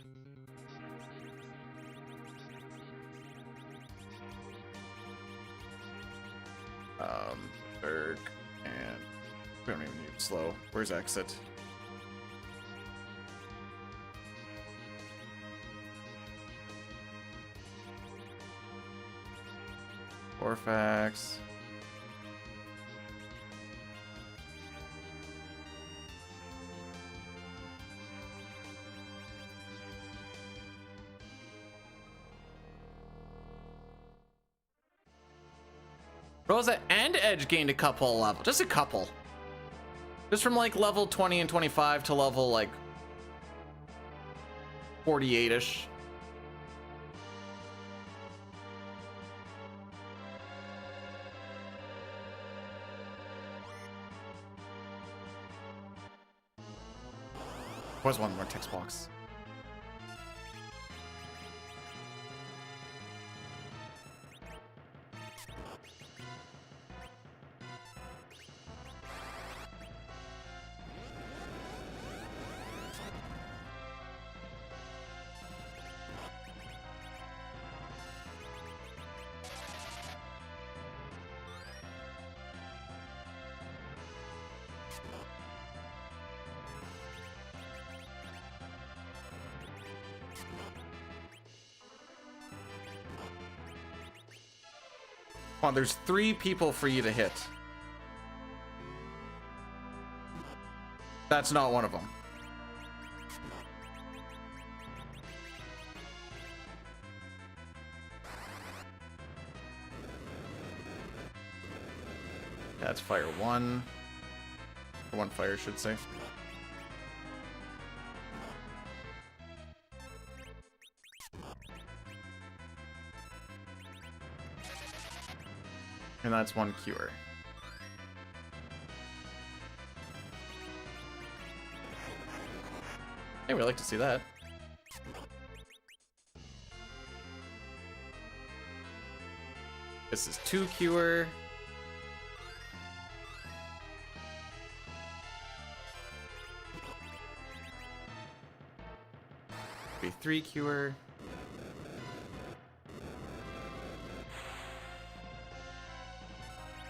Berg, and we don't even need slow. Where's exit? Orfax. Rosa and Edge gained a couple of levels. Just a couple. Just from like level 20 and 25 to level like 48-ish. Was one more text box. Come on, there's 3 people for you to hit. That's not one of them. That's fire 1. Or 1 fire, I should say. And that's 1 cure. Hey, we like to see that. This is 2 cure. Be 3 cure.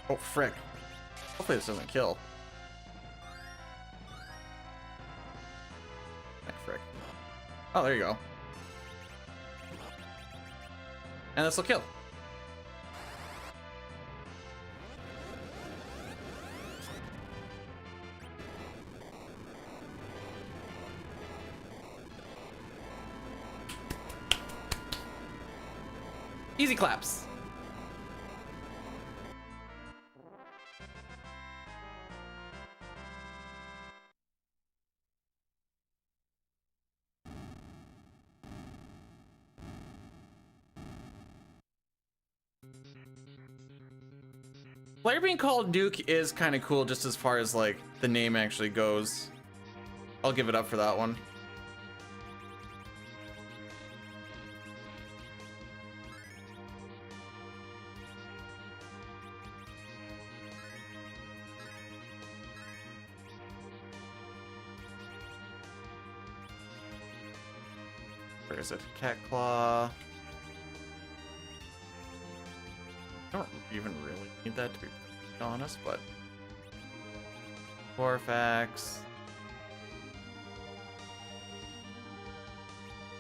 Oh, frick. Hopefully this doesn't kill. Frick. Oh, there you go. And this will kill. Easy claps. Player being called Nuke is kind of cool just as far as like the name actually goes. I'll give it up for that one. Where is it? Cat Claw. I don't even really need that, to be honest, but Corfax.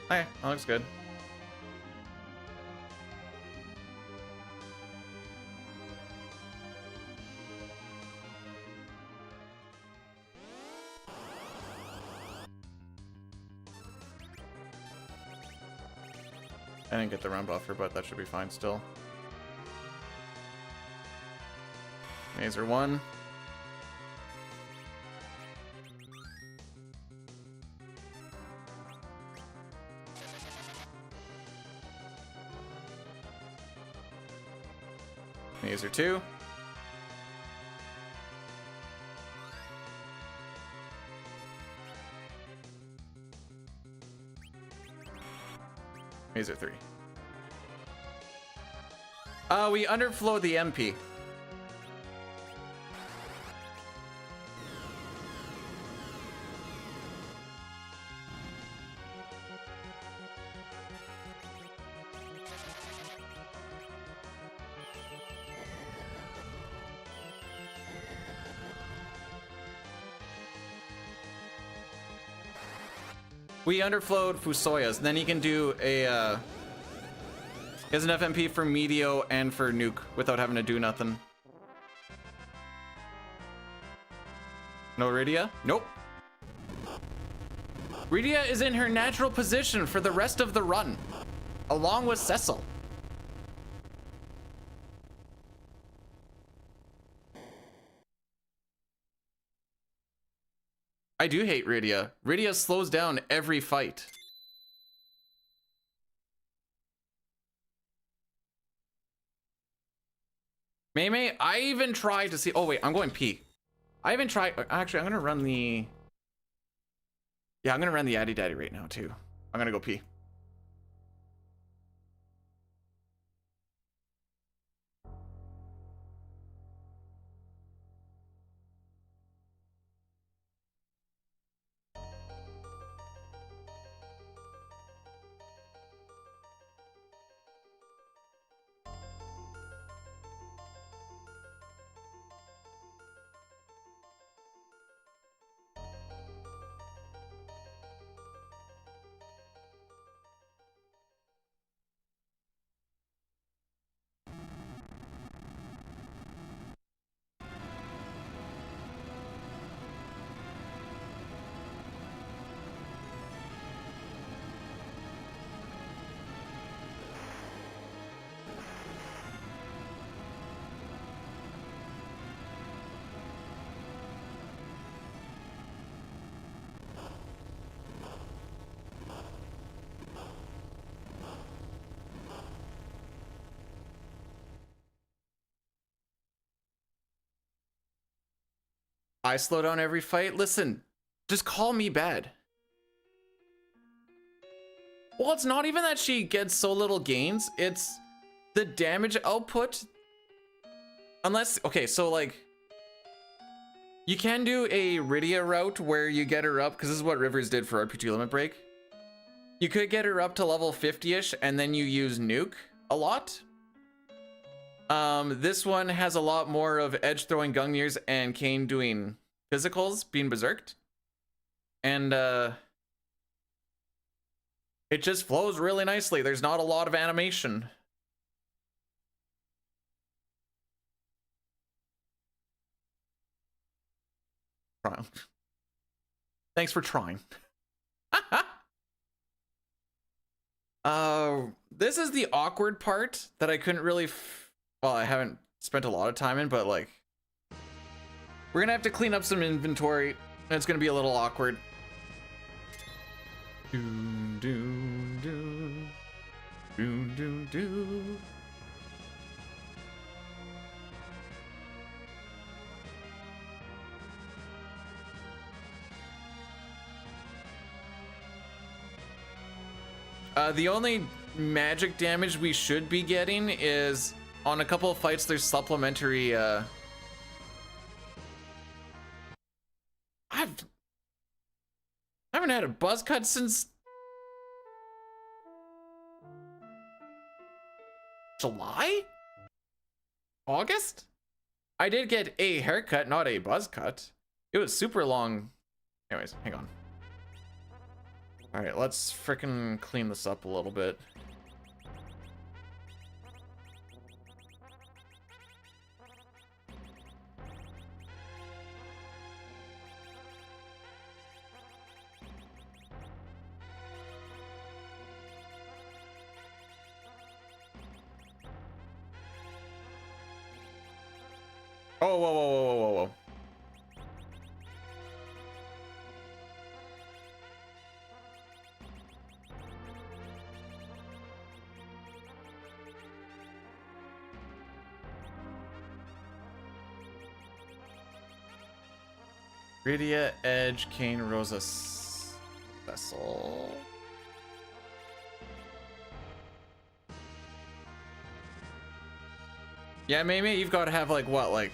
Okay, that looks good. I didn't get the run buffer, but that should be fine still. Mazer 1. Mazer 2. Mazer 3. We underflowed the MP. We underflowed Fusoya's, then he can do a, he has enough MP for Meteo and for Nuke without having to do nothing. No Rydia? Nope. Rydia is in her natural position for the rest of the run, along with Cecil. I do hate Rydia. Rydia slows down every fight. Mei, I even tried to see. Oh, wait, I'm going P. I even tried. Actually, I'm going to run the. Yeah, I'm going to run the Addy Daddy right now, too. I'm going to go P. I slow down every fight. Listen, just call me bad. Well, it's not even that she gets so little gains. It's the damage output. Unless, okay, so like, you can do a Rydia route where you get her up, because this is what Rivers did for RPG Limit Break. You could get her up to level 50-ish, and then you use Nuke a lot. This one has a lot more of Edge throwing Gungnir's and Kane doing physicals, being berserked. And, it just flows really nicely. There's not a lot of animation. Thanks for trying. This is the awkward part that I couldn't really well, I haven't spent a lot of time in, but like, we're gonna have to clean up some inventory, and it's gonna be a little awkward. Doom, doom, doom. Doom, doom, doom. The only magic damage we should be getting is on a couple of fights. There's supplementary. I haven't had a buzz cut since July? August? I did get a haircut, not a buzz cut. It was super long. Anyways, hang on. All right, let's frickin' clean this up a little bit. Oh, whoa, whoa, whoa, whoa, whoa, whoa. Rydia, Edge, Kane, Rosa, Vessel. Yeah, maybe you've got to have like what, like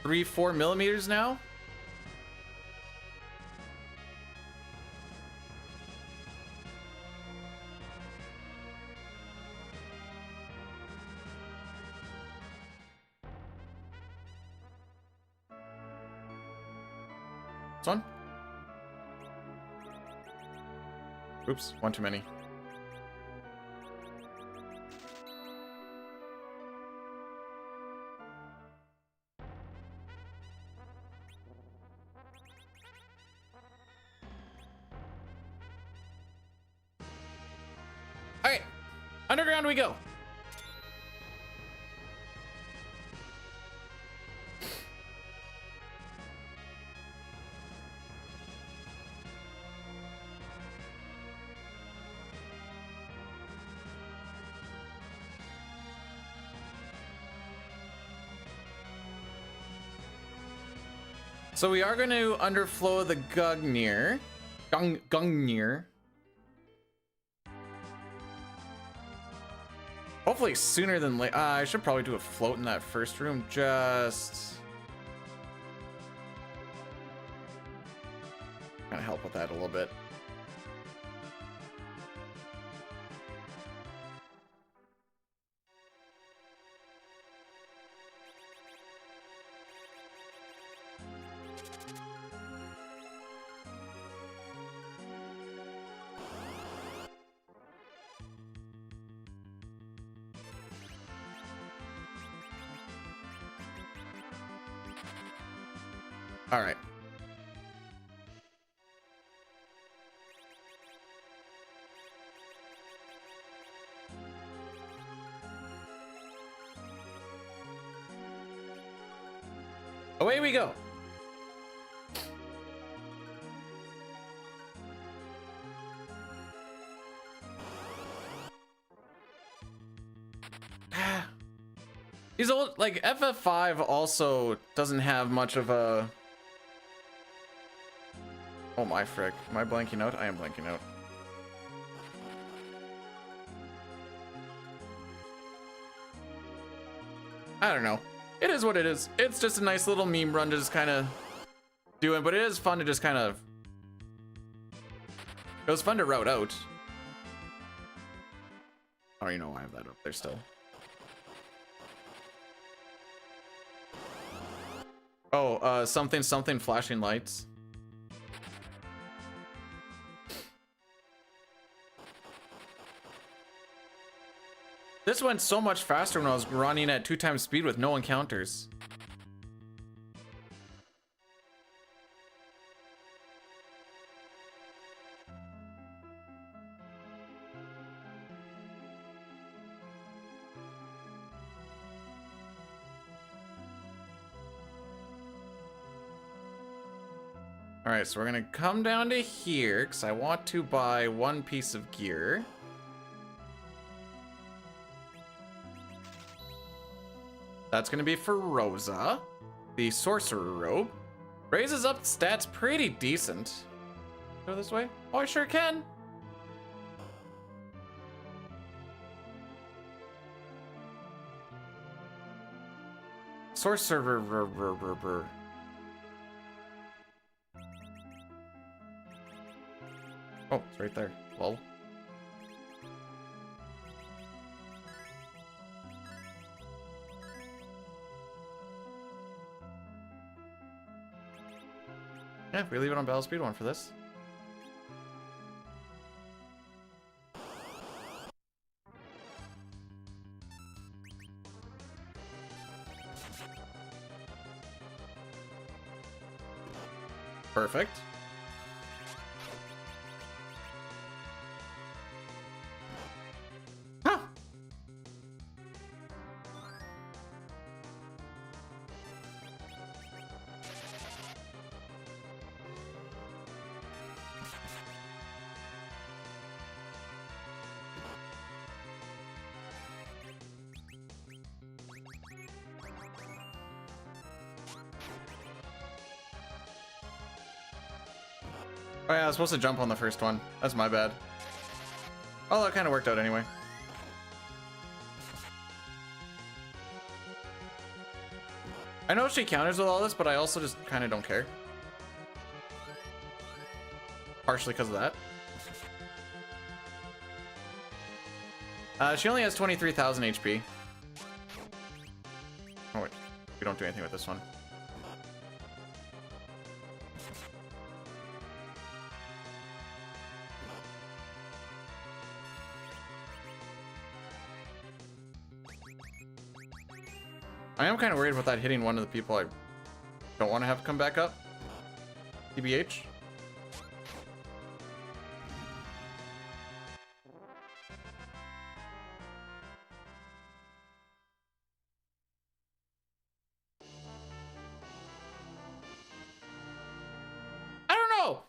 3-4 millimeters now? This one? Oops, one too many. Alright, underground we go. So we are going to underflow the Gungnir. Gungnir. Hopefully sooner than later. I should probably do a float in that first room. Just kind of help with that a little bit. All right. Away we go. These old, like, FF5 also doesn't have much of a... Oh my frick. Am I blanking out? I am blanking out. I don't know. It is what it is. It's just a nice little meme run to just kind of do it, but it is fun to just kind of... It was fun to route out. Oh, you know, I have that up there still. Oh, something flashing lights. This went so much faster when I was running at 2 times speed with no encounters. All right, so we're gonna come down to here because I want to buy one piece of gear. That's gonna be for Rosa, the sorcerer robe. Raises up stats pretty decent. Go this way? Oh, I sure can. Sorcerer. Oh, it's right there. Lol. Yeah, we leave it on Battle Speed 1 for this. Perfect. Huh. Oh yeah, I was supposed to jump on the first one. That's my bad. Oh, that kind of worked out anyway. I know she counters with all this, but I also just kind of don't care. Partially because of that. She only has 23,000 HP. Oh wait, we don't do anything with this one. I am kind of worried about that hitting one of the people I don't want to have come back up. TBH. I don't know.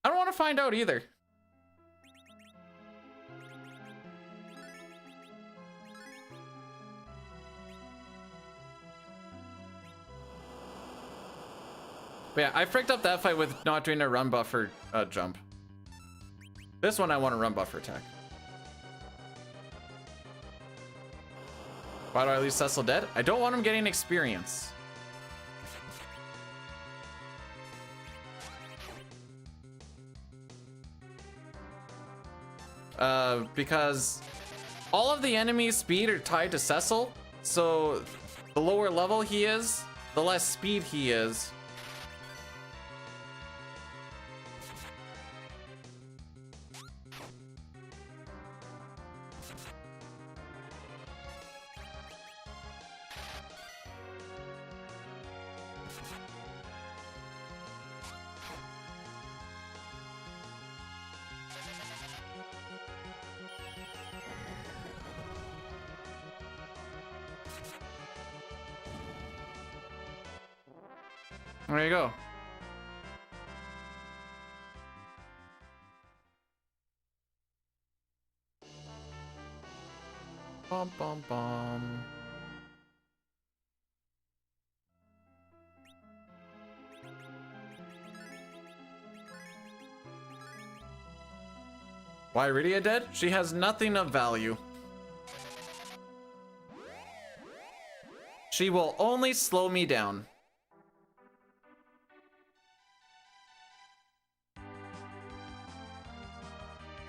I don't want to find out either. But yeah, I fricked up that fight with not doing a run buffer jump. This one I want a run buffer attack. Why do I leave Cecil dead? I don't want him getting experience. Because all of the enemies' speed are tied to Cecil, so the lower level he is, the less speed he is. There you go. Bum bum bum. Why Rydia dead? She has nothing of value. She will only slow me down.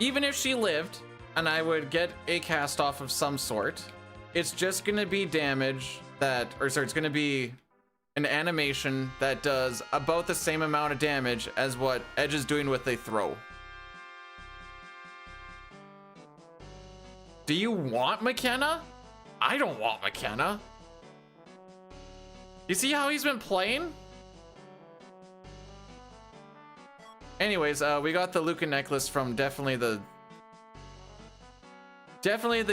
Even if she lived, and I would get a cast off of some sort, it's just gonna be damage that, or sorry, it's gonna be an animation that does about the same amount of damage as what Edge is doing with a throw. Do you want McKenna? I don't want McKenna. You see how he's been playing? Anyways, we got the Lucan necklace from definitely the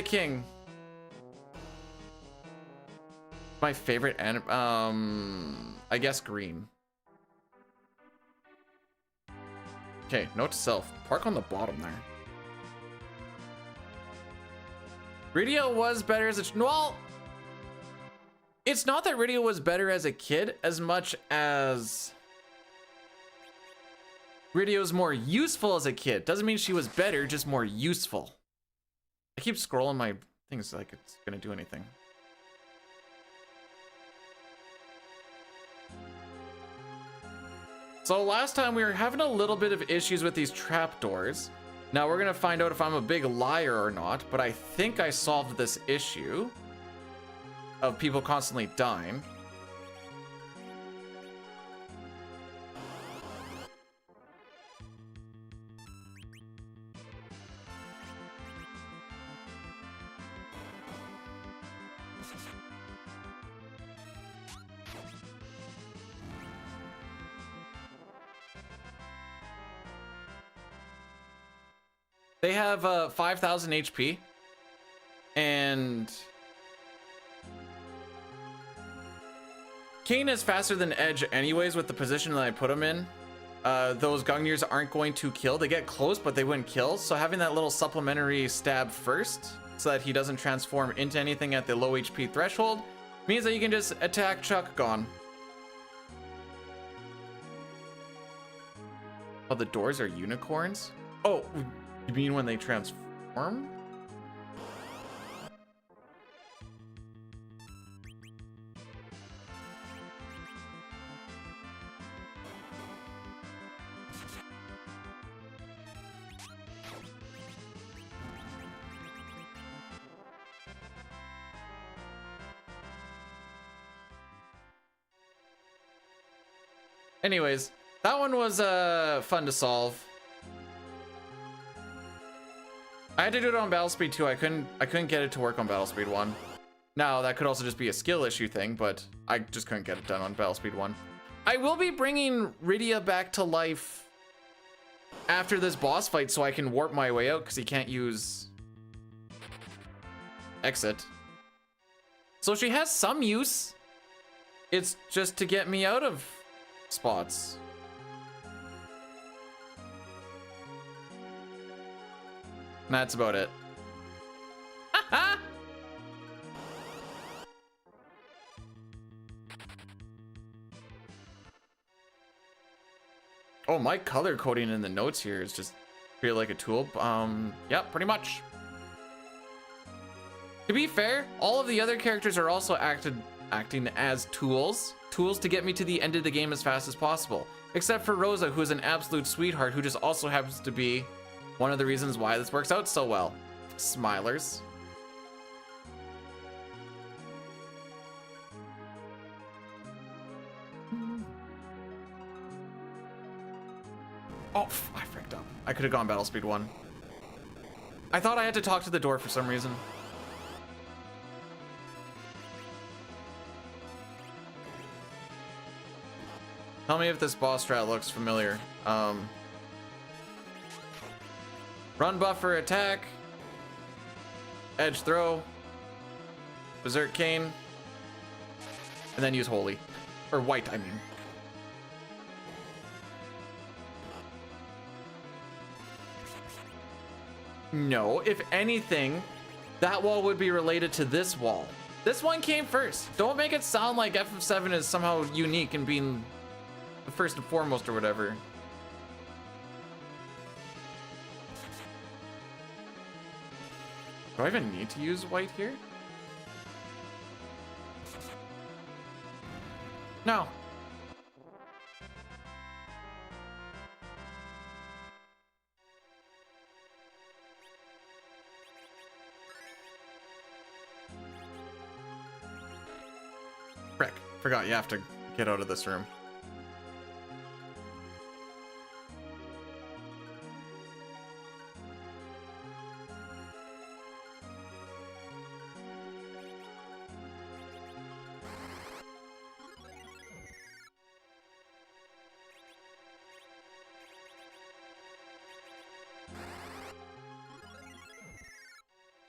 king. My favorite I guess green. Okay, note to self, park on the bottom there. Rydia was better as a well, it's not that Rydia was better as a kid as much as Rydia was more useful as a kid. Doesn't mean she was better, just more useful. I keep scrolling my things like it's gonna do anything. So last time we were having a little bit of issues with these trapdoors. Now we're gonna find out if I'm a big liar or not, but I think I solved this issue of people constantly dying. They have 5,000 HP, and Kane is faster than Edge anyways with the position that I put him in. Those Gungnir's aren't going to kill. They get close, but they wouldn't kill. So having that little supplementary stab first so that he doesn't transform into anything at the low HP threshold means that you can just attack Chuck gone. Oh, the doors are unicorns? Oh, you mean when they transform? Anyways, that one was fun to solve. I had to do it on Battle Speed 2. I couldn't get it to work on Battle Speed 1. Now, that could also just be a skill issue thing, but I just couldn't get it done on Battle Speed 1. I will be bringing Rydia back to life after this boss fight so I can warp my way out because he can't use exit. So she has some use. It's just to get me out of spots. And that's about it. Oh, my color coding in the notes here is just feel like a tool. Yeah, pretty much. To be fair, all of the other characters are also acting as tools to get me to the end of the game as fast as possible. Except for Rosa, who is an absolute sweetheart, who just also happens to be one of the reasons why this works out so well. Smilers. Oh, I fricked up. I could have gone Battle Speed 1. I thought I had to talk to the door for some reason. Tell me if this boss strat looks familiar. Run buffer attack. Edge throw. Berserk cane. And then use holy. Or white, I mean. No, if anything, that wall would be related to this wall. This one came first. Don't make it sound like FF7 is somehow unique in being the first and foremost or whatever. Do I even need to use white here? No. Frick. Forgot you have to get out of this room.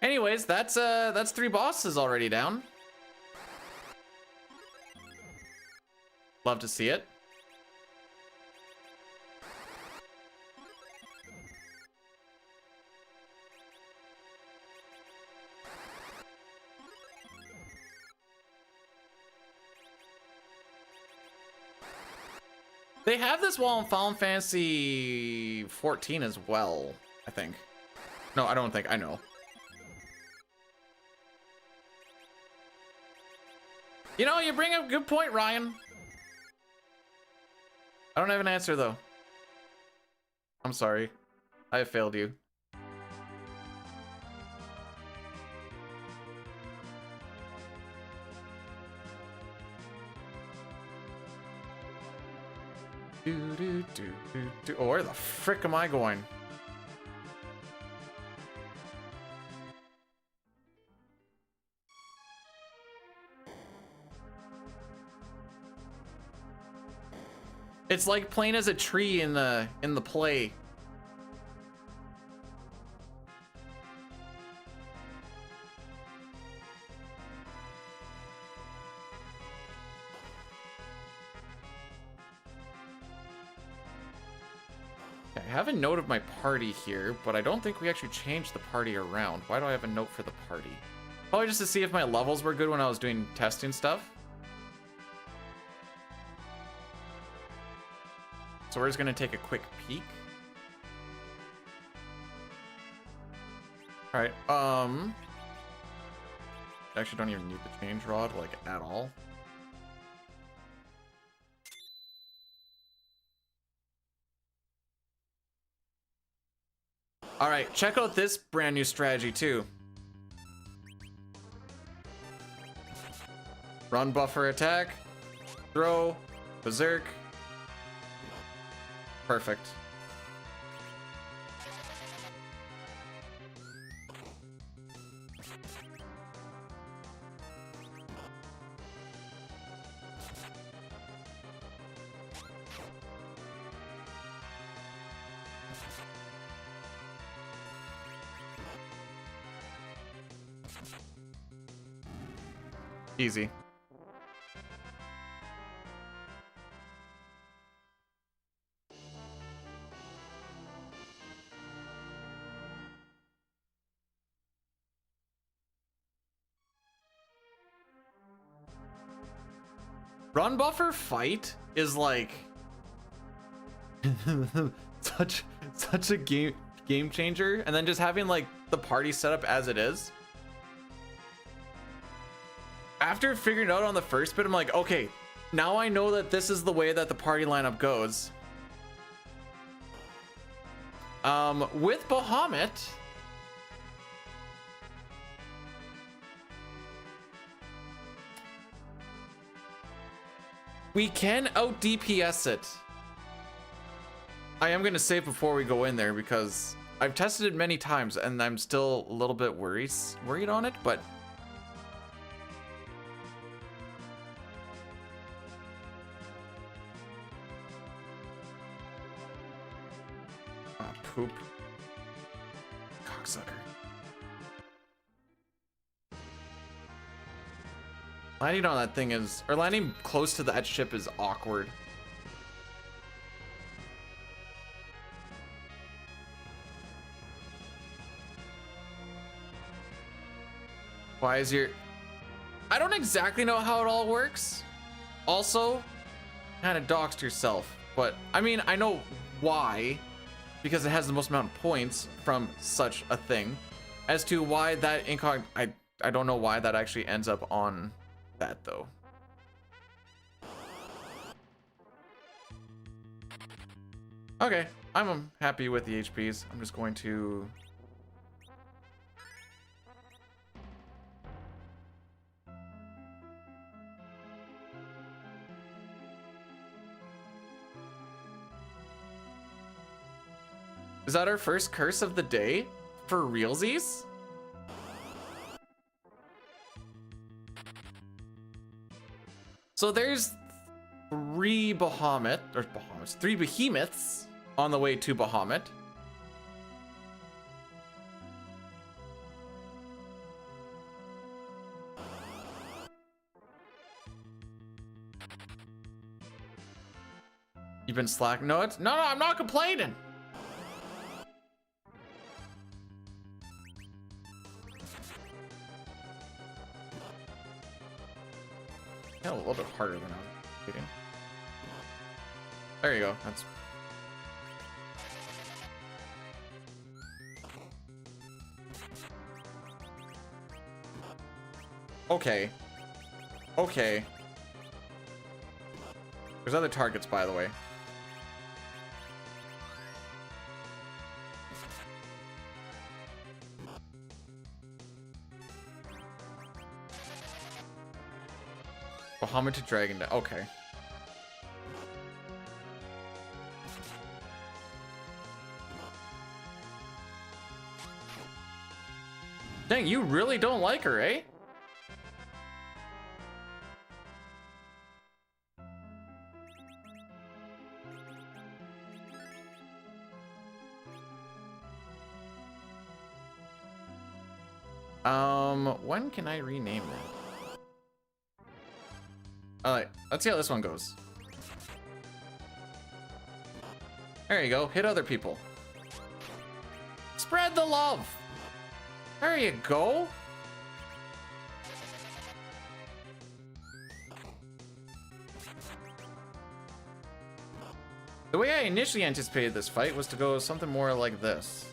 Anyways, that's 3 bosses already down. Love to see it. They have this wall in Final Fantasy 14 as well, I think. No, I don't think. I know. You know, you bring up a good point, Ryan. I don't have an answer, though. I'm sorry. I have failed you. Oh, where the frick am I going? It's like playing as a tree in the play. have a note of my party here, but I don't think we actually changed the party around. Why do I have a note for the party? Probably just to see if my levels were good when I was doing testing stuff. So we're just gonna take a quick peek. All right, actually don't even need the change rod, like, at all. All right, check out this brand new strategy too. Run, buffer, attack, throw, berserk. Perfect. Easy. Run buffer fight is like such a game changer, and then just having like the party set up as it is. After figuring it out on the first bit, I'm like, okay, now I know that this is the way that the party lineup goes. With Bahamut, we can out DPS it. I am gonna save before we go in there because I've tested it many times and I'm still a little bit worried on it, but poop. Cocksucker. Landing on that thing is, or landing close to that ship is awkward. Why is your... I don't exactly know how it all works. Also, kind of doxed yourself. But, I mean, I know why. Because it has the most amount of points from such a thing. As to why that incog... I don't know why that actually ends up on that, though. Okay, I'm happy with the HPs. I'm just going to... Is that our first curse of the day? For realsies? So there's three three behemoths on the way to Bahamut. You've been slacking? No, I'm not complaining. A little bit harder than I was thinking. There you go. That's... Okay. Okay. There's other targets, by the way. Bahamut to Dragon Down. Okay. Dang, you really don't like her, eh? When can I rename that? Alright, let's see how this one goes. There you go. Hit other people. Spread the love. There you go. The way I initially anticipated this fight was to go something more like this.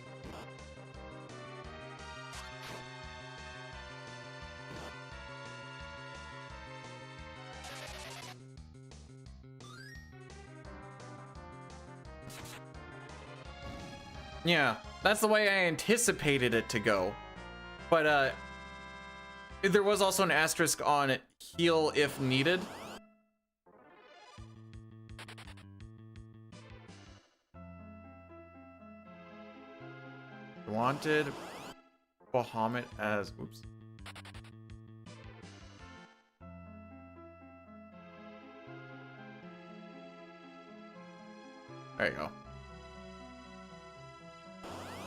Yeah, that's the way I anticipated it to go. But there was also an asterisk on heal if needed. Wanted Bahamut as oops. There you go.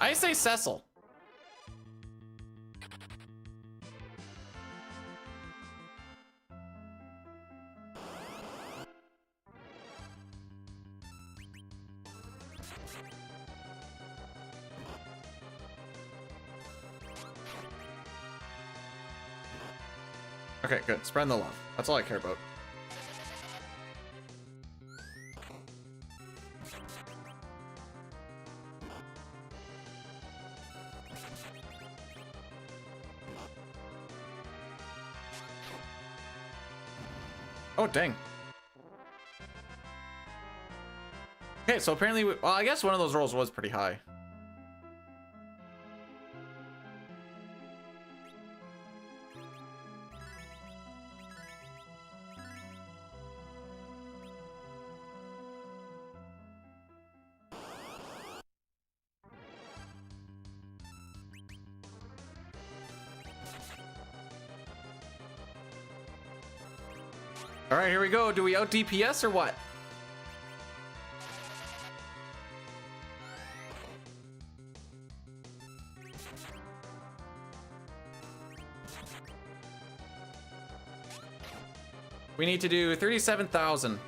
I say Cecil. Okay, good. Spread the love. That's all I care about. Oh, dang. Okay, so apparently, well, I guess one of those rolls was pretty high. All right, here we go. Do we out DPS or what? We need to do 37,000.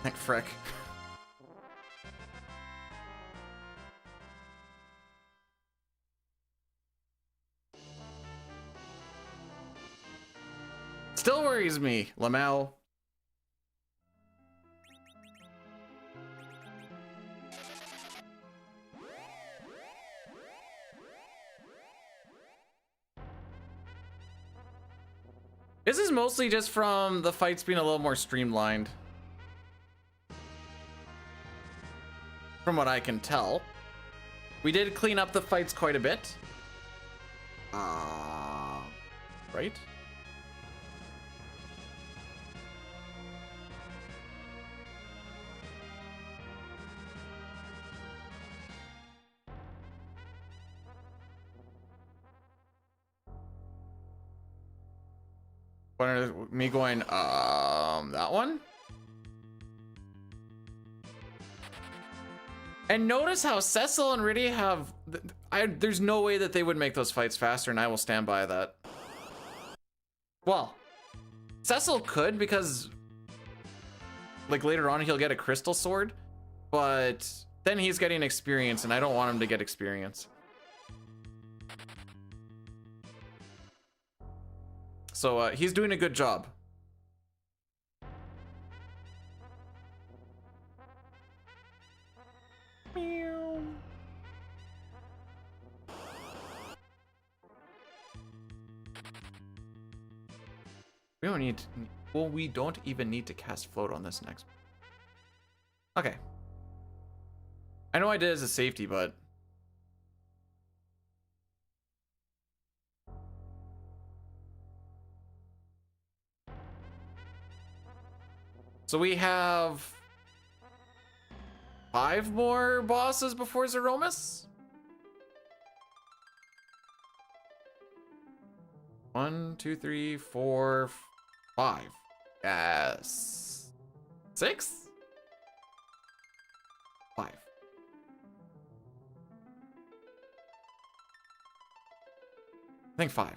Like frick. Still worries me, Lamau. This is mostly just from the fights being a little more streamlined. From what I can tell. We did clean up the fights quite a bit. Right? What are me going, that one? And notice how Cecil and Riddy have, there's no way that they would make those fights faster, and I will stand by that. Well, Cecil could, because like later on he'll get a crystal sword, but then he's getting experience, and I don't want him to get experience. So he's doing a good job. We don't need to, well, we don't even need to cast float on this next. Okay. I know I did as a safety, but so we have 5 more bosses before Zeromus? 1, 2, 3, 4, 5. Yes. 6? 5. I think 5.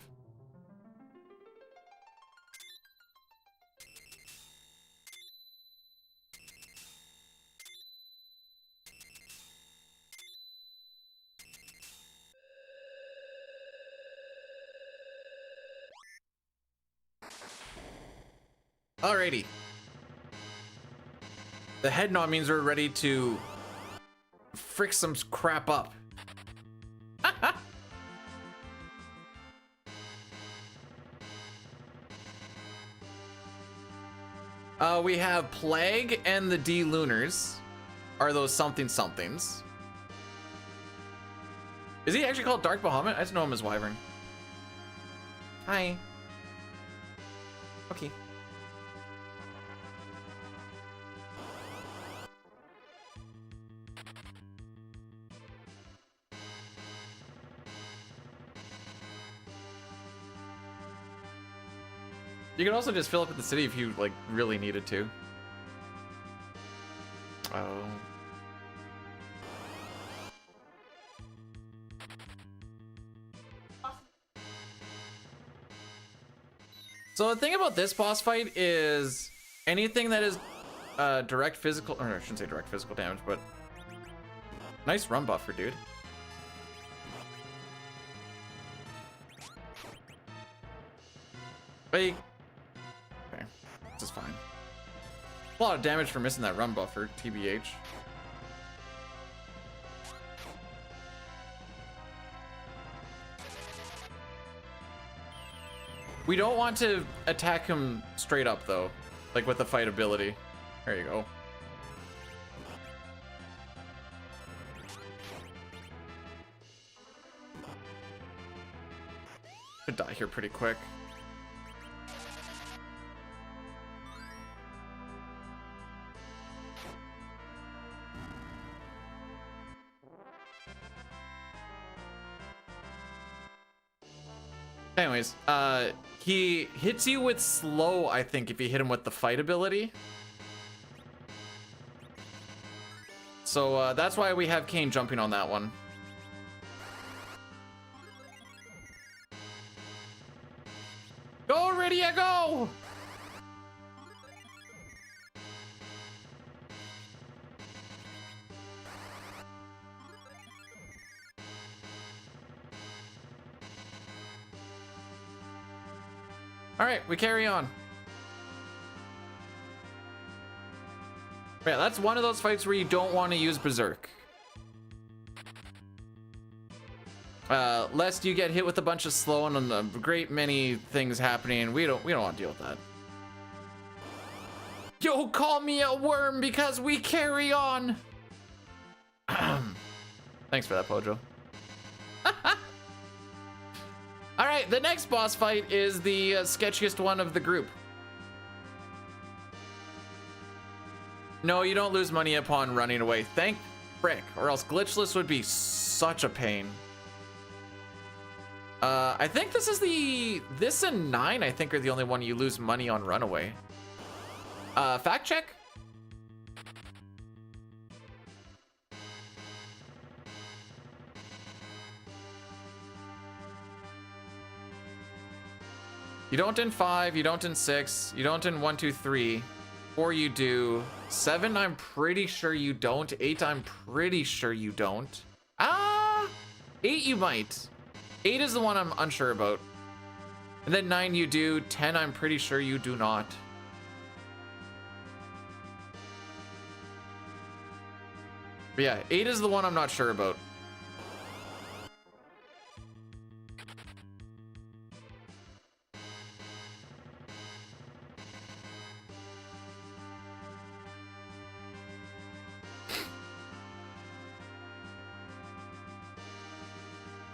Alrighty. The head nod means we're ready to frick some crap up. We have Plague and the D-Lunars. Are those something somethings? Is he actually called Dark Bahamut? I just know him as Wyvern. Hi. Okay. You could also just fill up at the city if you like really needed to. Oh. So the thing about this boss fight is anything that is direct physical, or I shouldn't say direct physical damage, but nice run buffer, dude. Like, okay, this is fine. A lot of damage for missing that run buffer, TBH. We don't want to attack him straight up though, like with the fight ability. There you go. Could die here pretty quick. Anyways, he hits you with slow, I think, if you hit him with the fight ability. So that's why we have Kane jumping on that one. Go, Rydia, go! All right, we carry on. Yeah, that's one of those fights where you don't want to use Berserk. Lest you get hit with a bunch of slow and a great many things happening. We don't want to deal with that. Yo, call me a worm because we carry on. Thanks for that, Pojo. All right, the next boss fight is the sketchiest one of the group. No, you don't lose money upon running away. Thank frick, or else glitchless would be such a pain. I think this and 9, I think, are the only one you lose money on runaway. Fact check? You don't in 5, you don't in 6, you don't in 1, 2, 3. 4 you do. 7 I'm pretty sure you don't. 8 I'm pretty sure you don't. 8 you might. 8 is the one I'm unsure about. And then 9 you do. 10 I'm pretty sure you do not. But yeah, 8 is the one I'm not sure about.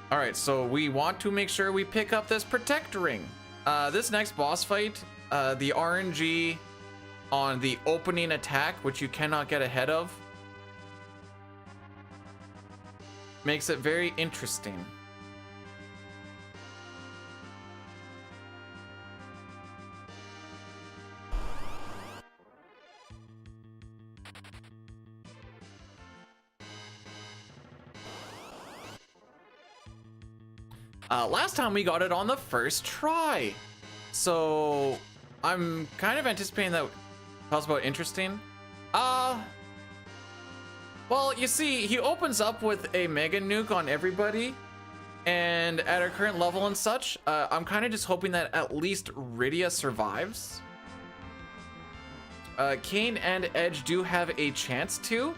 All right, so we want to make sure we pick up this protect ring. This next boss fight, the RNG on the opening attack, which you cannot get ahead of, makes it very interesting. Last time we got it on the first try. So I'm kind of anticipating that tells about interesting. Well, you see, he opens up with a mega nuke on everybody, and at our current level and such, I'm kind of just hoping that at least Rydia survives. Kane and Edge do have a chance to.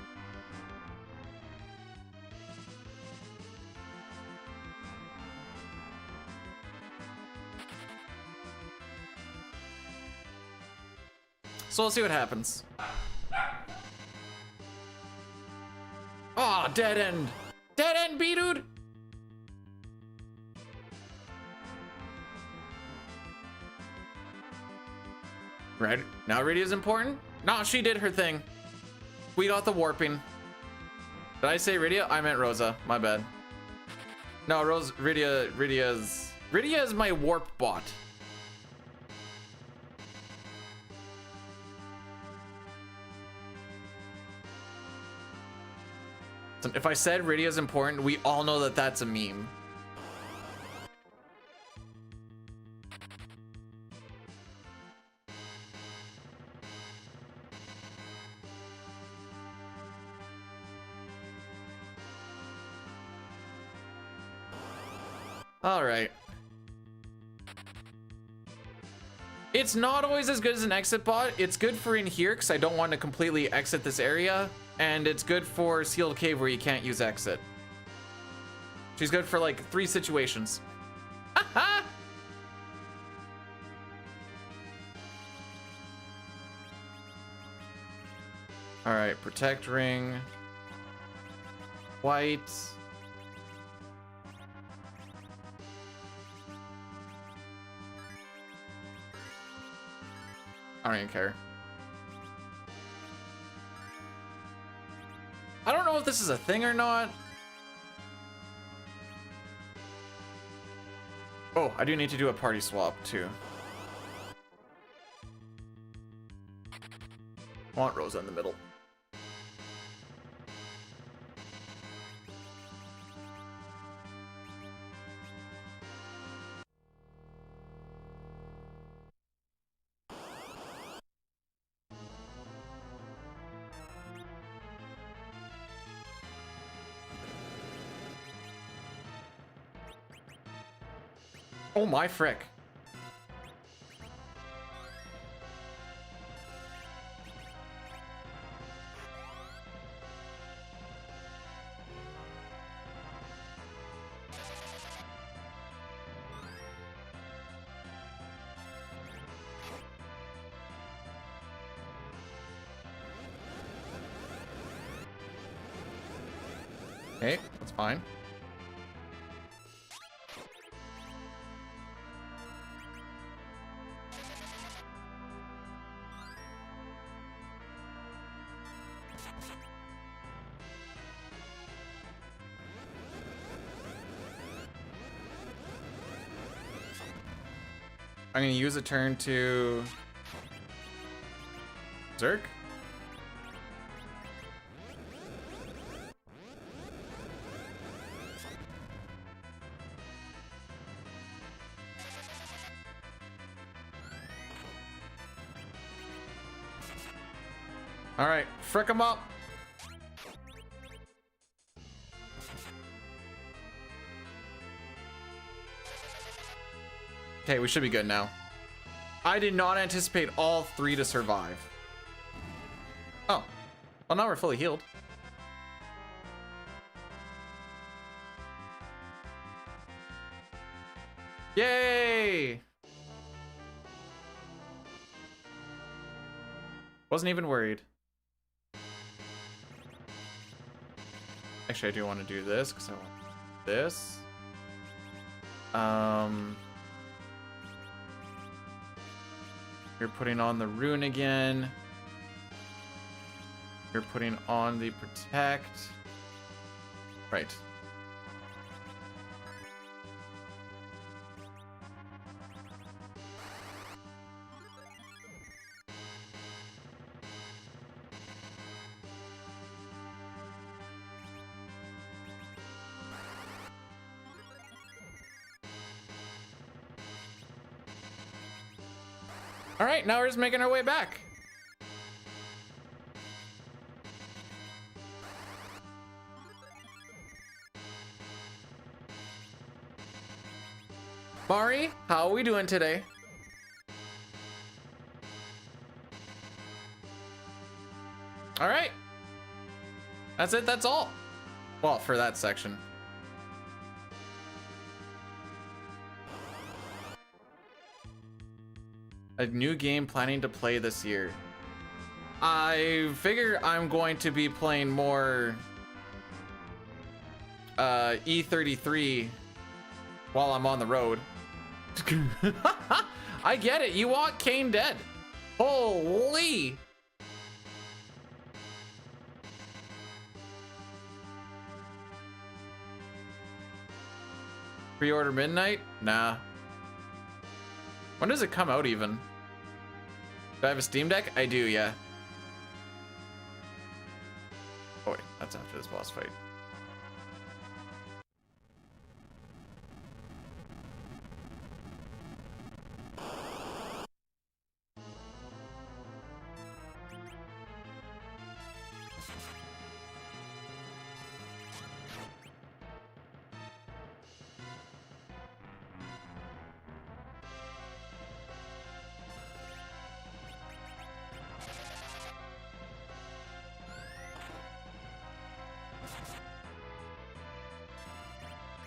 So we'll see what happens. Ah, dead end. Dead end, B-dude. Right, now Rydia's important? No, she did her thing. We got the warping. Did I say Rydia? I meant Rosa, my bad. No, Rydia is my warp bot. So if I said Rydia's important, we all know that that's a meme. All right. It's not always as good as an exit bot. It's good for in here because I don't want to completely exit this area. And it's good for sealed cave where you can't use exit. She's good for like 3 situations. All right, protect ring. White. I don't even care. I don't know if this is a thing or not. Oh, I do need to do a party swap too. I want Rosa in the middle. Oh my frick. Okay, that's fine. I'm gonna use a turn to Zerk. All right, frick 'em up. Okay, we should be good now. I did not anticipate all 3 to survive. Oh, well now we're fully healed. Yay! Wasn't even worried. Actually, I do want to do this because I want this. You're putting on the rune again. You're putting on the protect. Right. All right, now we're just making our way back. Mari, how are we doing today? All right. That's it, that's all. Well, for that section. A new game planning to play this year. I figure I'm going to be playing more E33 while I'm on the road. I get it. You want Kane dead. Holy. Pre-order midnight? Nah. When does it come out even? Do I have a Steam Deck? I do, yeah. Oh wait, that's after this boss fight.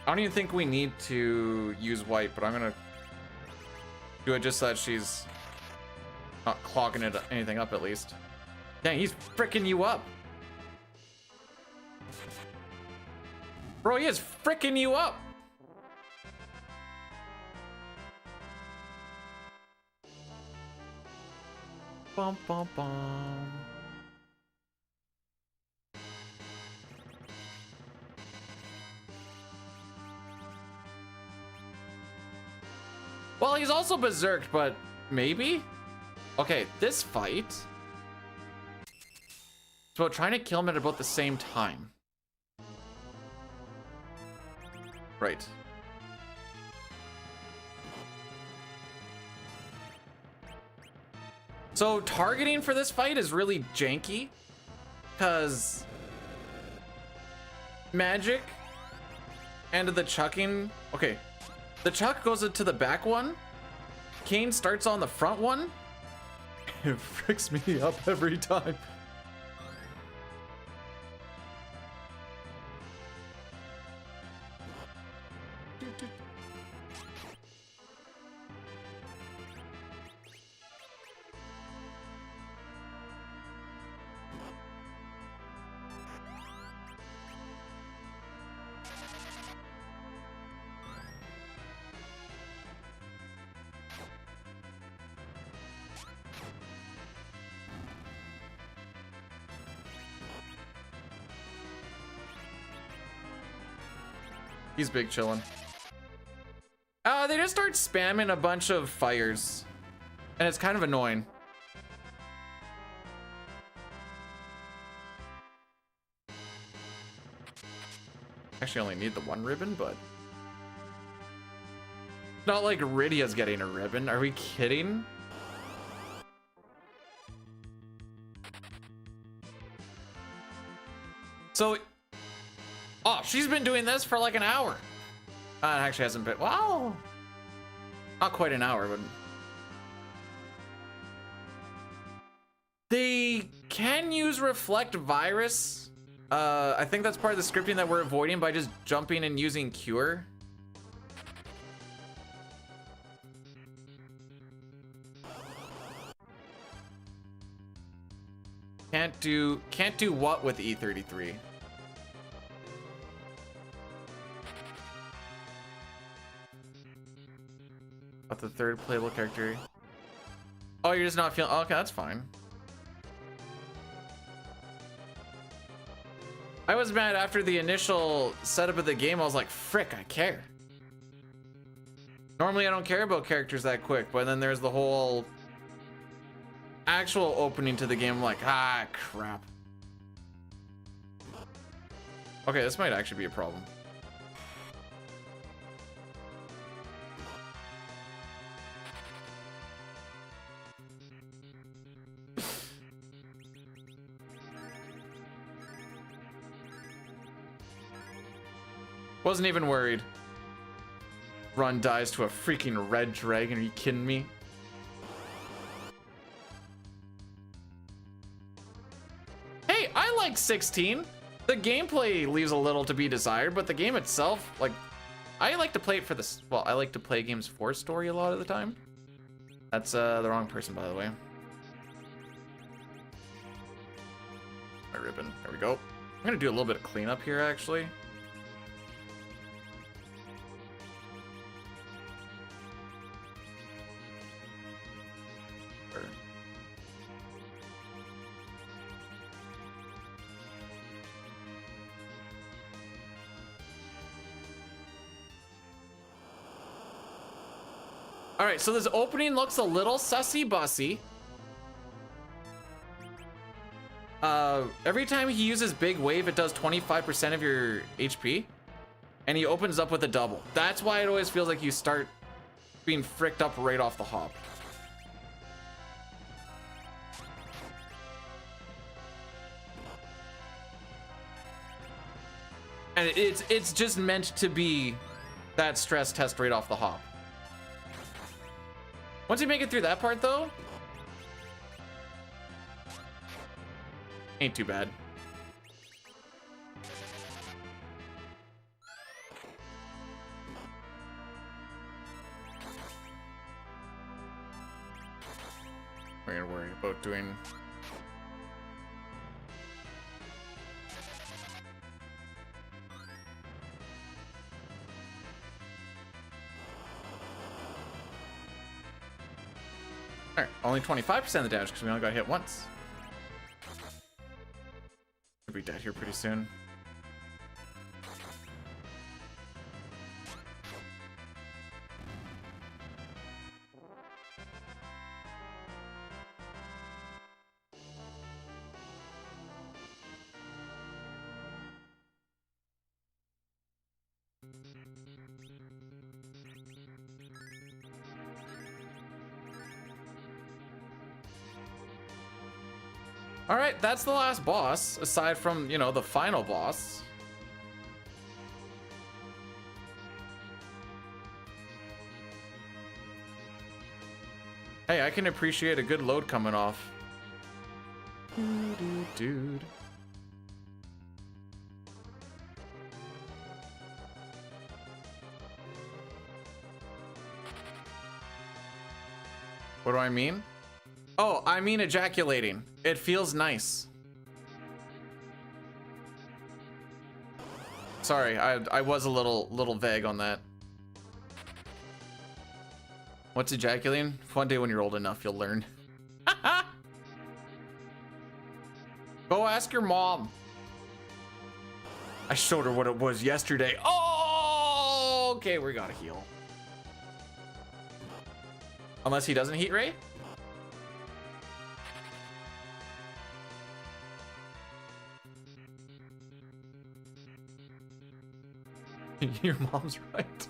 I don't even think we need to use white, but I'm gonna do it just so that she's not clogging it anything up at least. Dang, he's fricking you up. Bro, he is fricking you up. Bum bum bum. Well, he's also berserked, but maybe? Okay, this fight. It's about trying to kill him at about the same time. Right. So targeting for this fight is really janky, because magic and the chucking. Okay. The chuck goes into the back one. Kane starts on the front one. It freaks me up every time. He's big chillin'. They just start spamming a bunch of fires, and it's kind of annoying. Actually, only need the one ribbon, but not like Rydia's getting a ribbon. Are we kidding? So, oh, she's been doing this for like an hour. It actually hasn't been, wow. Not quite an hour, but. They can use Reflect Virus. I think that's part of the scripting that we're avoiding by just jumping and using Cure. Can't do what with E33? But the third playable character. Oh, you're just not feeling. Okay, that's fine. I was mad after the initial setup of the game. I was like, frick, I care. Normally, I don't care about characters that quick, but then there's the whole actual opening to the game. I'm like, ah, crap. Okay, this might actually be a problem. Wasn't even worried. Run dies to a freaking red dragon. Are you kidding me? Hey, I like 16. The gameplay leaves a little to be desired, but the game itself, like, I like to play it for this. Well, I like to play games for story a lot of the time. That's the wrong person, by the way. My ribbon. There we go. I'm gonna do a little bit of cleanup here, actually. All right, so this opening looks a little sussy-bussy. Every time he uses Big Wave, it does 25% of your HP. And he opens up with a double. That's why it always feels like you start being fricked up right off the hop. And it's just meant to be that stress test right off the hop. Once you make it through that part, though, ain't too bad. We're gonna worry about doing... Alright, only 25% of the damage because we only got hit once. We'll be dead here pretty soon. All right, that's the last boss, aside from, you know, the final boss. Hey, I can appreciate a good load coming off. Dude. What do I mean? Oh, I mean ejaculating. It feels nice. Sorry, I was a little vague on that. What's ejaculating? One day when you're old enough, you'll learn. Go ask your mom. I showed her what it was yesterday. Oh, okay, we gotta heal. Unless he doesn't heat ray? Your mom's right.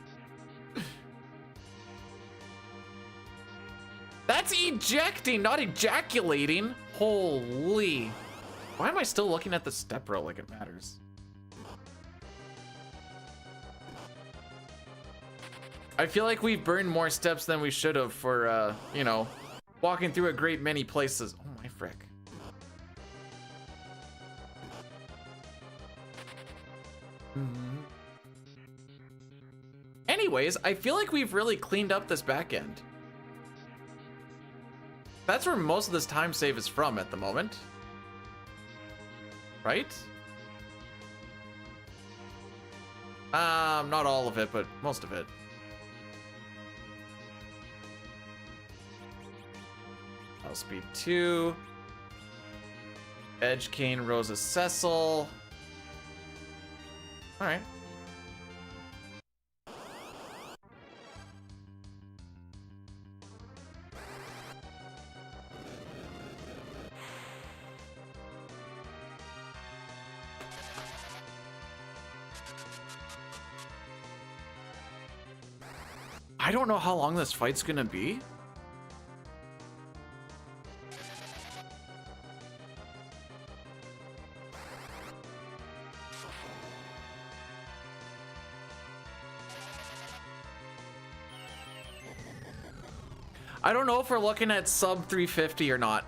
That's ejecting, not ejaculating. Holy. Why am I still looking at the step row like it matters? I feel like we've burned more steps than we should have for, you know, walking through a great many places. Oh my frick. Anyways, I feel like we've really cleaned up this back end. That's where most of this time save is from at the moment. Right? Not all of it, but most of it. Speed 2. Edge Cane, Rosa Cecil. Alright. I don't know how long this fight's gonna be. I don't know if we're looking at sub 350 or not.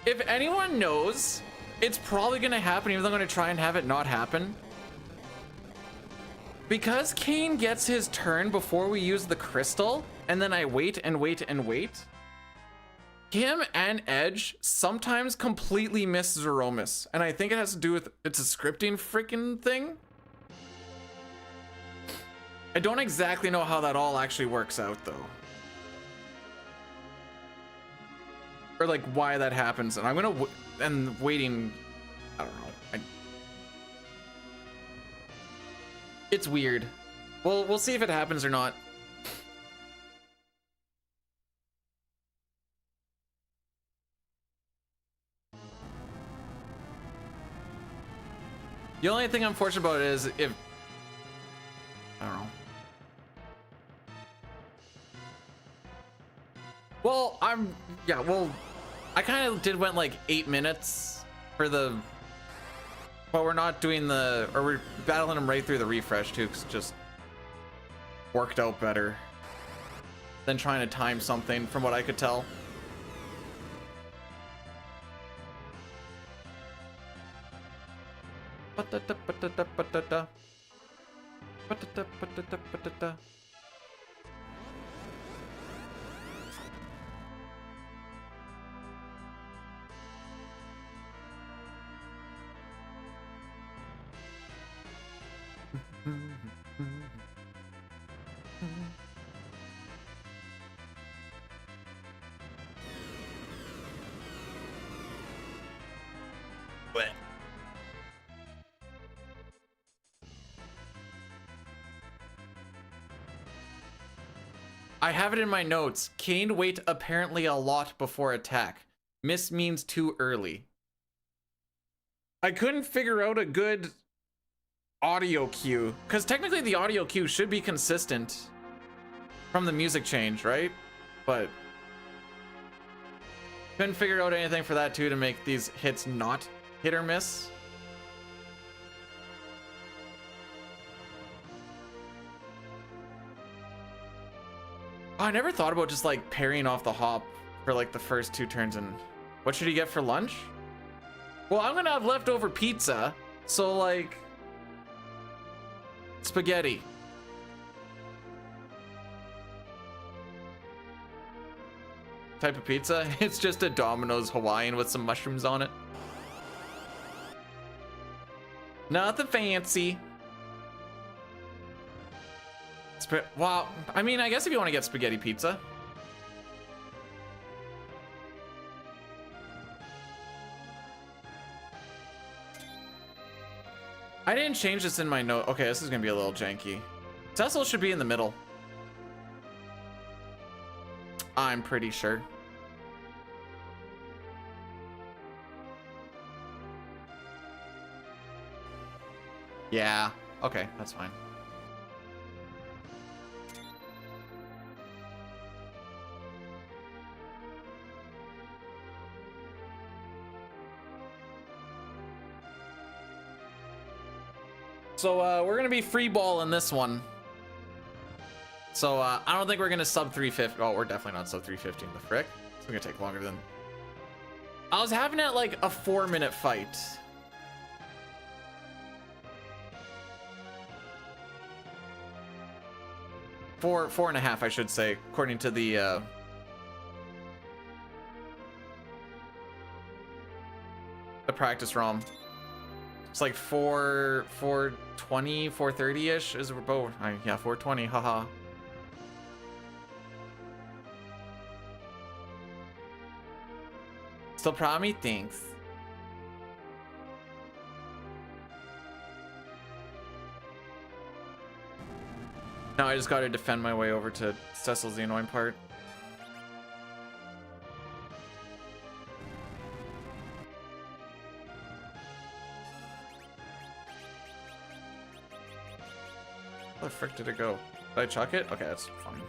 If anyone knows, it's probably gonna happen, even though I'm gonna try and have it not happen. Because Kane gets his turn before we use the crystal, and then I wait and wait and wait, him and Edge sometimes completely miss Zeromus. And I think it has to do with, it's a scripting freaking thing. I don't exactly know how that all actually works out though. Or like why that happens, and I'm gonna waiting. I don't know. It's weird. We'll see if it happens or not. The only thing I'm fortunate about is if I don't know. Well, I kind of went like 8 minutes for the, but we're not doing the, or we're battling him right through the refresh too, because it just worked out better than trying to time something from what I could tell. I have it in my notes. Kane wait apparently a lot before attack. Miss means too early. I couldn't figure out a good audio cue, because technically the audio cue should be consistent from the music change, right? But couldn't figure out anything for that too to make these hits not hit or miss. Oh, I never thought about just like parrying off the hop for like the first 2 turns. And what should he get for lunch? Well, I'm gonna have leftover pizza, so like spaghetti. Type of pizza? It's just a Domino's Hawaiian with some mushrooms on it. Nothing fancy. Well, I mean, I guess if you want to get spaghetti pizza. I didn't change this in my note. Okay, this is gonna be a little janky. Cecil should be in the middle. I'm pretty sure. Yeah, okay, that's fine. So we're gonna be free ball in this one. So I don't think we're gonna sub 350. Oh, we're definitely not sub 350 in the frick. It's gonna take longer than. I was having it like a 4-minute fight. Four and a half, I should say, according to the practice ROM. It's like 420, 430-ish is both. Yeah, 420, haha. Still proud of me? Thanks. Now I just gotta defend my way over to Cecil's the annoying part. Where the frick did it go? Did I chuck it? Okay, that's fine.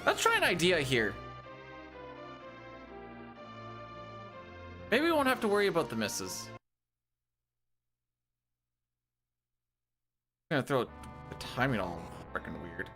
Let's try an idea here. Maybe we won't have to worry about the misses. I'm gonna throw the timing all freaking weird.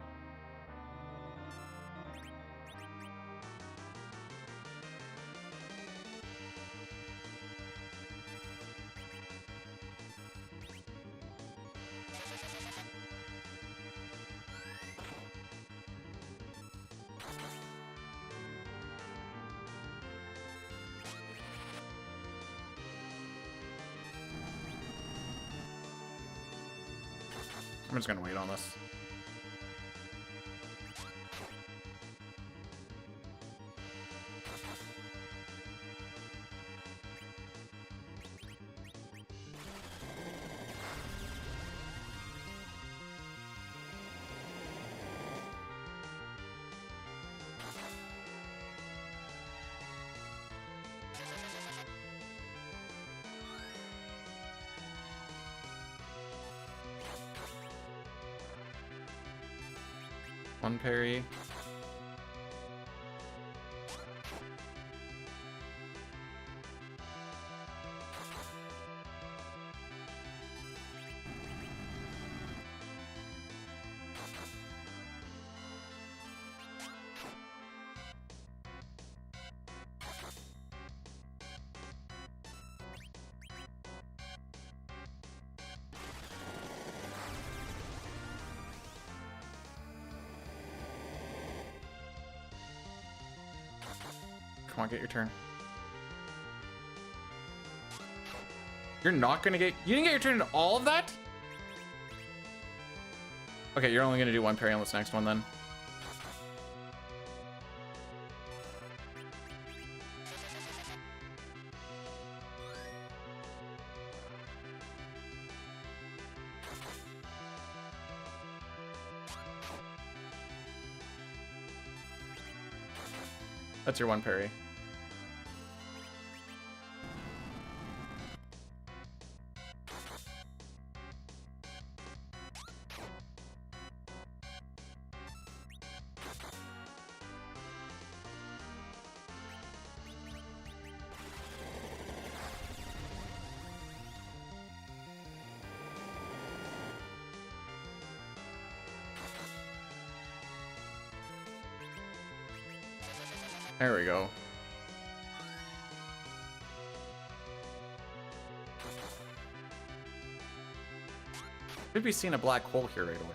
I'm just gonna wait on this. One parry. Come on, get your turn. You're not gonna get... You didn't get your turn in all of that? Okay, you're only gonna do one parry on this next one then. That's your one parry. There we go. Should be seeing a black hole here right away.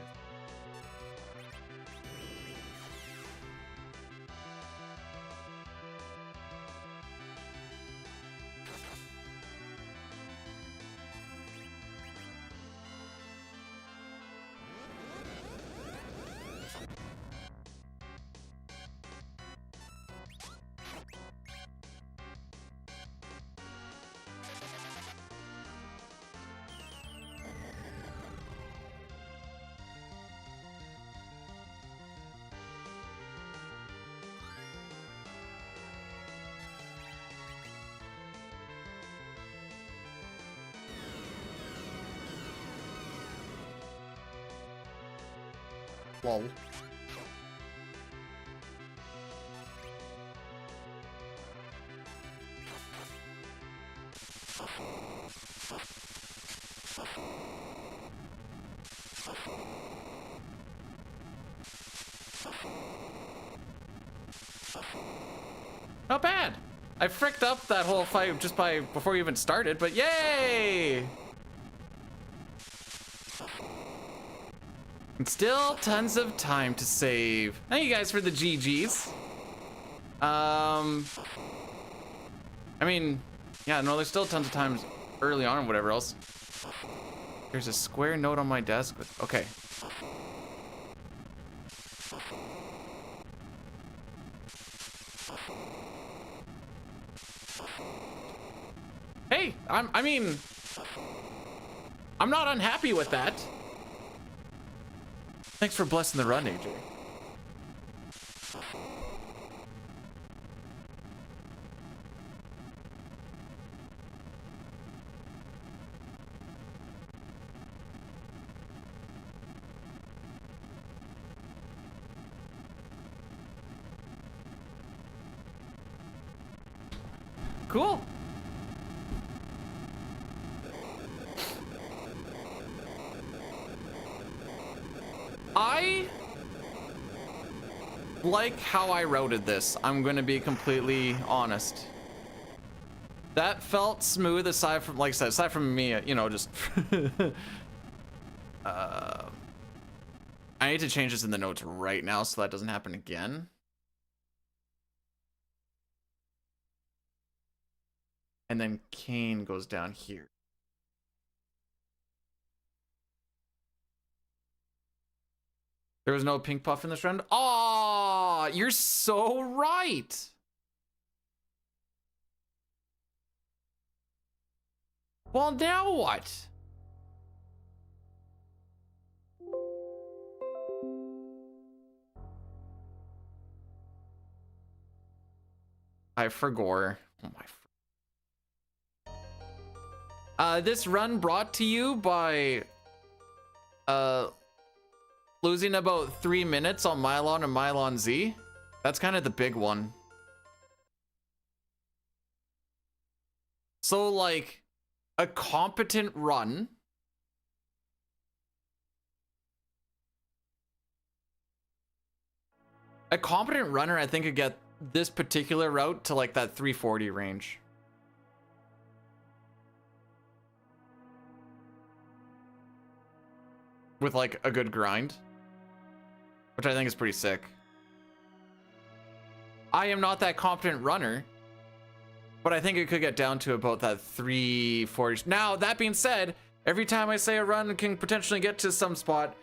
Lol. Not bad. I fricked up that whole fight just by before we even started, but yay! And still tons of time to save. Thank you guys for the GGs. I mean, yeah, no, there's still tons of times early on and whatever else. There's a square note on my desk with, okay. Hey, I mean, I'm not unhappy with that. Thanks for blessing the run, AJ. Cool. I like how I routed this. I'm gonna be completely honest. That felt smooth aside from, like I said, aside from me, you know, just I need to change this in the notes right now so that doesn't happen again. And then Kane goes down here. There was no pink puff in this round. Oh, you're so right. Well, now what? I forgot. Oh my. This run brought to you by losing about 3 minutes on Mylon and Mylon Z. That's kind of the big one. So like a competent run. A competent runner, I think, could get this particular route to like that 340 range. With like a good grind, which I think is pretty sick. I am not that competent runner, but I think it could get down to about that 340. Now, that being said, every time I say a run can potentially get to some spot,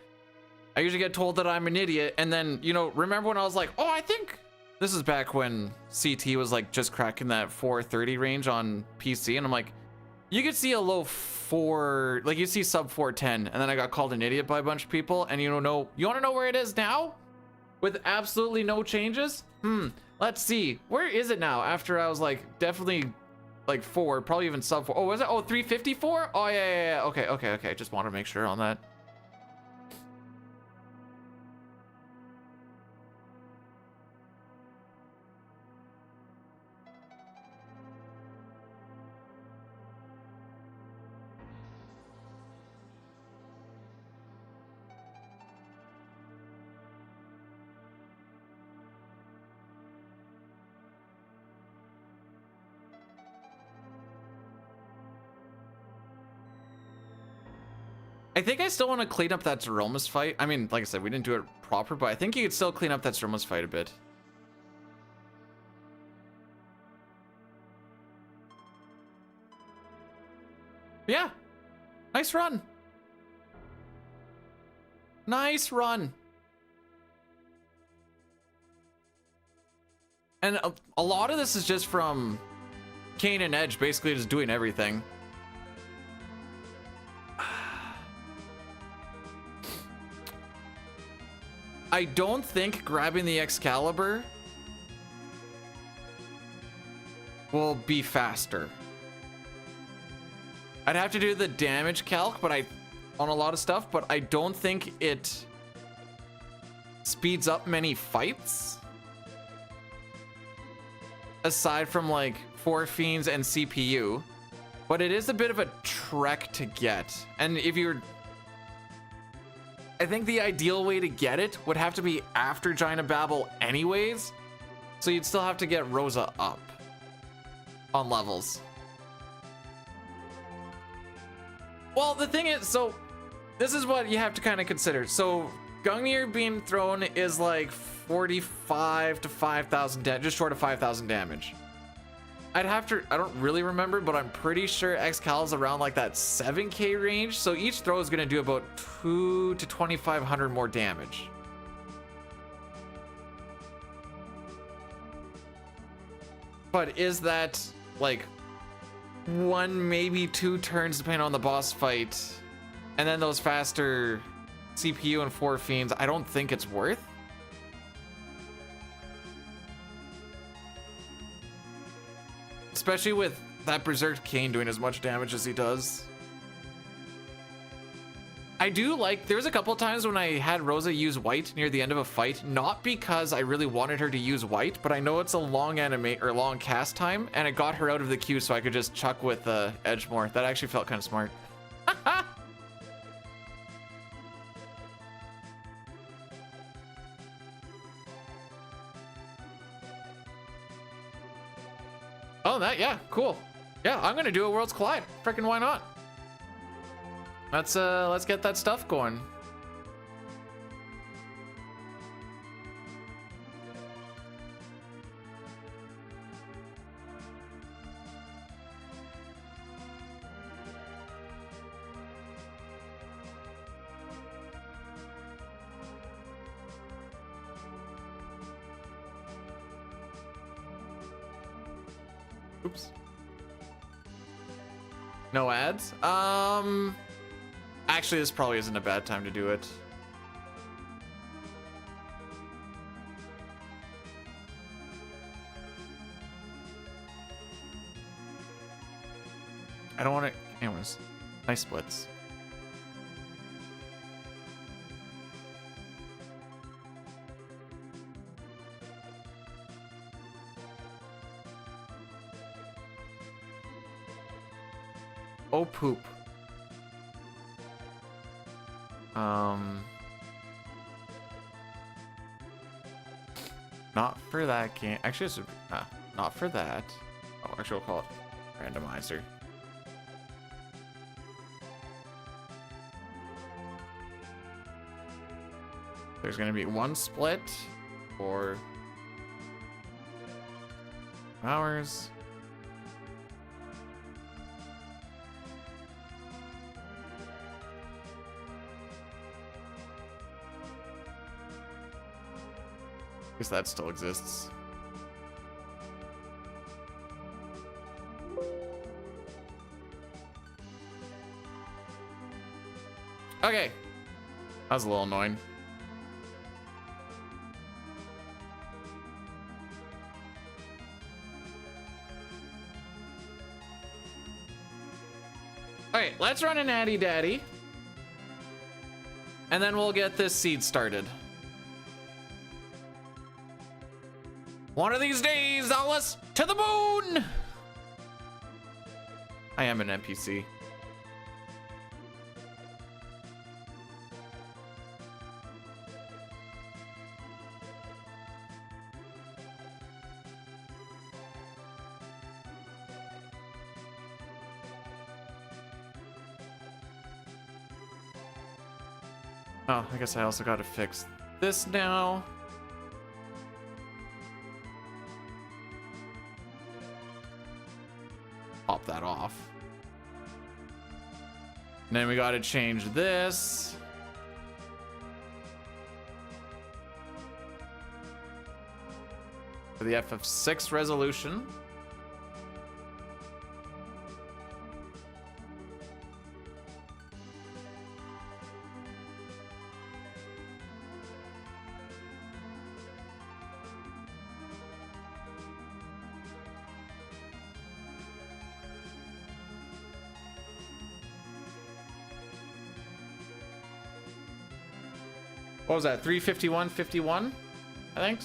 I usually get told that I'm an idiot. And then, you know, remember when I was like, oh, I think this is back when CT was like just cracking that 430 range on PC. And I'm like, you could see a low 4, like you see sub 410. And then I got called an idiot by a bunch of people. And you want to know where it is now? With absolutely no changes? Let's see. Where is it now? After I was like definitely like 4, probably even sub 4. Oh, was it? Oh, 354? Oh, yeah. Okay. Just want to make sure on that. I think I still want to clean up that Zeromas fight. I mean, like I said, we didn't do it proper, but I think you could still clean up that Zeromas fight a bit. Yeah. Nice run. Nice run. And a lot of this is just from Kane and Edge basically just doing everything. I don't think grabbing the Excalibur will be faster. I'd have to do the damage calc, but on a lot of stuff, but I don't think it speeds up many fights. Aside from like 4 Fiends and CPU. But it is a bit of a trek to get. And if you're... I think the ideal way to get it would have to be after Giant of Babel anyways. So you'd still have to get Rosa up on levels. Well, the thing is, so this is what you have to kind of consider. So Gungnir being thrown is like 45 to 5,000 damage, just short of 5,000 damage. I'd have to, I don't really remember, but I'm pretty sure Excal is around like that 7k range. So each throw is going to do about 2 to 2,500 more damage. But is that like 1, maybe 2 turns depending on the boss fight? And then those faster CPU and 4 Fiends, I don't think it's worth. Especially with that Berserk Kane doing as much damage as he does. I do like, there's a couple times when I had Rosa use white near the end of a fight, not because I really wanted her to use white, but I know it's a long animate or long cast time, and it got her out of the queue so I could just chuck with Edge more. That actually felt kind of smart. Oh, that, yeah, cool. Yeah, I'm gonna do a Worlds Collide. Frickin' why not? Let's get that stuff going. Oops. No ads? Actually, this probably isn't a bad time to do it. I don't want to. Anyways, nice splits. Oh, poop. Not for that game. Actually, it's not for that. Oh, actually, we'll call it randomizer. There's gonna be one split for hours. Guess that still exists. Okay. That was a little annoying. Okay, let's run an Natty Daddy. And then we'll get this seed started. One of these days, I'll us to the moon! I am an NPC. Oh, I guess I also gotta fix this now. Pop that off. And then we gotta change this. For the FF6 resolution. What was that? 351.51, I think.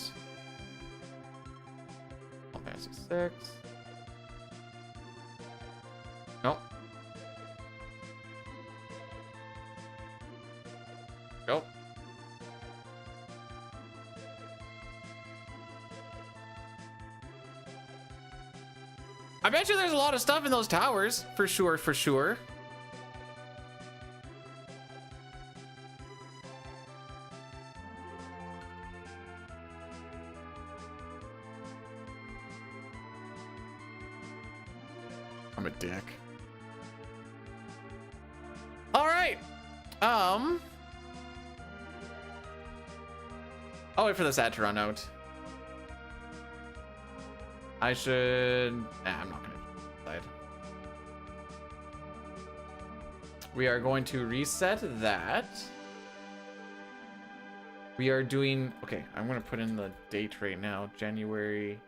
Final Fantasy 6. Nope. Nope. I bet you there's a lot of stuff in those towers, for sure, for sure. I'm a dick. All right. I'll wait for this ad to run out. I should. Nah, I'm not gonna decide. We are going to reset that. We are doing. Okay, I'm gonna put in the date right now. January.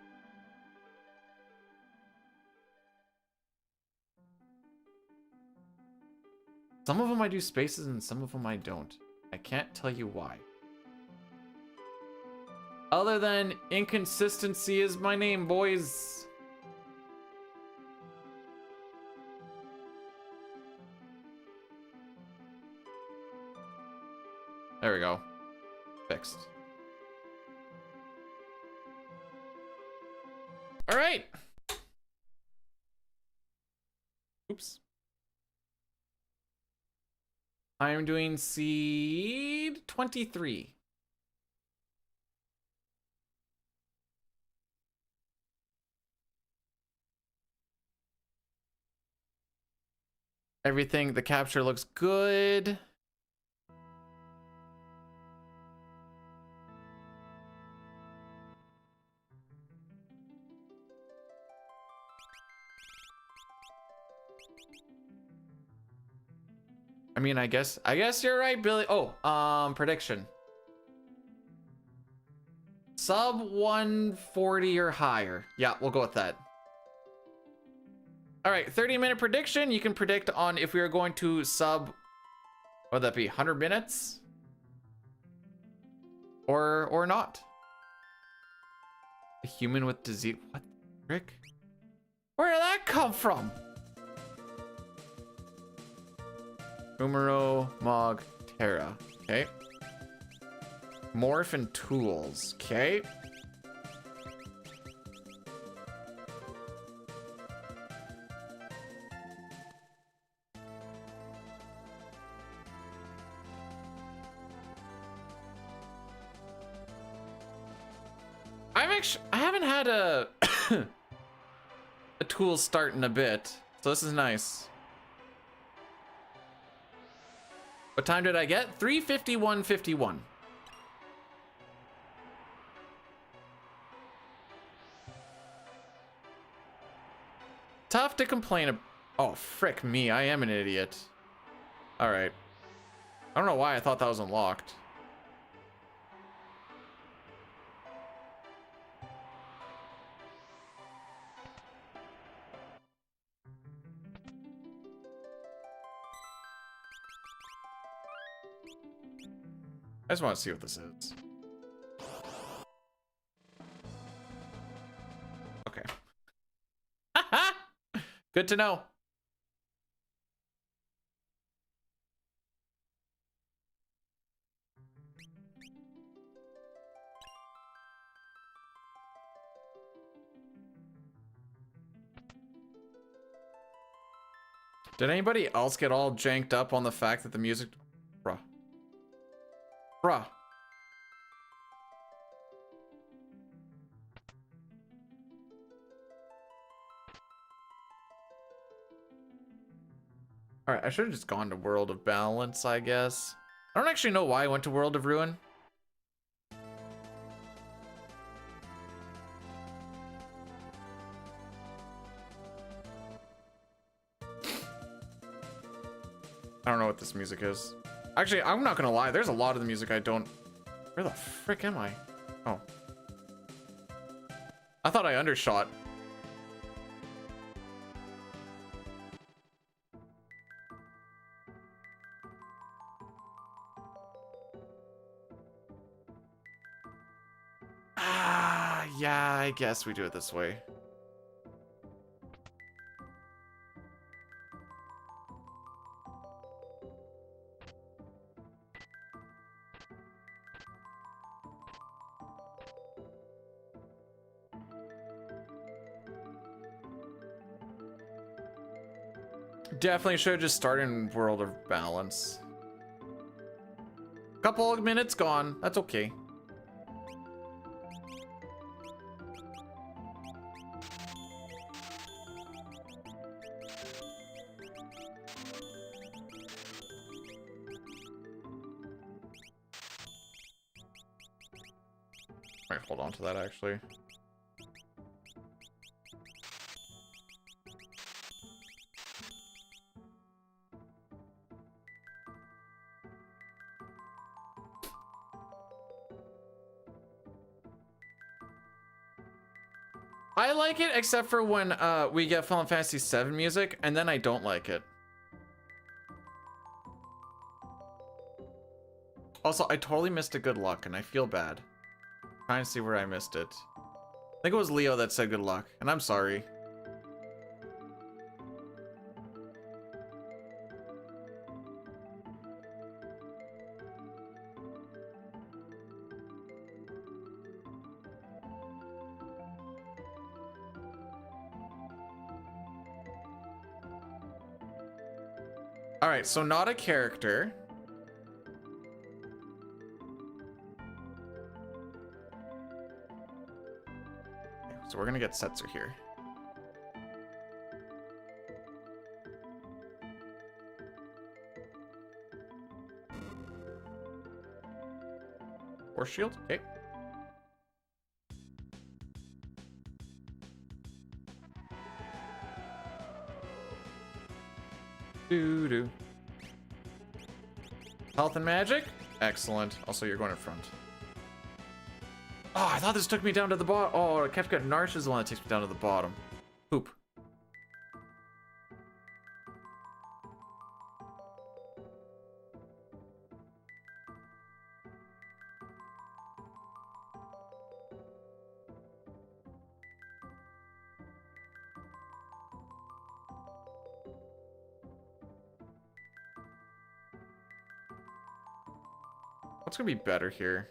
Some of them I do spaces and some of them I don't. I can't tell you why. Other than inconsistency is my name, boys. There we go. Fixed. All right. Oops. I'm doing seed 23. Everything, the capture looks good. I mean, I guess you're right, Billy. Oh, prediction. Sub 140 or higher. Yeah, we'll go with that. All right, 30-minute prediction. You can predict on if we are going to sub, what would that be, 100 minutes? Or not. A human with disease. What the frick? Where did that come from? Umaro, Mog, Terra. Okay. Morph and tools. Okay. I haven't had a a tool start in a bit, so this is nice. What time did I get? 3:51:51. Tough to complain. Oh, frick me. I am an idiot. All right. I don't know why I thought that was unlocked. I just want to see what this is. Okay. Good to know. Did anybody else get all janked up on the fact that the music... Bruh. Bruh. Alright, I should have just gone to World of Balance, I guess. I don't actually know why I went to World of Ruin. I don't know what this music is. Actually, I'm not gonna lie, there's a lot of the music I don't... Where the frick am I? Oh. I thought I undershot. Ah, yeah, I guess we do it this way. Definitely should have just started in World of Balance. Couple of minutes gone. That's okay. Might hold on to that actually. I like it except for when we get Final Fantasy VII music, and then I don't like it. Also, I totally missed a good luck, and I feel bad. Trying to see where I missed it. I think it was Leo that said good luck, and I'm sorry. All right, so not a character. So we're gonna get Setzer here. Force shield, okay. Doo-doo. Health and magic? Excellent. Also, you're going in front. Oh, I thought this took me down to the bottom. Oh, Kefka Narsh is the one that takes me down to the bottom. Poop. What's gonna be better here?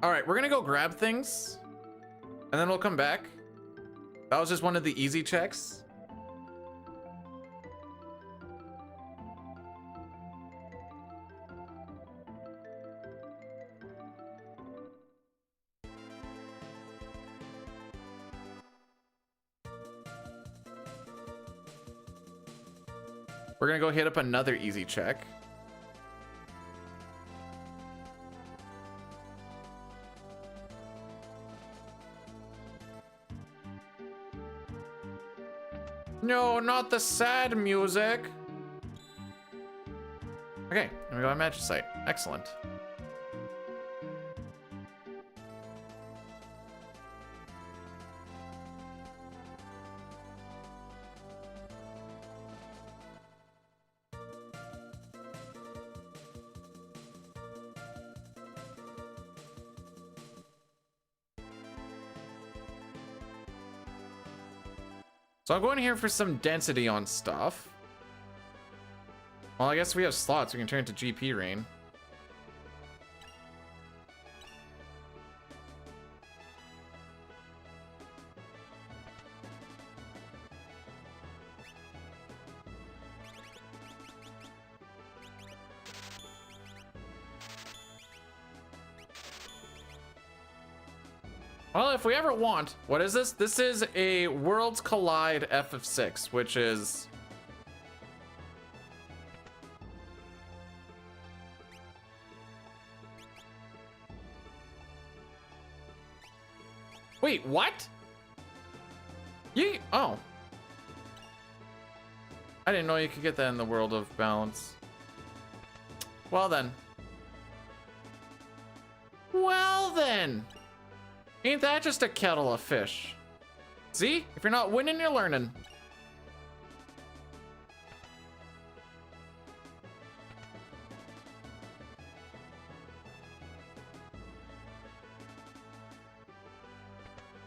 All right, we're gonna go grab things, and then we'll come back. That was just one of the easy checks. We're gonna go hit up another easy check. No, not the sad music. Okay, and we go on magic site. Excellent. So I'm going here for some density on stuff. Well, I guess we have slots. We can turn it to GP rain. Well, if we ever want, what is this? This is a Worlds Collide F of 6, which is... Wait, what? Oh. I didn't know you could get that in the World of Balance. Well then. Well then. Ain't that just a kettle of fish? See? If you're not winning, you're learning.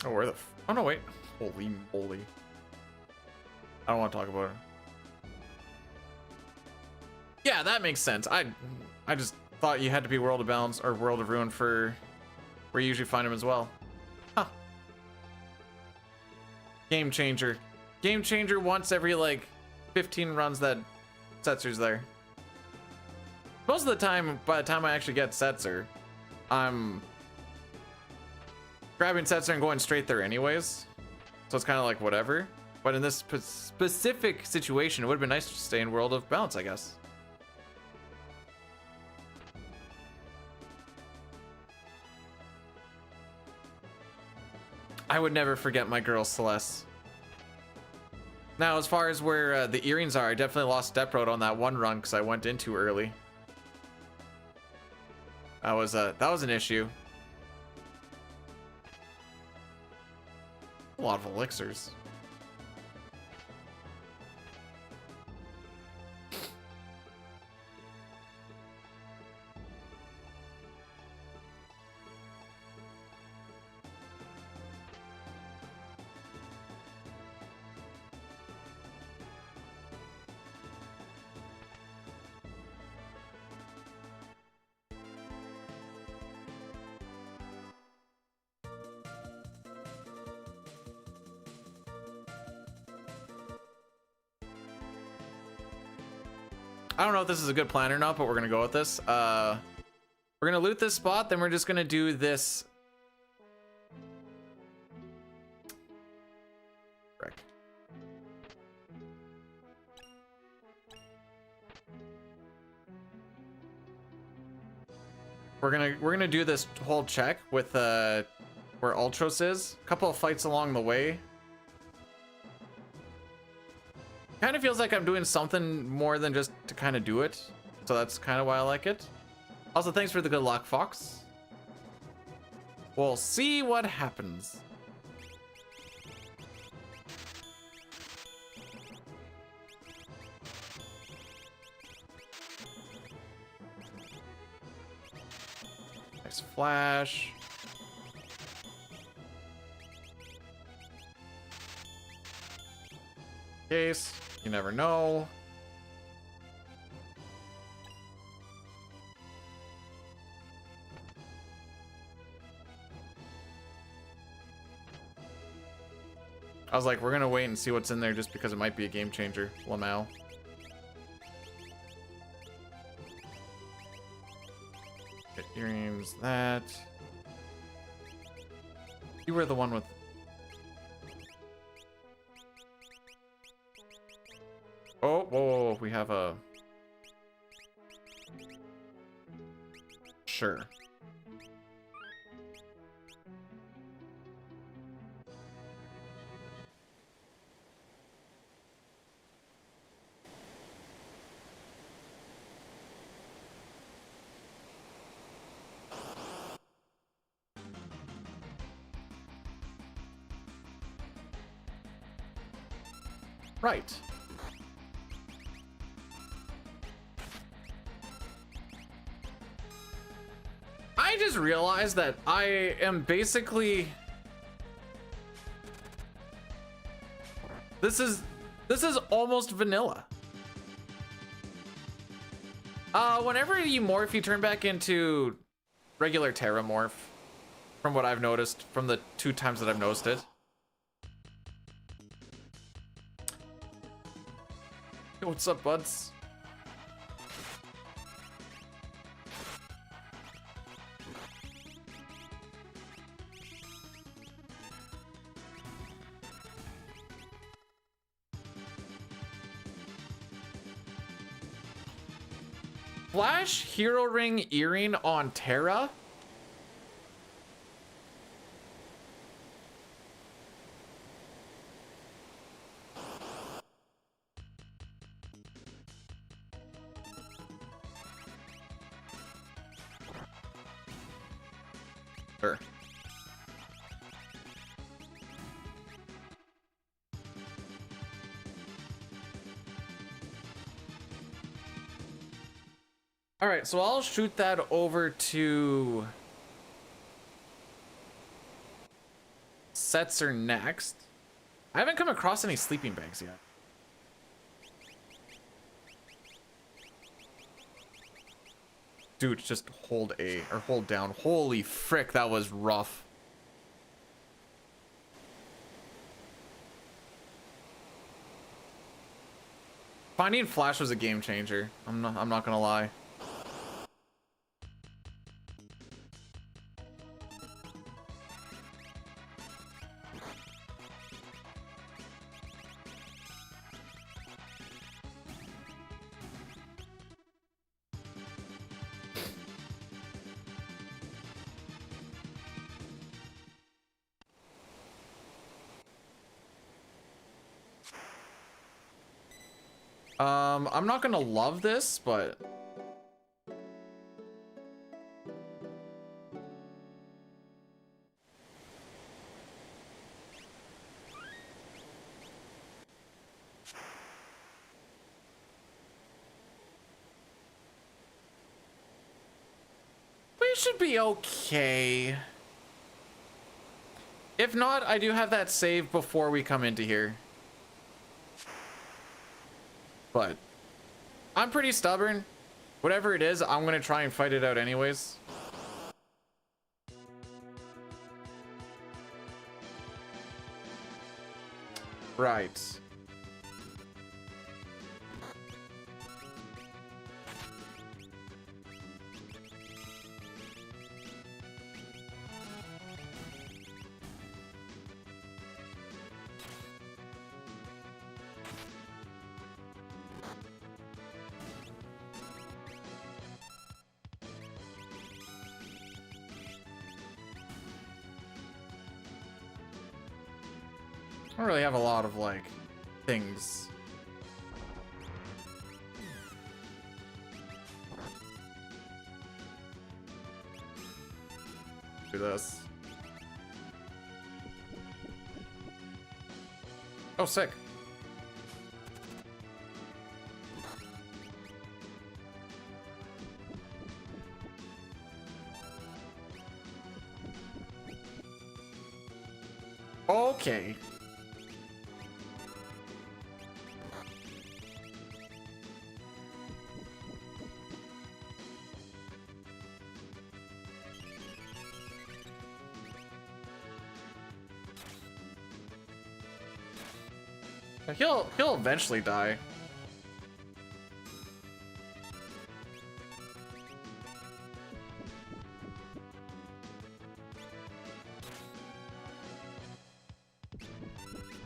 Oh, where the oh no, wait. Holy moly. I don't want to talk about it. Yeah, that makes sense. I just thought you had to be World of Balance or World of Ruin for where you usually find them as well. Huh. Game changer. Game changer once every like 15 runs that Setzer's there. Most of the time, by the time I actually get Setzer, I'm grabbing Setzer and going straight there anyways. So it's kind of like whatever. But in this specific situation, it would have been nice to stay in World of Balance, I guess. I would never forget my girl Celeste. Now, as far as where the earrings are, I definitely lost Step Road on that one run because I went in too early. That was an issue. A lot of elixirs. I don't know if this is a good plan or not, but we're gonna go with this. We're gonna loot this spot, then we're just gonna do this. Frick. We're gonna do this whole check with where Ultros is. A couple of fights along the way. Kind of feels like I'm doing something more than just to kind of do it. So that's kind of why I like it. Also, thanks for the good luck, Fox. We'll see what happens. Nice flash. Case. You never know. I was like, we're gonna wait and see what's in there just because it might be a game changer. Lamau. Get earrings, that. You were the one with... Oh, whoa, whoa, whoa, we have a... Sure. Right. I just realized that I am basically... This is almost vanilla. Whenever you morph, you turn back into regular Terra morph. From what I've noticed, from the 2 times that I've noticed it. Yo, what's up, buds? Flash Hero Ring earring on Terra? Sure. All right, so I'll shoot that over to Setzer next. I haven't come across any sleeping bags yet. Dude, just hold A or hold down. Holy frick, that was rough. Finding Flash was a game changer. I'm not gonna lie. I'm not gonna love this, but we should be okay. If not, I do have that save before we come into here. But I'm pretty stubborn. Whatever it is, I'm gonna try and fight it out anyways. Right. I don't really have a lot of like things. Do this. Oh, sick. Okay. He'll eventually die.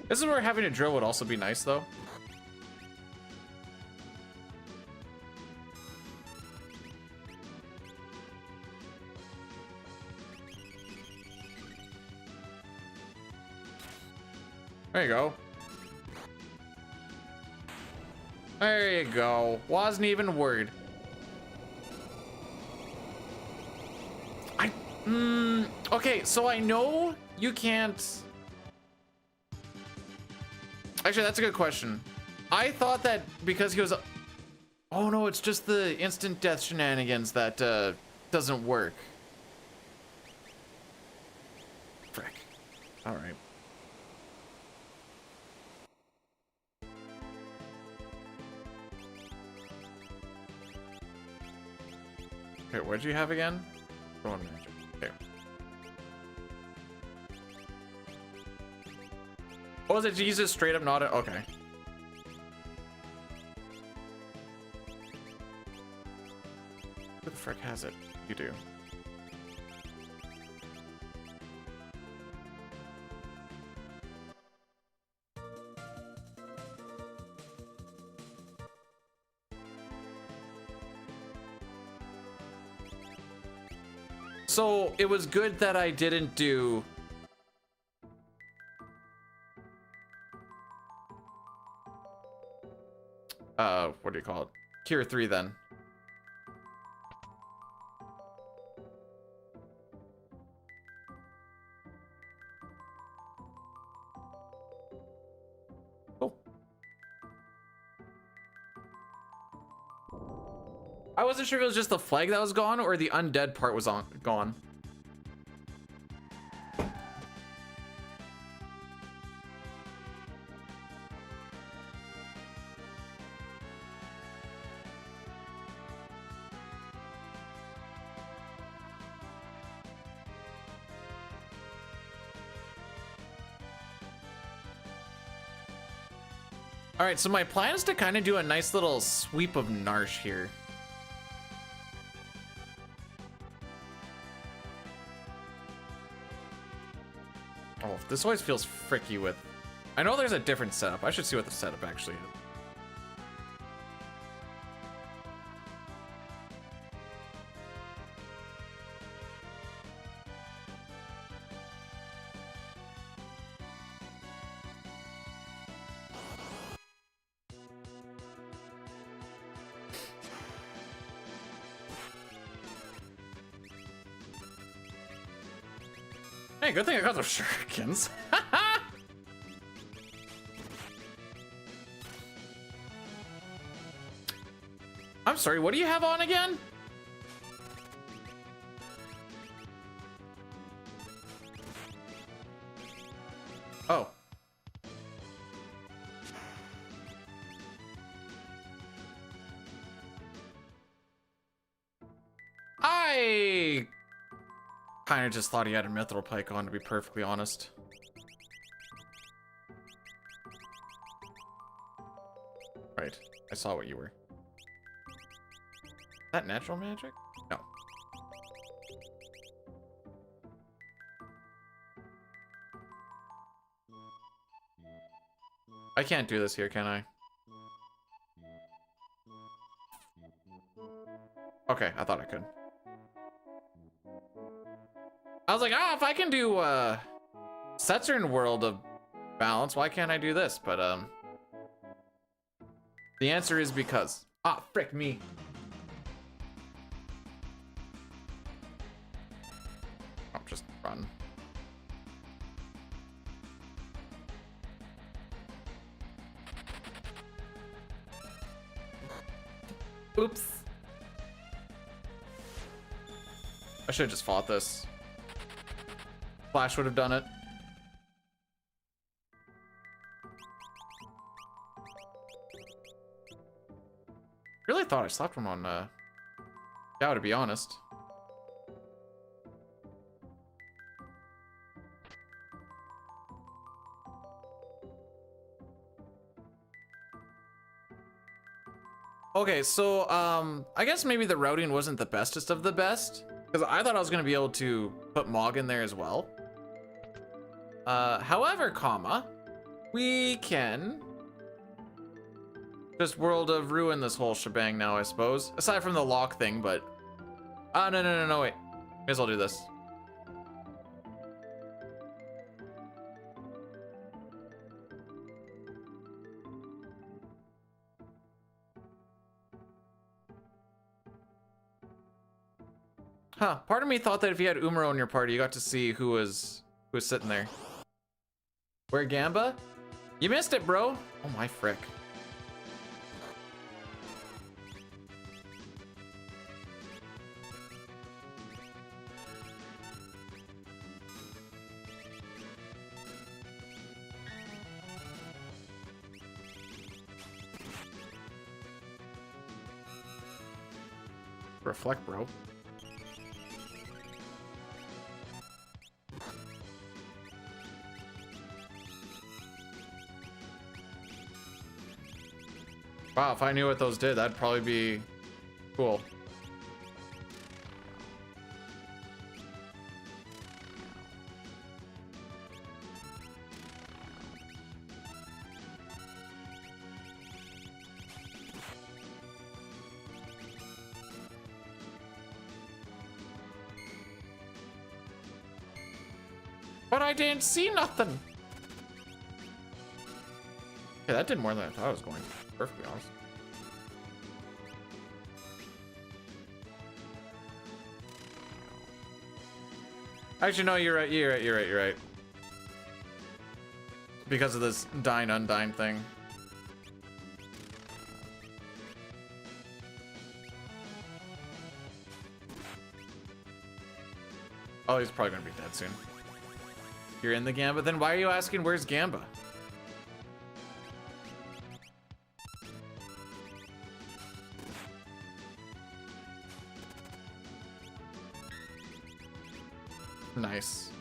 This is where having a drill would also be nice, though. There you go. There you go. Wasn't even worried. Okay, so I know you can't... Actually, that's a good question. I thought that because he was... Oh no, it's just the instant death shenanigans that doesn't work. Frick. Alright. Okay, what'd you have again? Thorn magic. Okay. Oh, is it Jesus straight up not a... Okay. Who the frick has it? You do. So it was good that I didn't do... what do you call it? Cure 3 then. Cool. I wasn't sure if it was just the flag that was gone or the undead part was gone. All right, so my plan is to kind of do a nice little sweep of Narsh here. Oh, this always feels fricky with... I know there's a different setup. I should see what the setup actually is. Hey, good thing I got those shurikens. I'm sorry, what do you have on again? Oh. I kind of just thought he had a mithril pike on, to be perfectly honest. Right, I saw what you were. Is that natural magic? No. I can't do this here, can I? Okay, I thought I could. I was like, if I can do Saturn World of balance. Why can't I do this? But the answer is because. Ah, frick me. I'll just run. Oops. I should have just fought this. Flash would have done it. Really thought I slapped him on yeah, to be honest. Okay, so I guess maybe the routing wasn't the bestest of the best, because I thought I was gonna be able to put Mog in there as well. However, comma, we can just World of Ruin this whole shebang now, I suppose. Aside from the lock thing, but no, wait. May as well do this. Huh, part of me thought that if you had Umaro in your party, you got to see who was sitting there. Where Gamba? You missed it, bro. Oh my frick. Reflect, bro. Wow, if I knew what those did, that'd probably be cool. But I didn't see nothing. Okay, that did more than I thought it was going to. Perfectly honest. Actually, no, you're right. Because of this dine undine thing. Oh, he's probably gonna be dead soon. You're in the Gamba? Then why are you asking where's Gamba? Nice.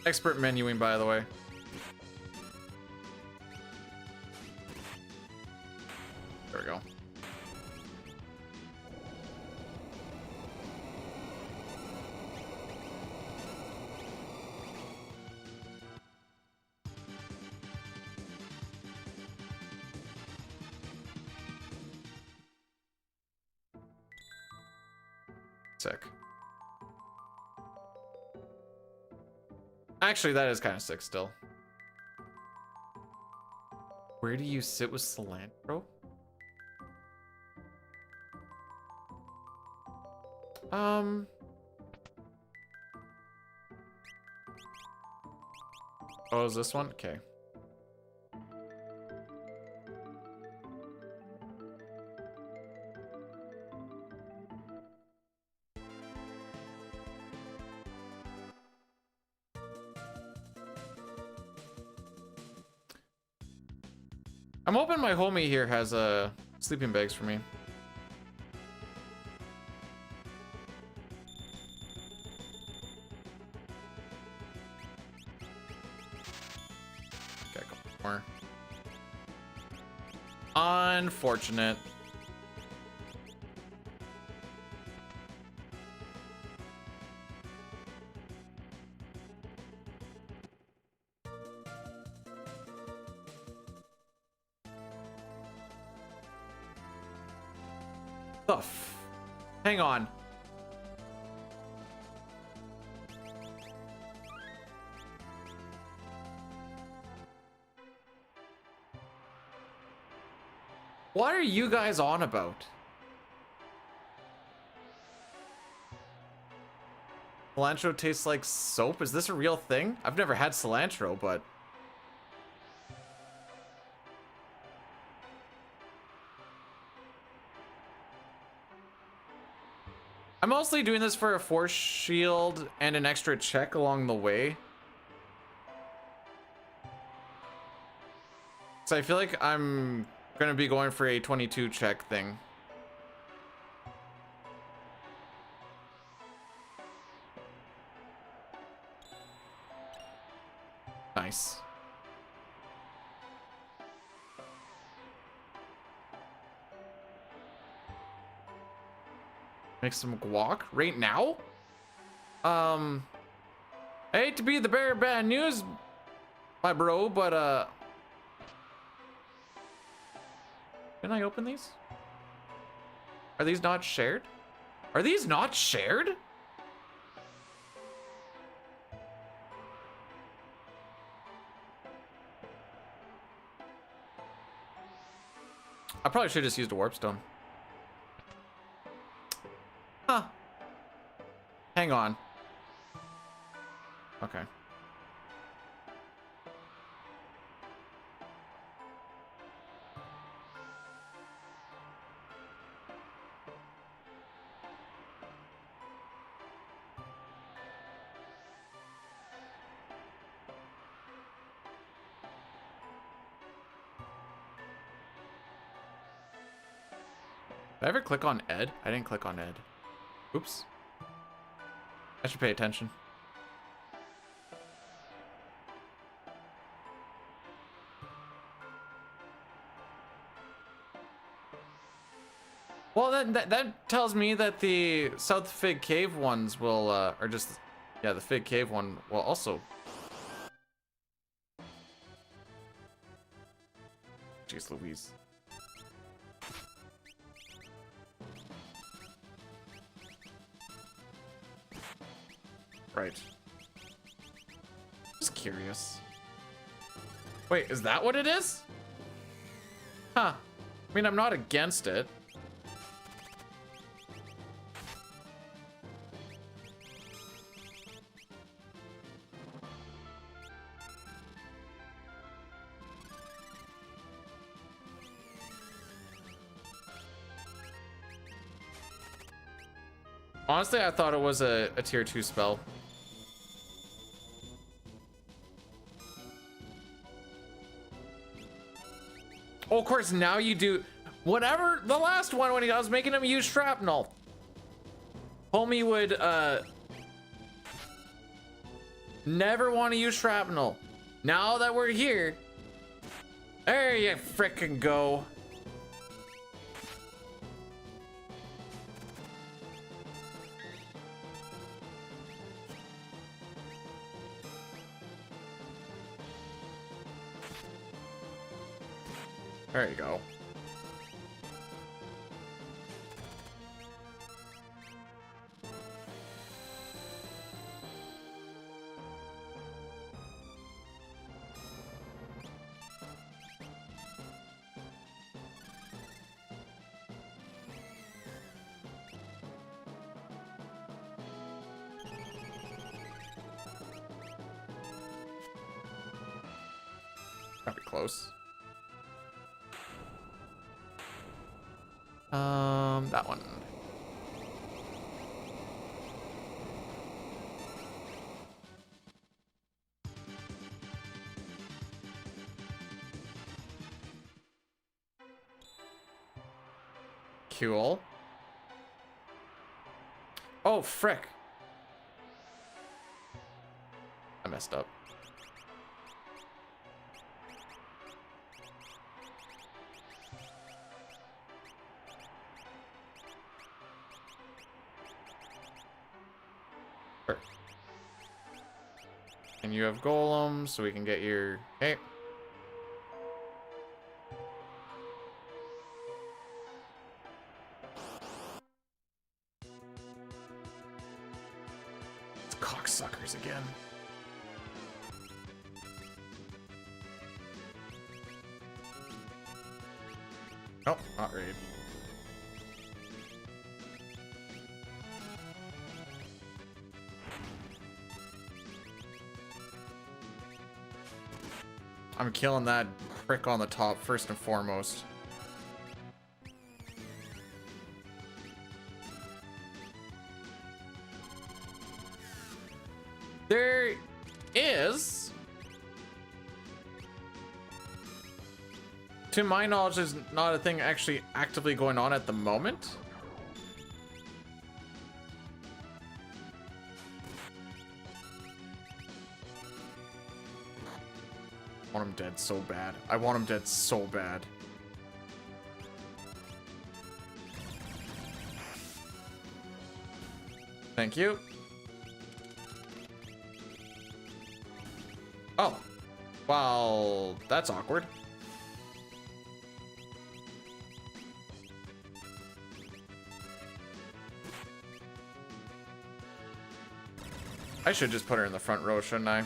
Expert menuing, by the way. There we go. Sick. Actually, that is kind of sick still. Where do you sit with cilantro? Oh, is this one? Okay. I'm hoping my homie here has sleeping bags for me. Okay, a couple more. Unfortunate. Hang on. What are you guys on about? Cilantro tastes like soap? Is this a real thing? I've never had cilantro, but... I'm mostly doing this for a force shield and an extra check along the way. So I feel like I'm gonna be going for a 22 check thing. Nice. Make some guac right now? I hate to be the bearer of bad news, my bro, but can I open these? Are these not shared? Are these not shared? I probably should have just used a warp stone. Huh. Hang on. Okay. Did I ever click on Ed? I didn't click on Ed. Oops. I should pay attention. Well, that tells me that the South Fig Cave ones will, or just, yeah, the Fig Cave one will also. Jeez Louise. Right. Just curious. Wait, is that what it is? Huh. I mean, I'm not against it. Honestly, I thought it was a tier 2 spell. Oh, of course, now you do. Whatever, the last one when I was making him use shrapnel. Homie would, never want to use shrapnel. Now that we're here, there you frickin' go. There you go. Gotta be close. That one. Cool. Oh, frick. I messed up. And you have golems, so we can get your... Okay. It's cocksuckers again. Nope, not raid. I'm killing that prick on the top first and foremost. There is, to my knowledge, there's not a thing actually actively going on at the moment. I want him dead so bad. I want him dead so bad. Thank you. Oh, well, that's awkward. I should just put her in the front row, shouldn't I?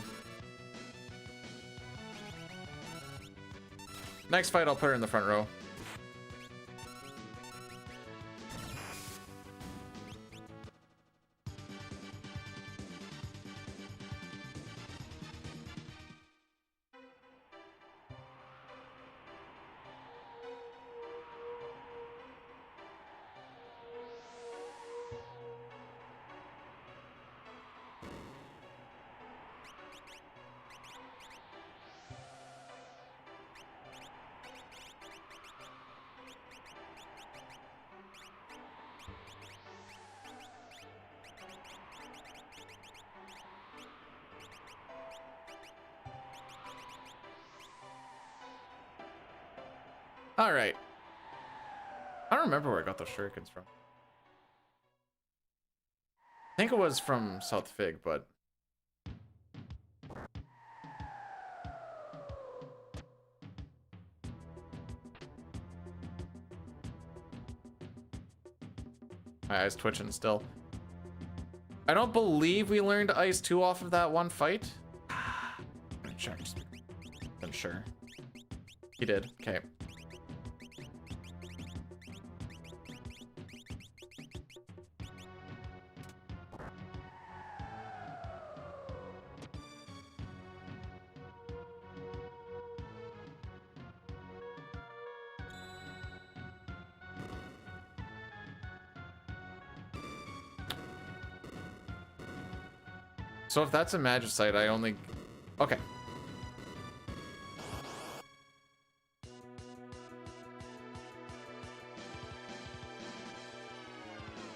Next fight, I'll put her in the front row. All right. I don't remember where I got those shurikens from. I think it was from South Fig, but my eyes twitching still. I don't believe we learned Ice 2 off of that one fight. I'm gonna check. I'm sure. He did. Okay. So if that's a Magicite, I only... Okay.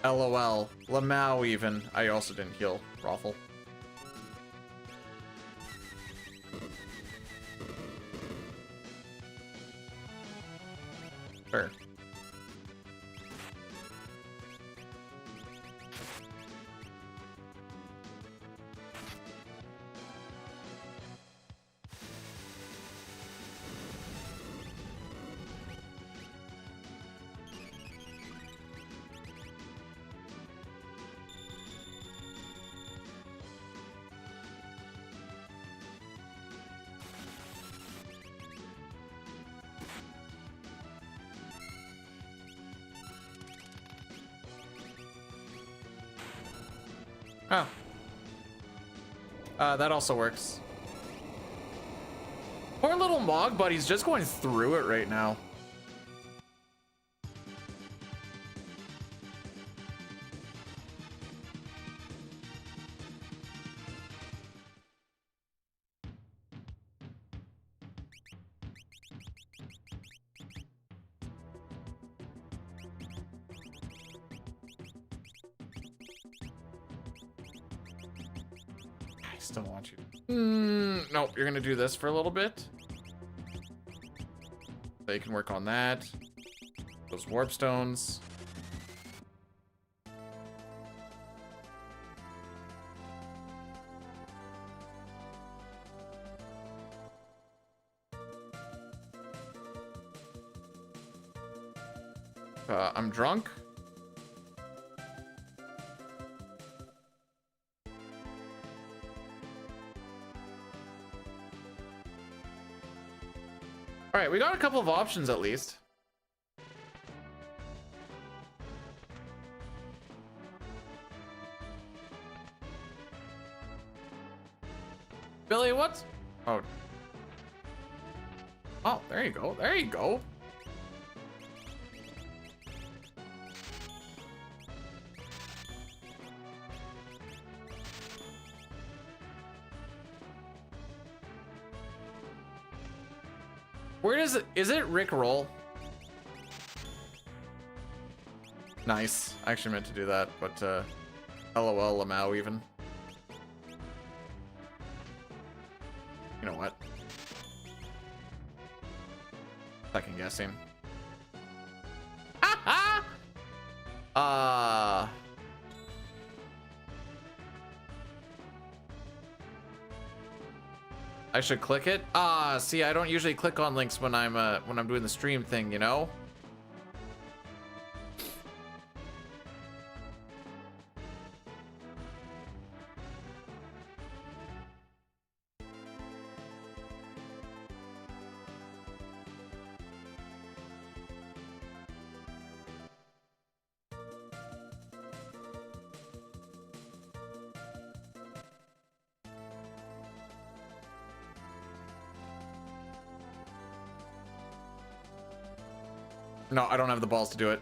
LOL. Lamau even. I also didn't heal Rothel. Sure. Oh. That also works. Poor little Mog, but he's just going through it right now. I still want you. Nope, you're gonna do this for a little bit. So you can work on that. Those warp stones. I'm drunk. All right, we got a couple of options at least. Billy, what's... Oh. Oh, there you go. There you go. Where does it... Is it Rick Roll? Nice. I actually meant to do that, but LOL Lamau even. You know what? Second guessing. I should click it. See, I don't usually click on links when I'm doing the stream thing, you know? No, I don't have the balls to do it.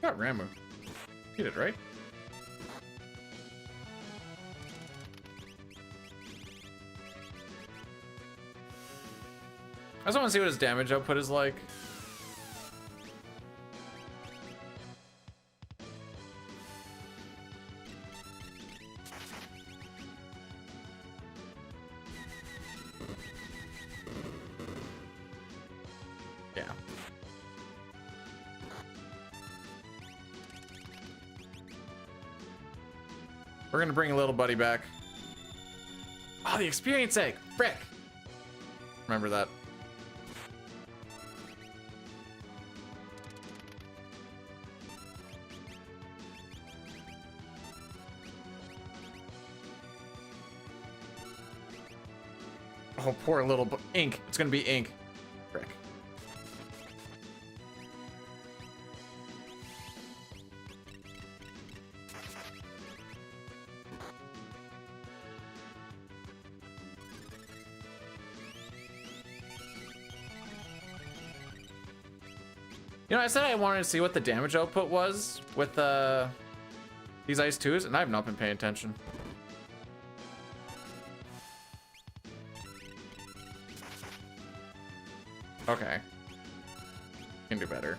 Got Ramu. He did, right? I just want to see what his damage output is like. Yeah. We're gonna bring a little buddy back. Oh, the experience egg! Frick! Remember that. Oh, poor little ink. It's gonna be ink. Frick. You know, I said I wanted to see what the damage output was with these Ice 2s, and I have not been paying attention. Okay. Can do better.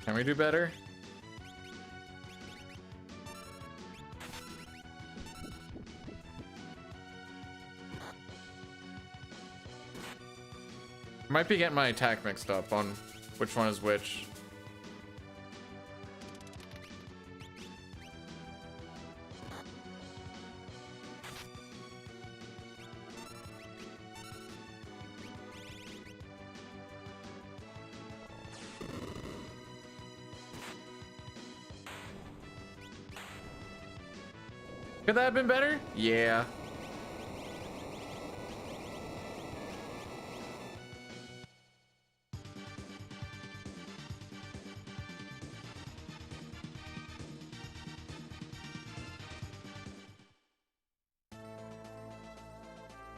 Can we do better? Might be getting my attack mixed up on which one is which. Could that have been better? Yeah.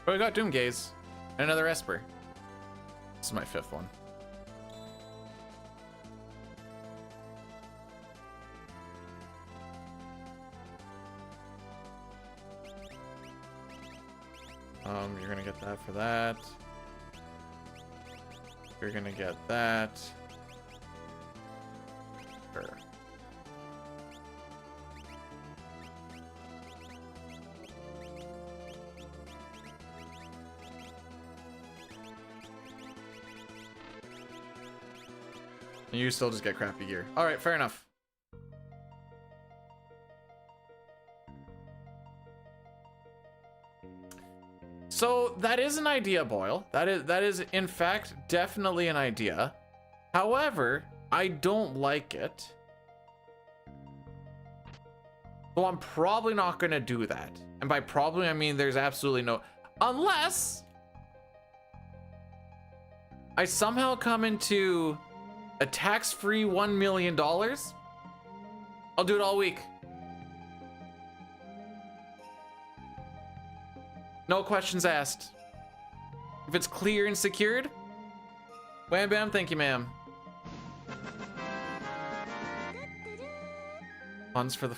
Oh, we got Doomgaze and another Esper. This is my 5th one. You're gonna get that for that. You're gonna get that. Sure. And you still just get crappy gear. All right, fair enough. So that is an idea, Boyle. That is in fact definitely an idea. However, I don't like it. So I'm probably not going to do that. And by probably, I mean there's absolutely no... Unless I somehow come into a tax-free $1 million, I'll do it all week. No questions asked. If it's clear and secured, wham bam, thank you, ma'am. Funds for the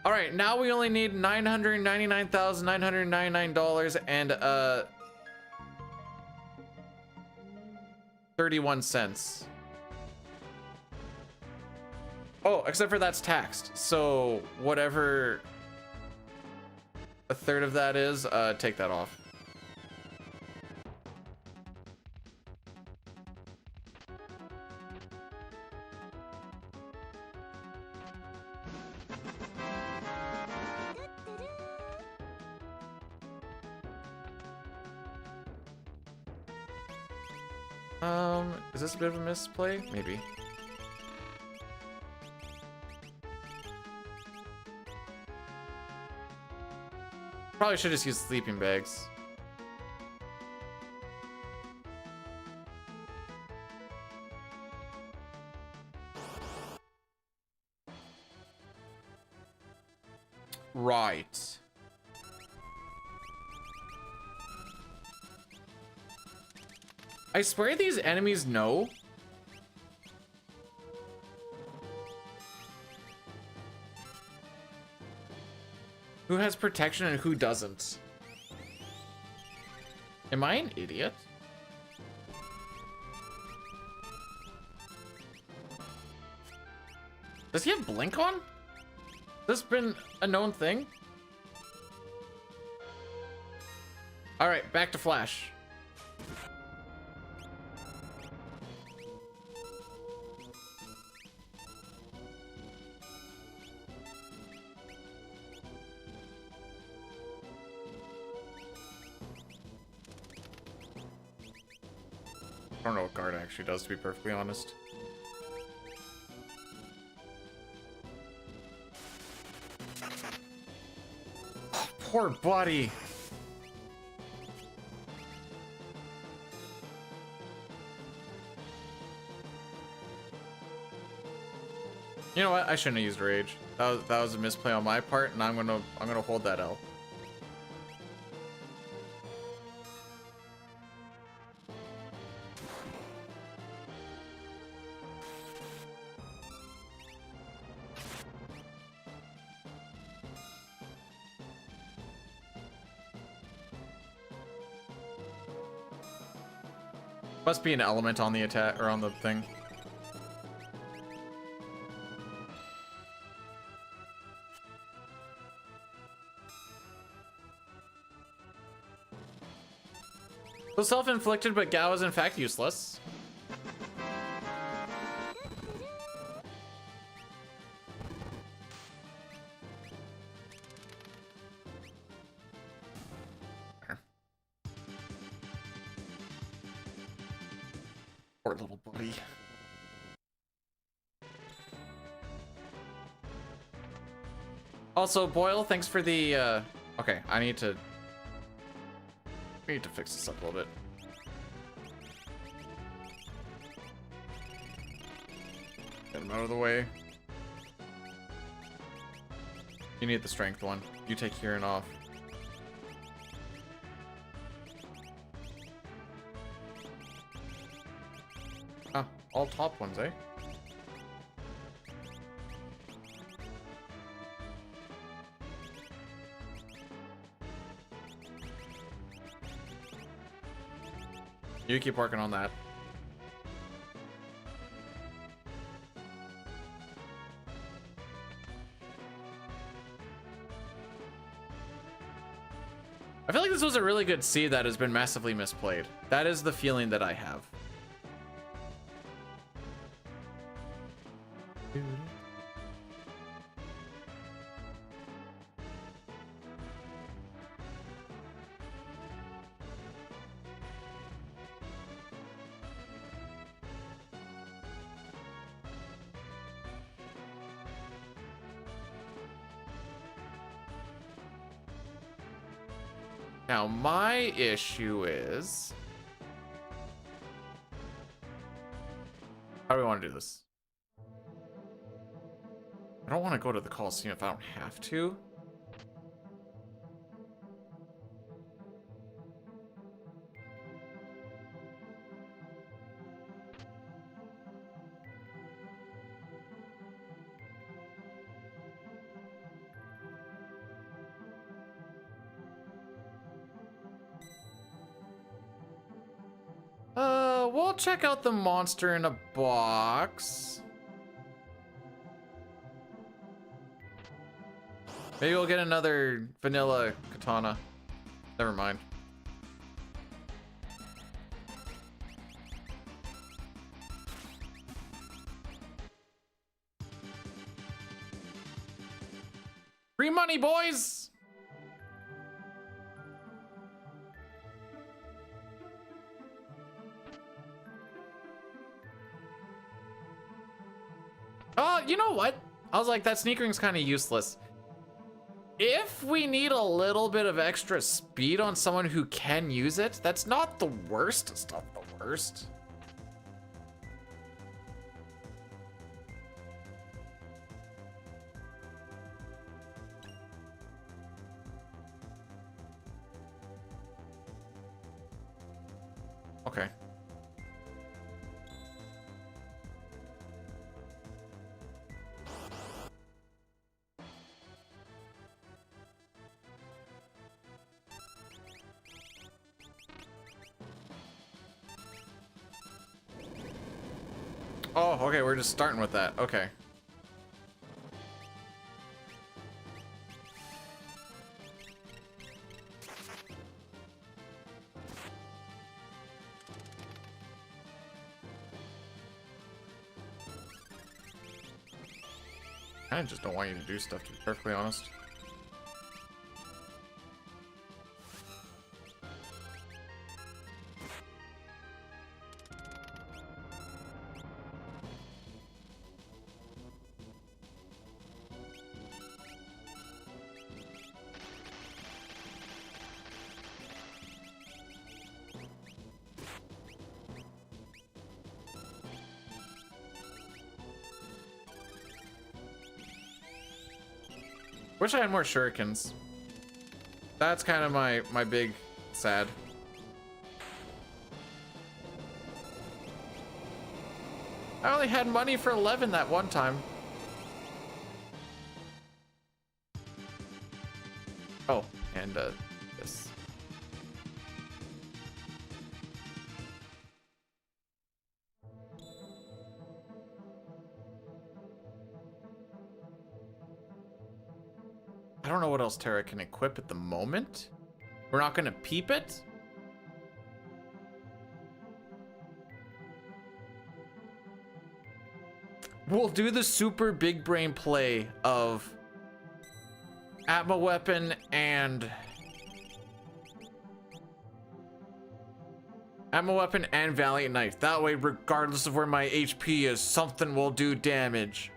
all right, now we only need $999,999 and 31 cents. Oh, except for that's taxed. So whatever a third of that is, take that off. Is this a bit of a misplay? Maybe. Probably should just use sleeping bags. Right. I swear these enemies know. Who has protection and who doesn't? Am I an idiot? Does he have blink on? Has this been a known thing? All right, back to Flash. I don't know what guard actually does, to be perfectly honest. Oh, poor buddy. You know what? I shouldn't have used rage. That was a misplay on my part, and I'm gonna hold that L. Must be an element on the attack or on the thing. So self-inflicted, but Gao is in fact useless. Poor little buddy. Also, Boyle, thanks for the, okay, I need to fix this up a little bit. Get him out of the way. You need the strength one. You take hearing off. Ah, all top ones, eh? You keep working on that. I feel like this was a really good C that has been massively misplayed. That is the feeling that I have. Now, my issue is... How do we want to do this? I don't want to go to the Coliseum if I don't have to. We'll check out the monster in a box. Maybe we'll get another vanilla katana. Never mind. Free money, boys! Oh, you know what? I was like, that sneak ring's kind of useless. If we need a little bit of extra speed on someone who can use it, that's not the worst. It's not the worst. Okay. Oh, okay, we're just starting with that. Okay. I just don't want you to do stuff, to be perfectly honest. Wish I had more shurikens. That's kind of my big sad. I only had money for 11 that one time. Oh, and this. I don't know what else Terra can equip at the moment. We're not gonna peep it. We'll do the super big brain play of Atma Weapon and Valiant Knife. That way, regardless of where my HP is, something will do damage.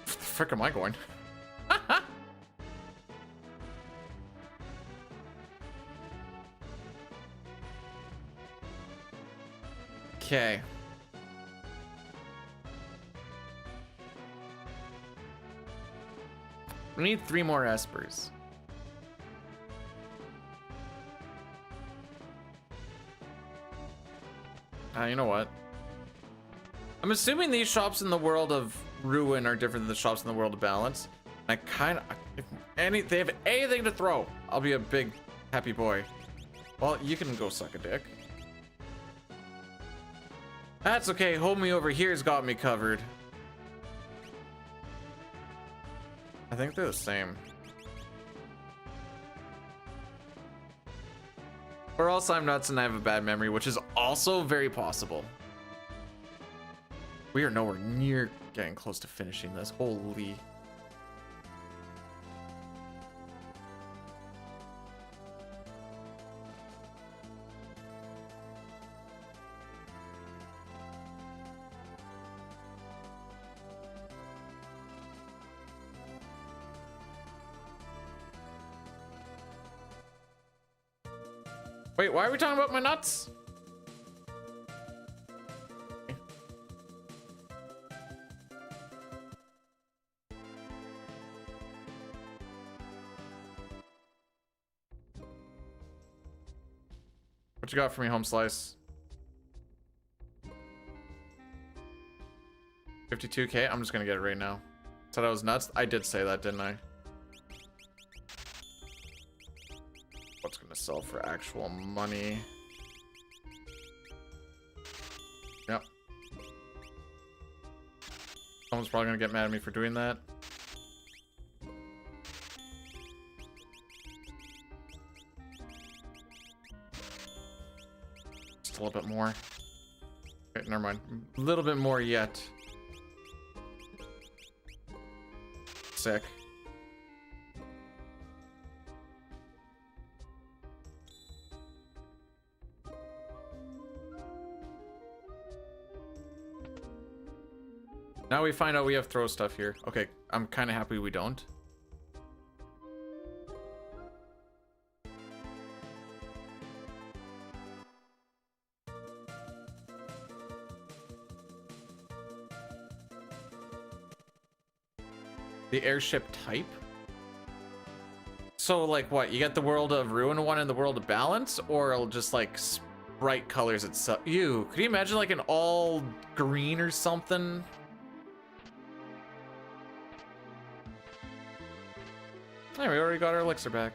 Frick am I going? Okay. We need 3 more espers. You know what? I'm assuming these shops in the world of Ruin are different than the shops in the world of Balance. I kind of, if they have anything to throw, I'll be a big happy boy. Well, you can go suck a dick. That's okay. Homie over here's got me covered. I think they're the same. Or else I'm nuts and I have a bad memory, which is also very possible. We are nowhere near getting close to finishing this. Holy. Wait, why are we talking about my nuts? What you got for me, home slice? 52K? I'm just gonna get it right now. Said I was nuts? I did say that, didn't I? What's gonna sell for actual money? Yep. Someone's probably gonna get mad at me for doing that. Just a little bit more. Okay, never mind. A little bit more yet. Sick. Now we find out we have throw stuff here. Okay, I'm kind of happy we don't. The airship type? So like what? You get the World of Ruin one and the World of Balance? Or it'll just like bright colors itself? Ew, could you imagine like an all green or something? Hey, we already got our elixir back.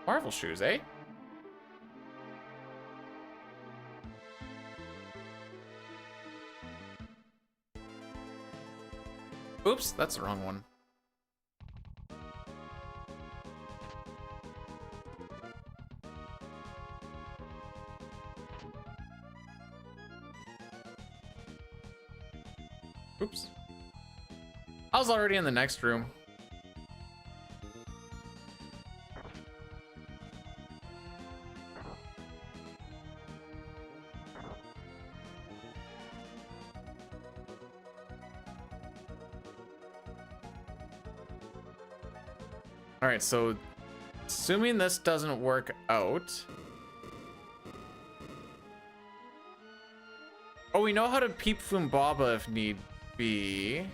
Marvel shoes, eh? Oops, that's the wrong one. Oops. I was already in the next room. All right, so assuming this doesn't work out. Oh, we know how to peep Fumbaba if need be.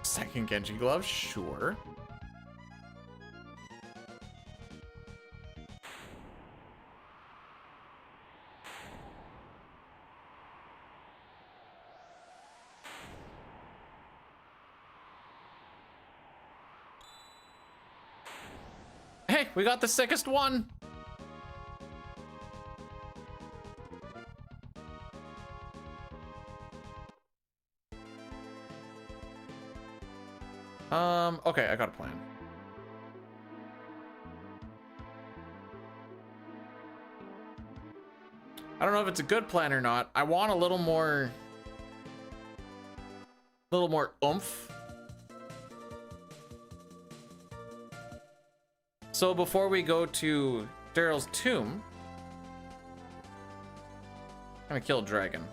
Second Genji glove, sure. Hey, we got the sickest one. Okay, I got a plan. I don't know if it's a good plan or not. I want a little more oomph. So before we go to Daryl's tomb, I'm gonna kill a dragon.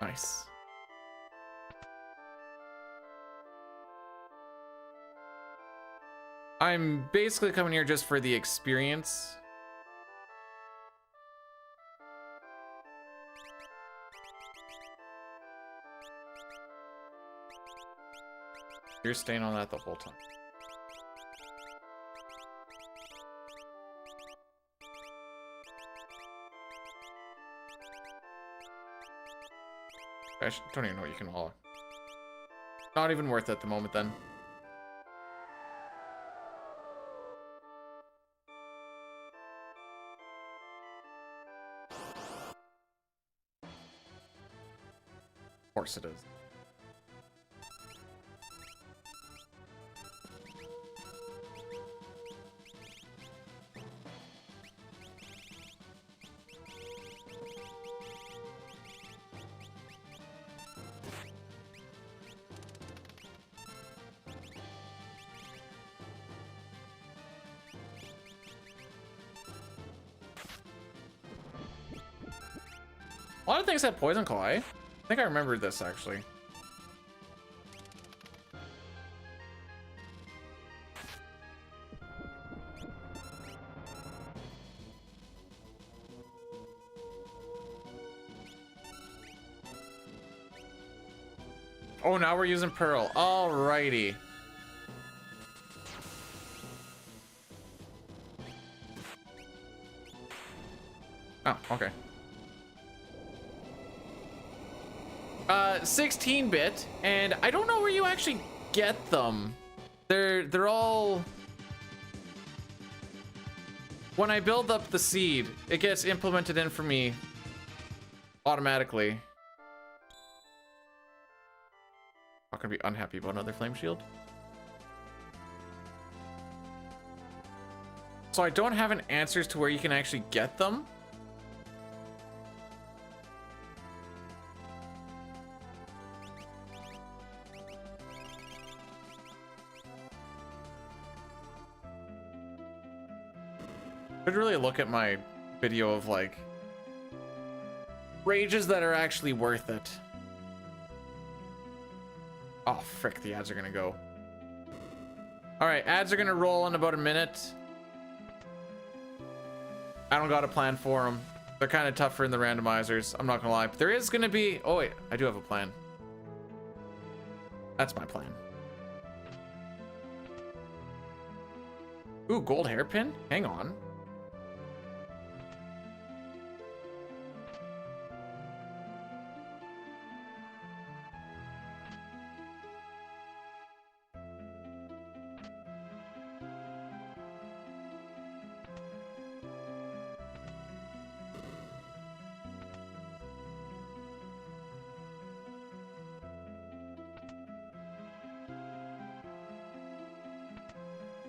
Nice. I'm basically coming here just for the experience. You're staying on that the whole time. I don't even know what you can haul. Not even worth it at the moment then. Of course it is. A lot of things had poison claw. I think I remember this actually. Oh, now we're using Pearl. Alrighty. Oh, okay. 16-bit, and I don't know where you actually get them. They're all... When I build up the seed, it gets implemented in for me automatically. Not gonna be unhappy about another flame shield. So I don't have an answers to where you can actually get them. Should really look at my video of like rages that are actually worth it. Oh frick, the ads are gonna go. All right, ads are gonna roll in about a minute. I don't got a plan for them. They're kind of tougher in the randomizers, I'm not gonna lie, but there is gonna be... Oh wait, I do have a plan. That's my plan. Ooh, gold hairpin? Hang on.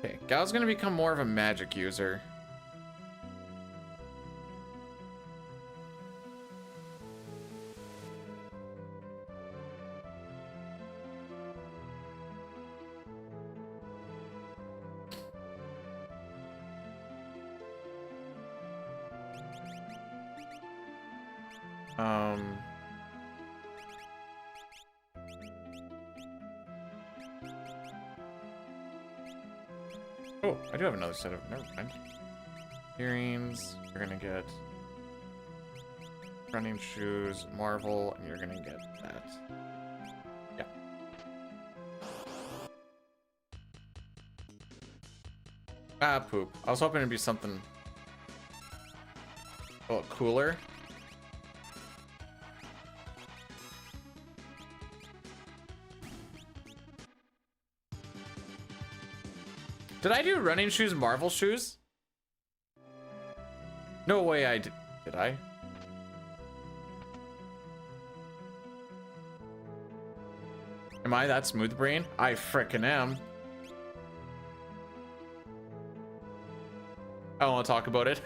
Okay, Gal's gonna become more of a magic user. Oh, I do have another set of... Never mind. Earrings. You're gonna get... running shoes, Marvel, and you're gonna get that. Yeah. Ah, poop. I was hoping it'd be something a little cooler. Did I do running shoes, Marvel shoes? No way I did. Did I? Am I that smooth brain? I frickin' am. I don't want to talk about it.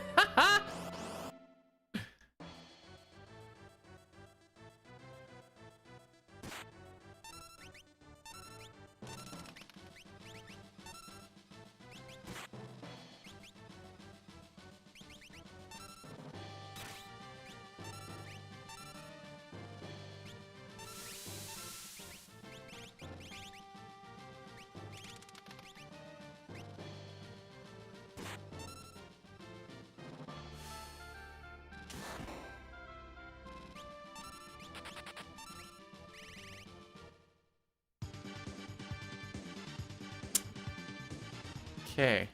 Okay.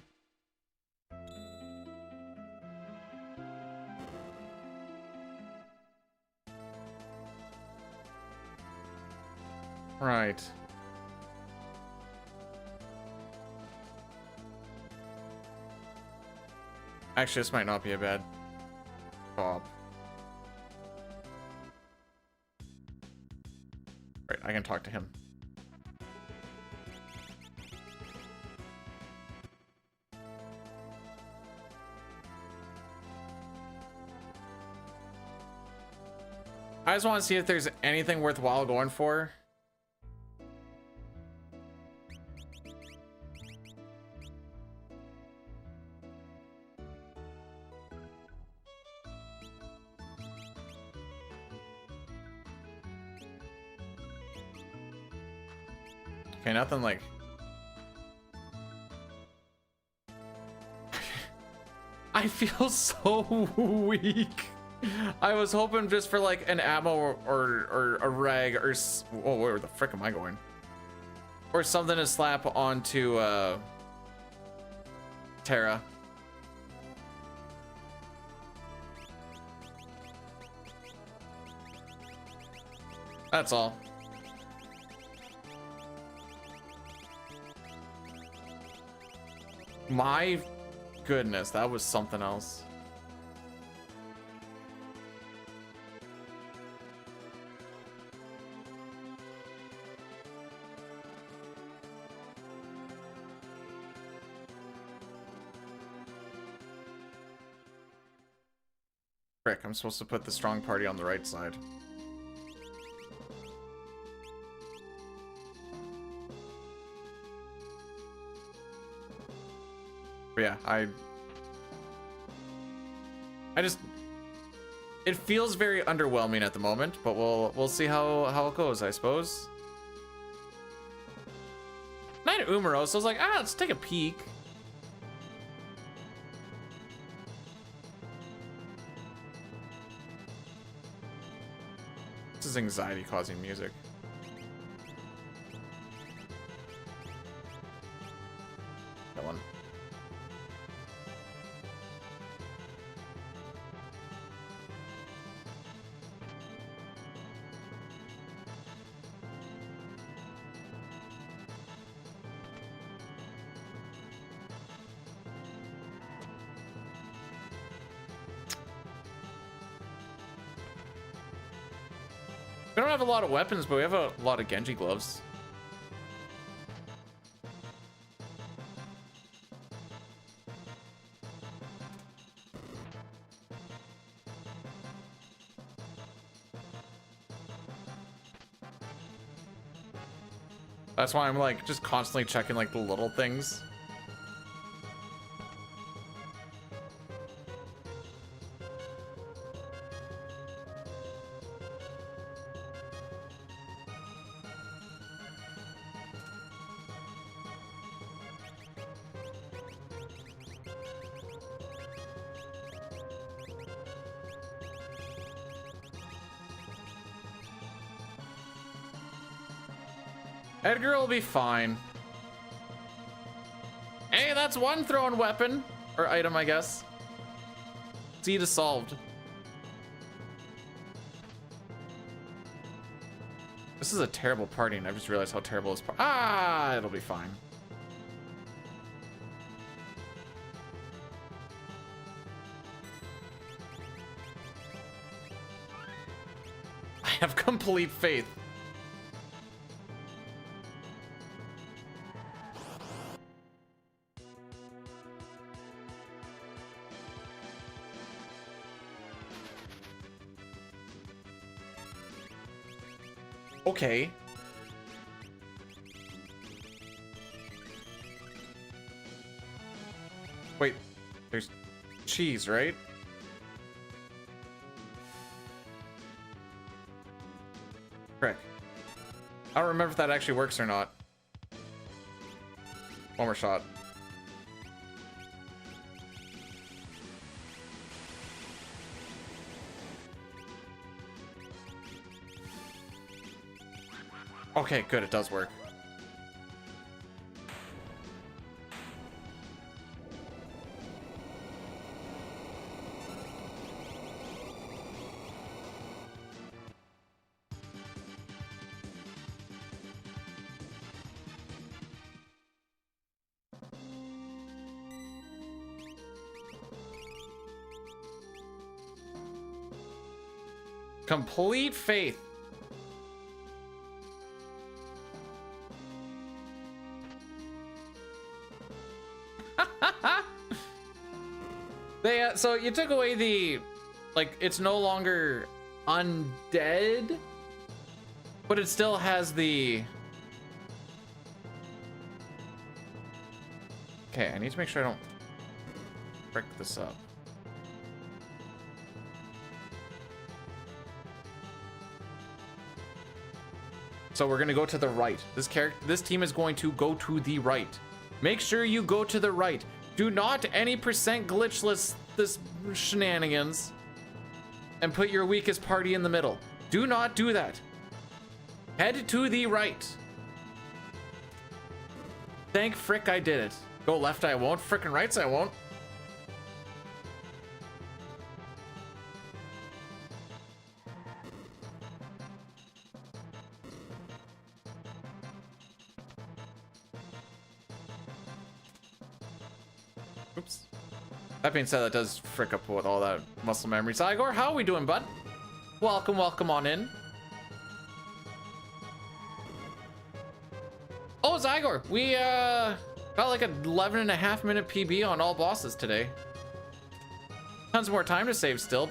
Right. Actually, this might not be a bad Bob. Right, I can talk to him. I just want to see if there's anything worthwhile going for. Okay, nothing like... I feel so weak. I was hoping just for like an ammo or a rag or... Oh, where the frick am I going? Or something to slap onto Terra. That's all. My goodness, that was something else. Frick, I'm supposed to put the strong party on the right side. But yeah, I just, it feels very underwhelming at the moment, but we'll see how it goes, I suppose. Night Umaro, so I was like, let's take a peek. This is anxiety causing music. That one. We don't have a lot of weapons, but we have a lot of Genji gloves. That's why I'm like just constantly checking like the little things. Edgar will be fine. Hey, that's one thrown weapon. Or item, I guess. Seed is solved. This is a terrible party, and I just realized how terrible this part. It'll be fine. I have complete faith. Okay. Wait, there's cheese, right? Correct. I don't remember if that actually works or not. One more shot. Okay, good, it does work. Complete faith. They so you took away the, like, it's no longer undead, but it still has the. Okay, I need to make sure I don't frick this up. So we're gonna go to the right. This team is going to go to the right. Make sure you go to the right. Do not any percent glitchless this shenanigans and put your weakest party in the middle. Do not do that. Head to the right. Thank frick I did it. Go left I won't, frickin' rights I won't. Oops. That being said, that does frick up with all that muscle memory. Zygor, how are we doing, bud? Welcome, welcome on in. Oh, Zygor, we got like an 11.5-minute PB on all bosses today. Tons more time to save still.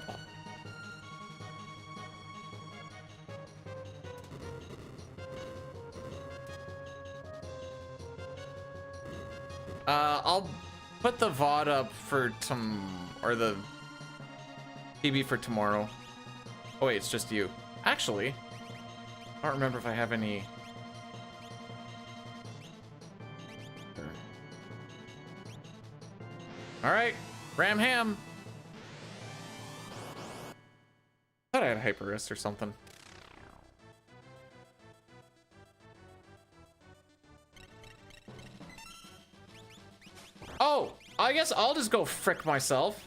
I'll put the VOD up for or the PB for tomorrow. Oh wait, it's just you. Actually, I don't remember if I have any. All right, ram ham. Thought I had hyper wrist or something. Oh, I guess I'll just go frick myself.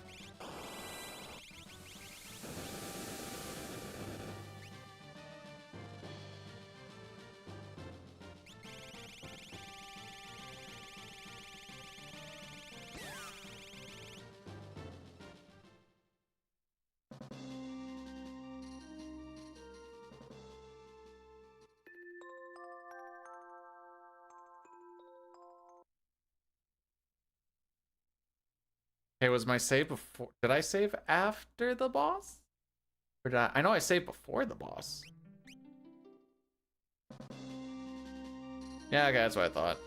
Okay, was my save before? Did I save after the boss? Or did I know I saved before the boss. Yeah, okay, that's what I thought.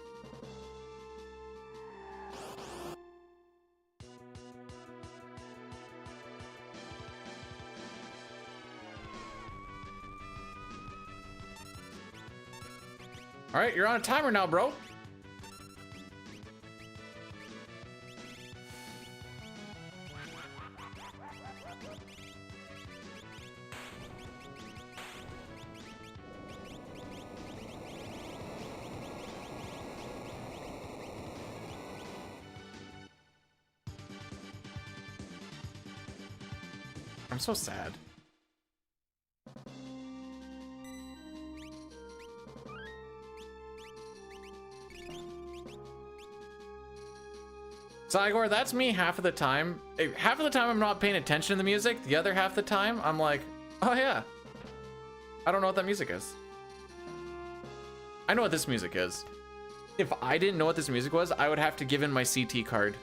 All right, you're on a timer now, bro. I'm so sad. Zygor, that's me half of the time. Half of the time I'm not paying attention to the music. The other half of the time I'm like, oh yeah. I don't know what that music is. I know what this music is. If I didn't know what this music was, I would have to give in my CT card.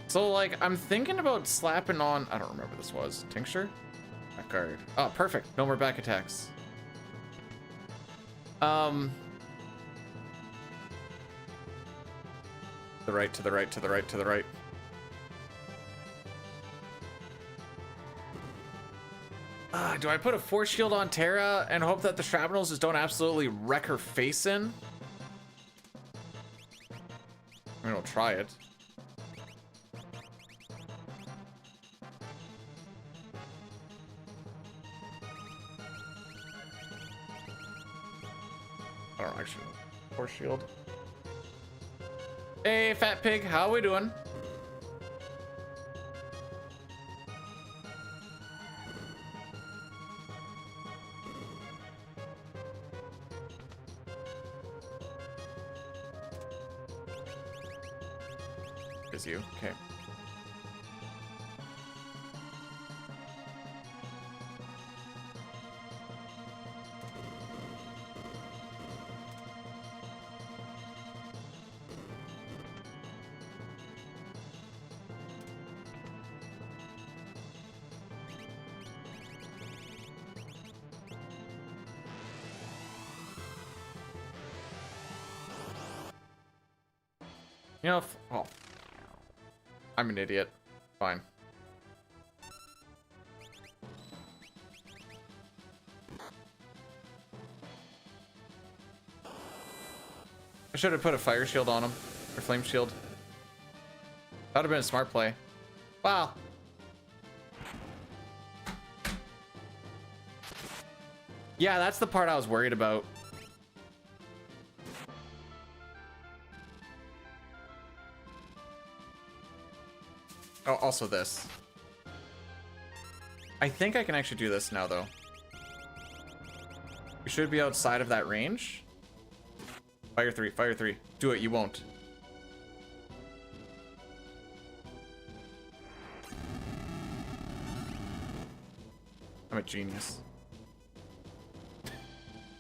So, like, I'm thinking about slapping on... I don't remember what this was. Tincture? Back guard. Oh, perfect. No more back attacks. The right, to the right, to the right, to the right. Do I put a force shield on Terra and hope that the shrapnels just don't absolutely wreck her face in? I mean, I'll try it. I don't actually know. Force shield. Hey, Fat Pig, how we doing? Is you? Okay. You know, oh, I'm an idiot. Fine. I should have put a fire shield on him, or flame shield. That would have been a smart play. Wow. Yeah, that's the part I was worried about. Oh, also this. I think I can actually do this now, though. We should be outside of that range. Fire 3, fire 3. Do it, you won't. I'm a genius.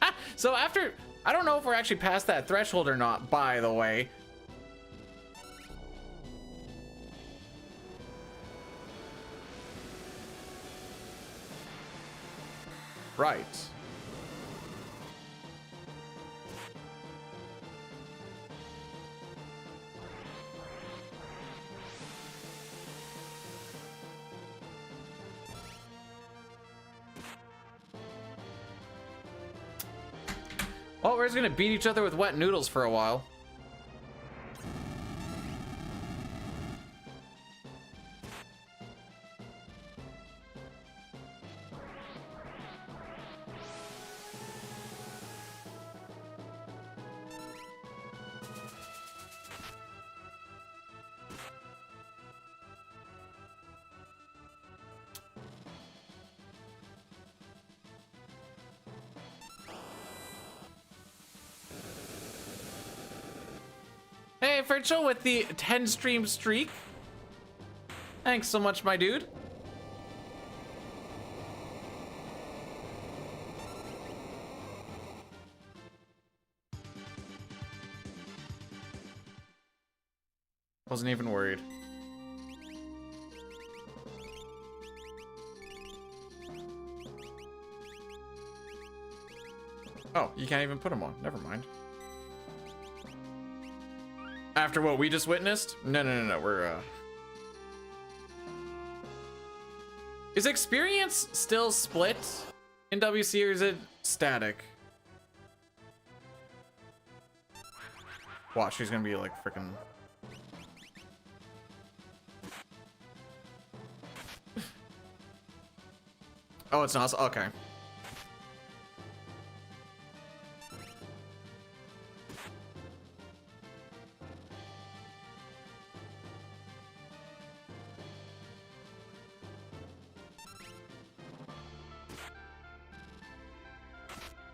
Ah, so after... I don't know if we're actually past that threshold or not, by the way. Right. Well, we're just gonna beat each other with wet noodles for a while. Hey, Fercho with the 10 stream streak. Thanks so much, my dude. Wasn't even worried. Oh, you can't even put them on. Never mind. After what we just witnessed? No. We're, Is experience still split in WC, or is it static? Watch, she's gonna be like freaking... Oh, it's not? Okay.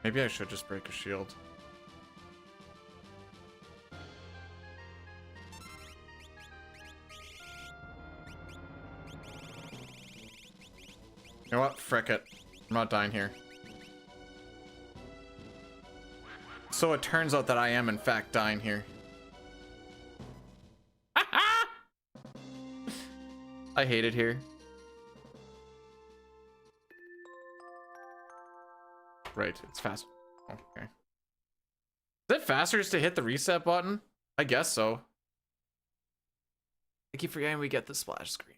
Maybe I should just break a shield. You know what? Frick it. I'm not dying here. So it turns out that I am in fact dying here. I hate it here. Right, it's fast. Okay. Is it faster just to hit the reset button? I guess so. I keep forgetting we get the splash screen.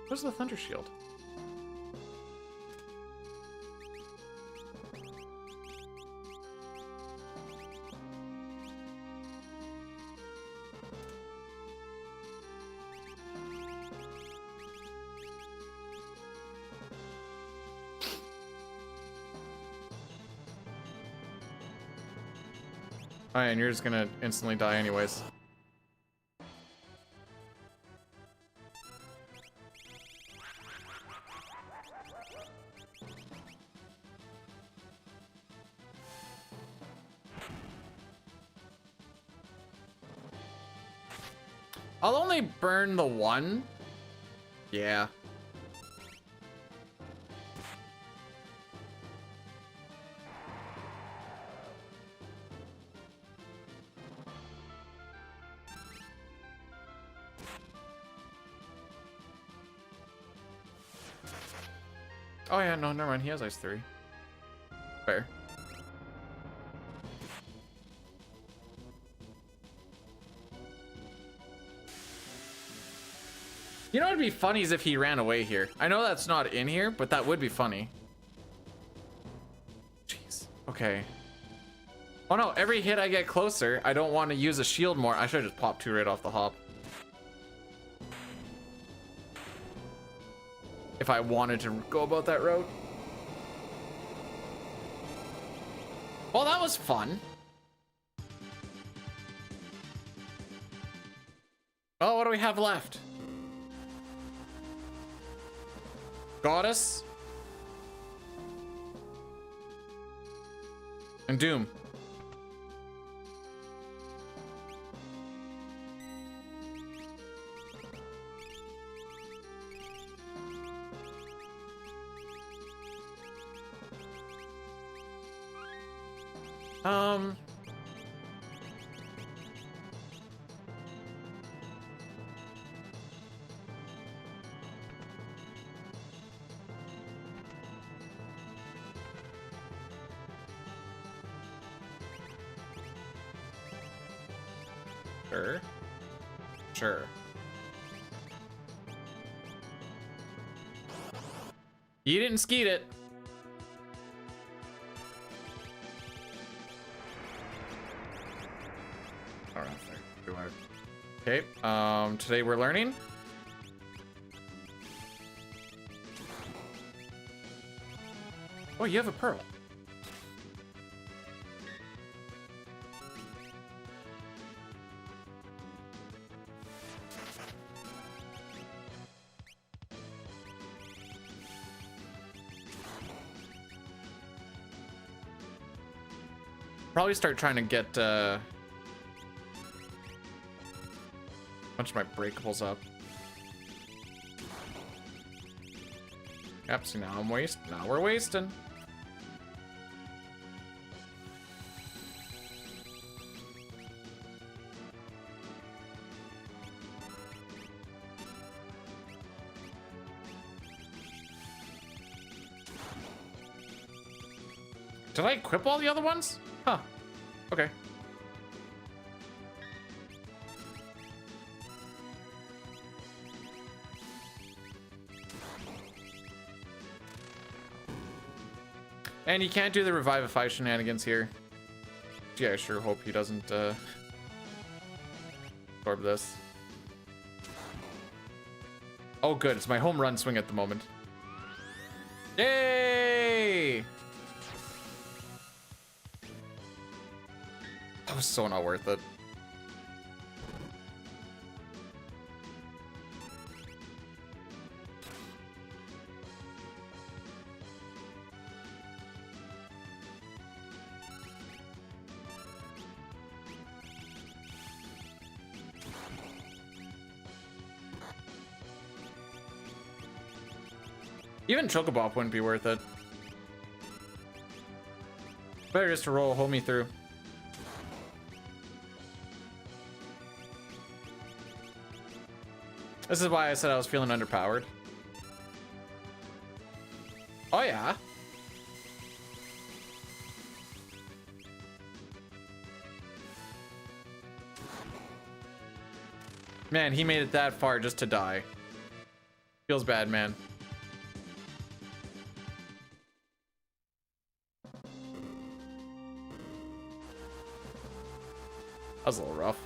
Where's the Thunder Shield? Oh, yeah, and you're just gonna instantly die anyways. I'll only burn the one. Yeah. Oh yeah, no, never mind. He has ice 3. Fair. You know what'd be funny is if he ran away here. I know that's not in here, but that would be funny. Jeez. Okay. Oh no, every hit I get closer, I don't want to use a shield more. I should have just popped 2 right off the hop. If I wanted to go about that route. Well, that was fun. Oh, what do we have left? Goddess. And Doom. Sure. Sure. You didn't skeet it. All right, fair. Okay. Today we're learning. Oh, you have a pearl. Probably start trying to get a bunch of my breakables up. Yep, see now now we're wasting. Did I equip all the other ones? Huh. Okay. And you can't do the Revivify shenanigans here. Gee, I sure hope he doesn't absorb this. Oh good, it's my home run swing at the moment. Yay! That was so not worth it. Even Chocobop wouldn't be worth it. Better just to roll, hold me through. This is why I said I was feeling underpowered. Oh yeah. Man, he made it that far just to die. Feels bad, man. That was a little rough.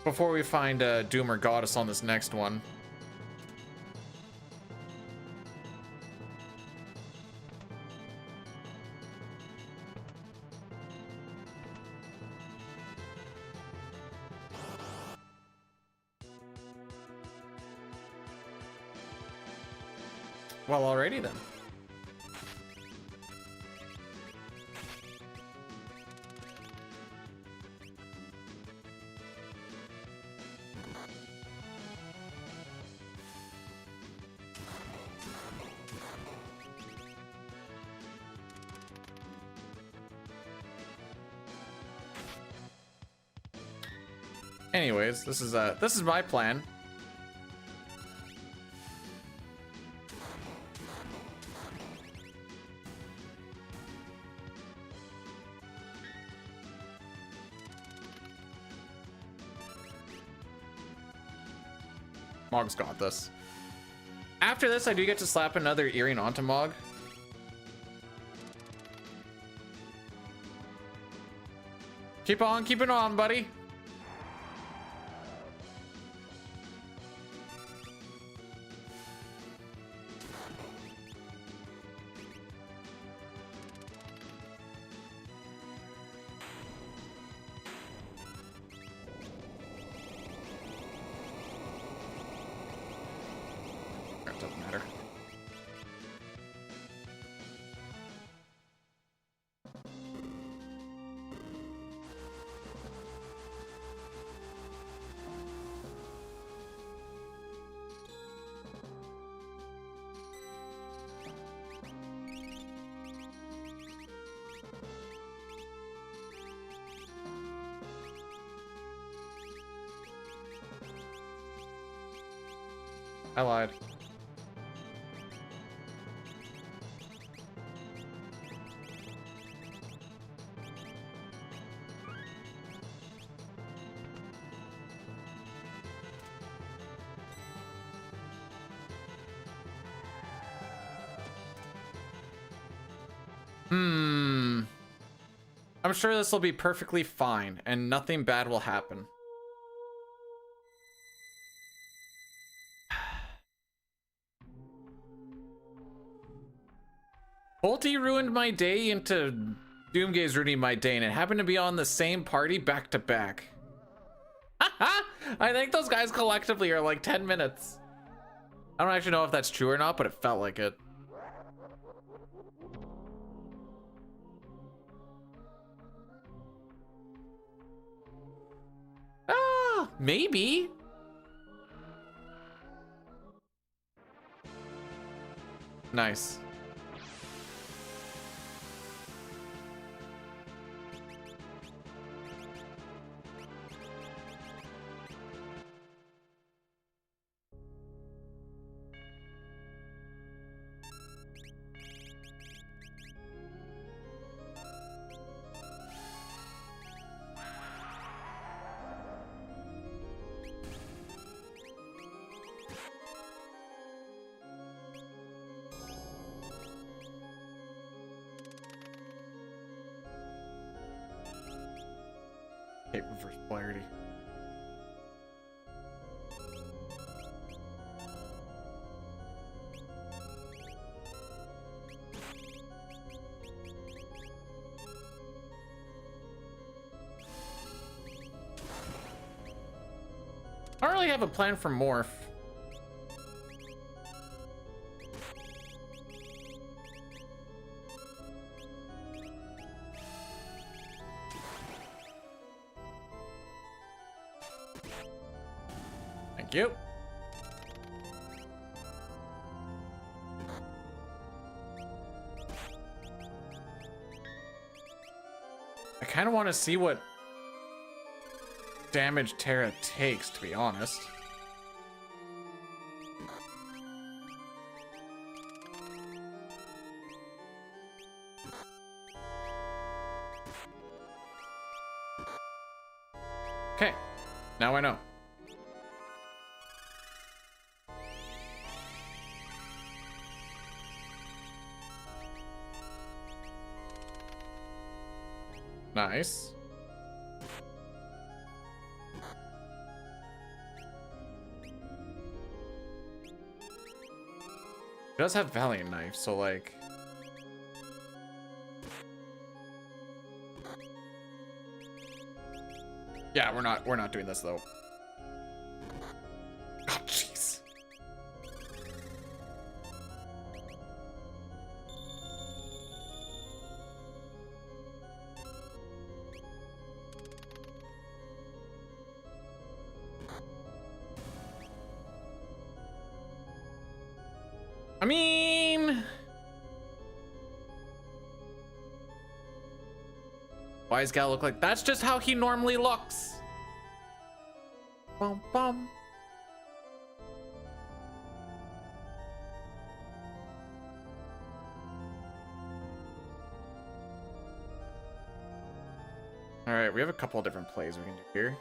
before we find Doom or Goddess on this next one. Well, alrighty then. Anyways, this is my plan. Mog's got this. After this, I do get to slap another earring onto Mog. Keep on keeping on, buddy. That doesn't matter. I lied. I'm sure this will be perfectly fine and nothing bad will happen. Bolty ruined my day into Doomgaze ruining my day, and it happened to be on the same party back to back. I think those guys collectively are like 10 minutes. I don't actually know if that's true or not, but it felt like it. Ah, maybe. Nice. Okay, reverse polarity. I don't really have a plan for Morph. Thank you. I kind of want to see what damage Terra takes, to be honest. Okay, now I know. Nice. does have Valiant Knife, so like... Yeah, we're not doing this though. Oh, jeez. I mean... Why does Gal look like... That's just how he normally looks. Bum bum. All right, we have a couple of different plays we can do here.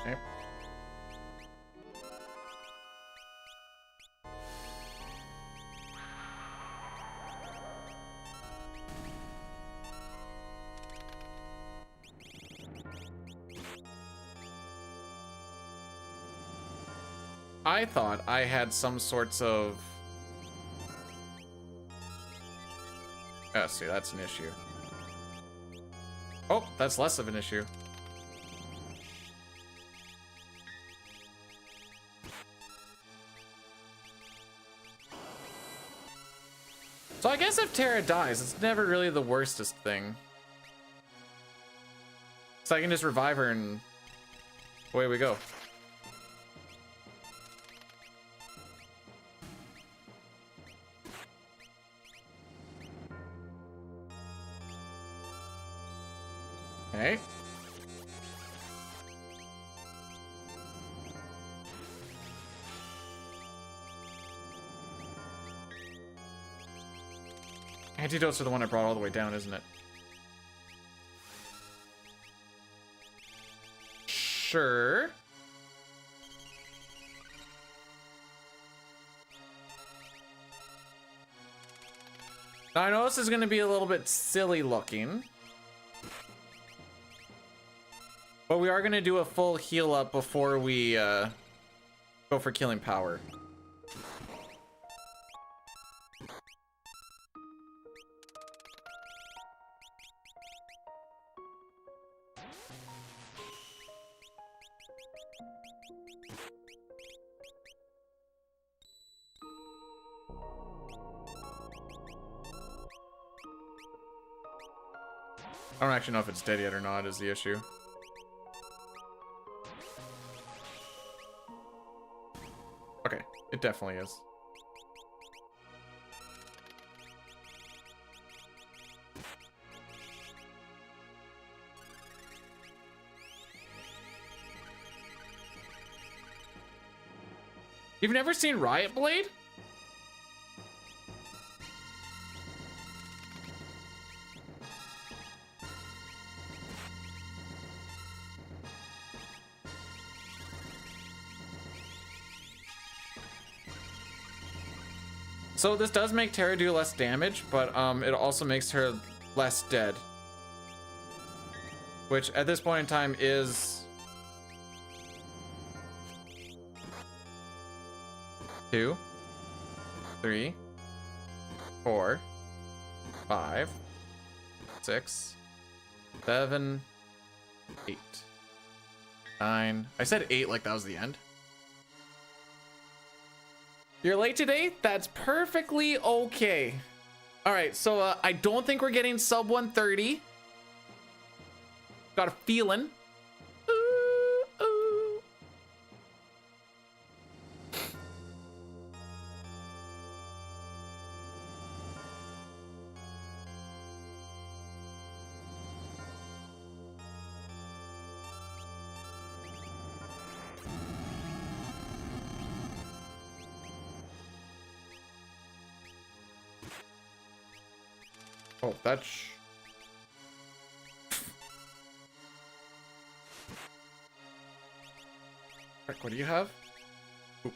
Okay. I thought I had some sorts of... Oh, see, that's an issue. Oh, that's less of an issue. So I guess if Terra dies, it's never really the worstest thing. So I can just revive her and away we go. Okay. Antidotes are the one I brought all the way down, isn't it? Sure. Now I know this is going to be a little bit silly looking. But we are going to do a full heal up before we go for killing power. I don't actually know if it's dead yet or not is the issue. Okay, it definitely is. You've never seen Riot Blade? So this does make Terra do less damage, but it also makes her less dead. Which at this point in time is 2, 3, 4, 5, 6, 7, 8, 9. I said 8 like that was the end. You're late today? That's perfectly okay. All right, so I don't think we're getting sub 130. Got a feeling. Ooh, ooh. Oh, that's... What do you have? Oop.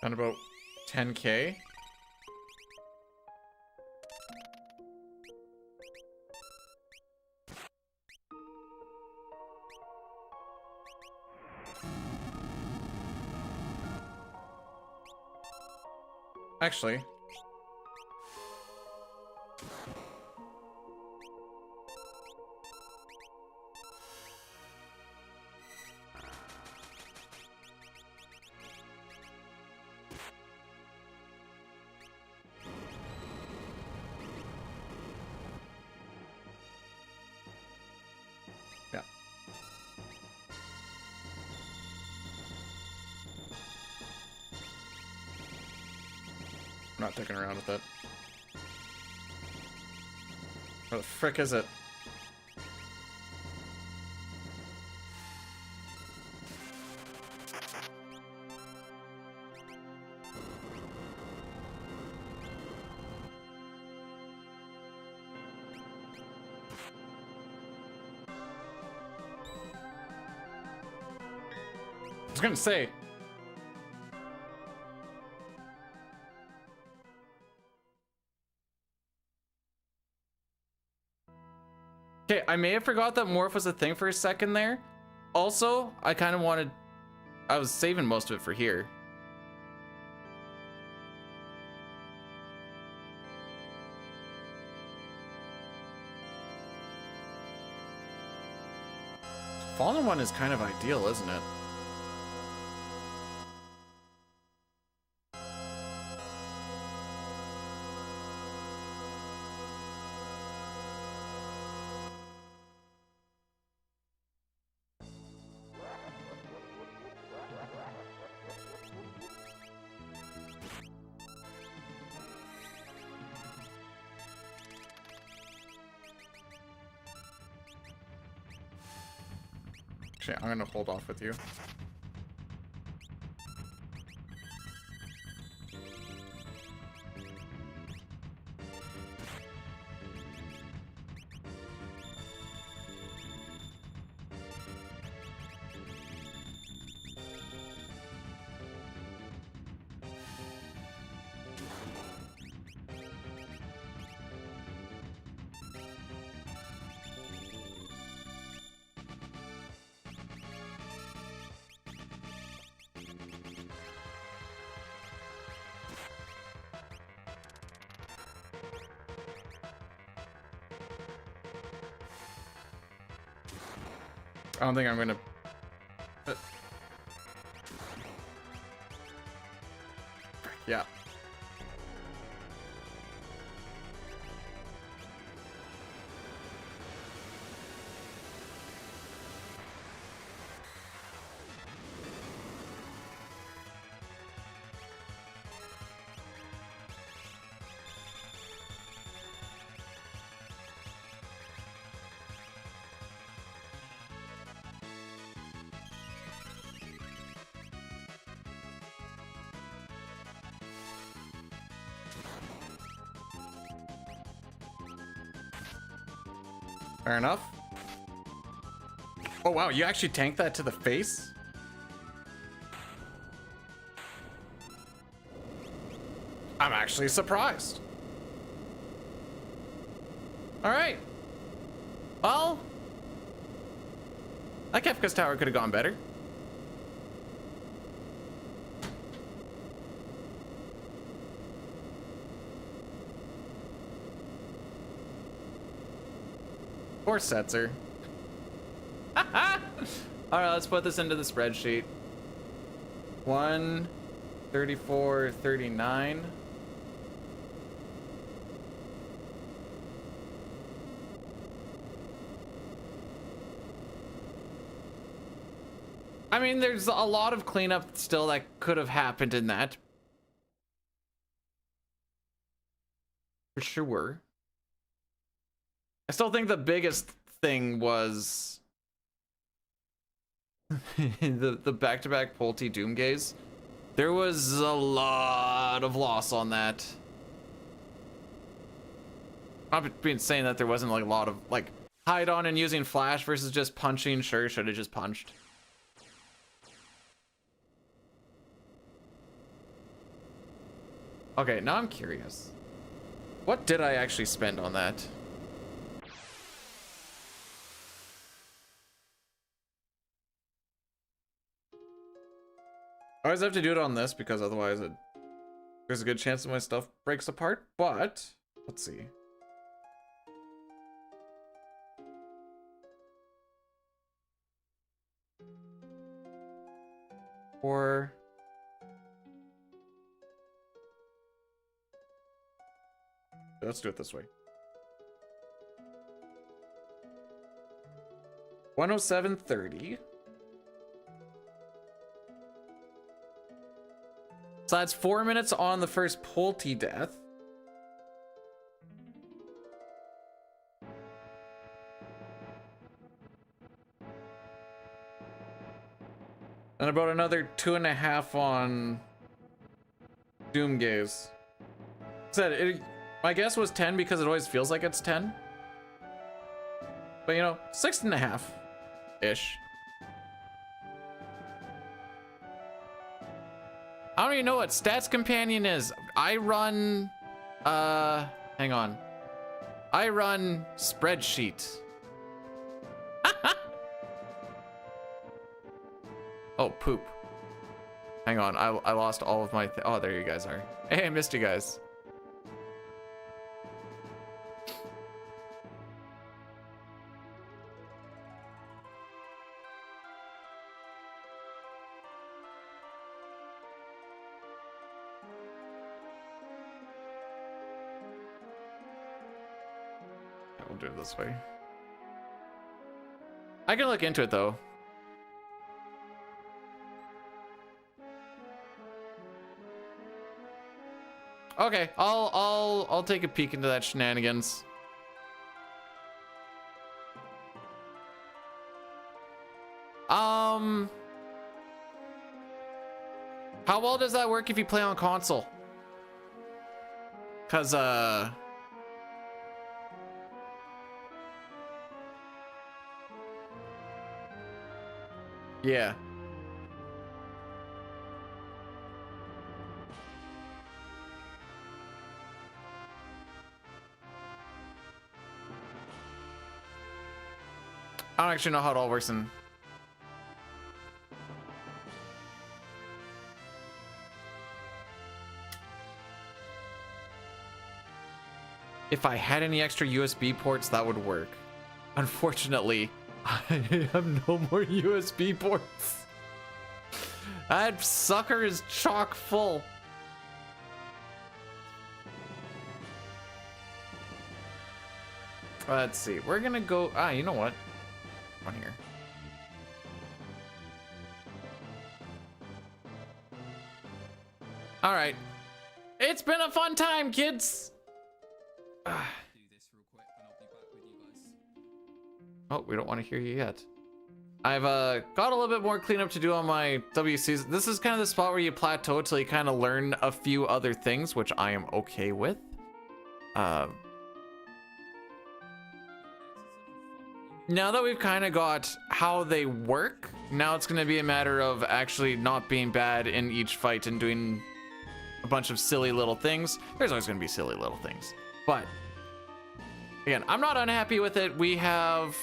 And about 10K. Actually, yeah. I'm not dicking around with it. Where the frick is it? I was gonna say. Okay, I may have forgot that morph was a thing for a second there. Also, I kind of wanted... I was saving most of it for here. Fallen one is kind of ideal, isn't it? Actually, I'm gonna hold off with you. I don't think I'm gonna... Yeah. Fair enough. Oh wow, you actually tanked that to the face? I'm actually surprised. Alright. Well, that Kefka's tower could have gone better. Poor Setzer. Alright, let's put this into the spreadsheet. 134.39. I mean, there's a lot of cleanup still that could have happened in that. For sure. I still think the biggest thing was the back-to-back Pulte Doomgaze. There was a lot of loss on that. Not being saying that there wasn't like a lot of like hide on and using flash versus just punching. Sure, should have just punched. Okay, now I'm curious. What did I actually spend on that? I always have to do it on this because otherwise there's a good chance that my stuff breaks apart, but let's see. Or let's do it this way. 107.30. So that's 4 minutes on the first Pulte death. And about another 2.5 on Doomgaze. My guess was 10 because it always feels like it's 10. But you know, 6.5-ish. I don't even know what Stats Companion is. I run, hang on. I run Spreadsheet. Oh, poop. Hang on, I lost all of my, oh, there you guys are. Hey, I missed you guys. We'll do it this way. I can look into it though. Okay, I'll take a peek into that shenanigans. How well does that work if you play on console? Cause yeah. I don't actually know how it all works in. If I had any extra USB ports, that would work. Unfortunately, I have no more USB ports. That sucker is chock full. Let's see. We're gonna go. You know what? On here. All right. It's been a fun time, kids. Oh, we don't want to hear you yet. I've got a little bit more cleanup to do on my WCs. This is kind of the spot where you plateau till you kind of learn a few other things, which I am okay with. Now that we've kind of got how they work, now it's going to be a matter of actually not being bad in each fight and doing a bunch of silly little things. There's always going to be silly little things. But, again, I'm not unhappy with it. We have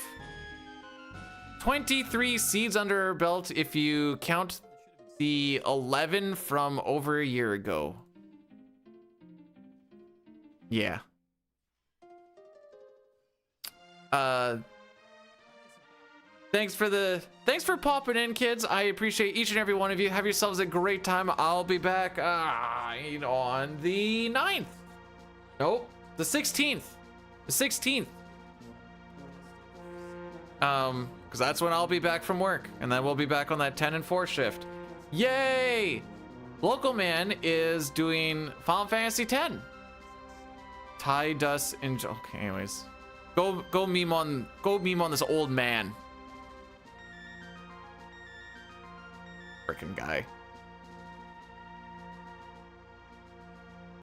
23 seeds under our belt if you count the 11 from over a year ago. Yeah. Thanks for popping in, kids. I appreciate each and every one of you. Have yourselves a great time. I'll be back on the 9th. Nope, the 16th. The 16th. Because that's when I'll be back from work, and then we'll be back on that 10 and 4 shift. Yay! Local Man is doing Final Fantasy X. Tide us in. Okay, anyways, go meme on this old man. Frickin' guy.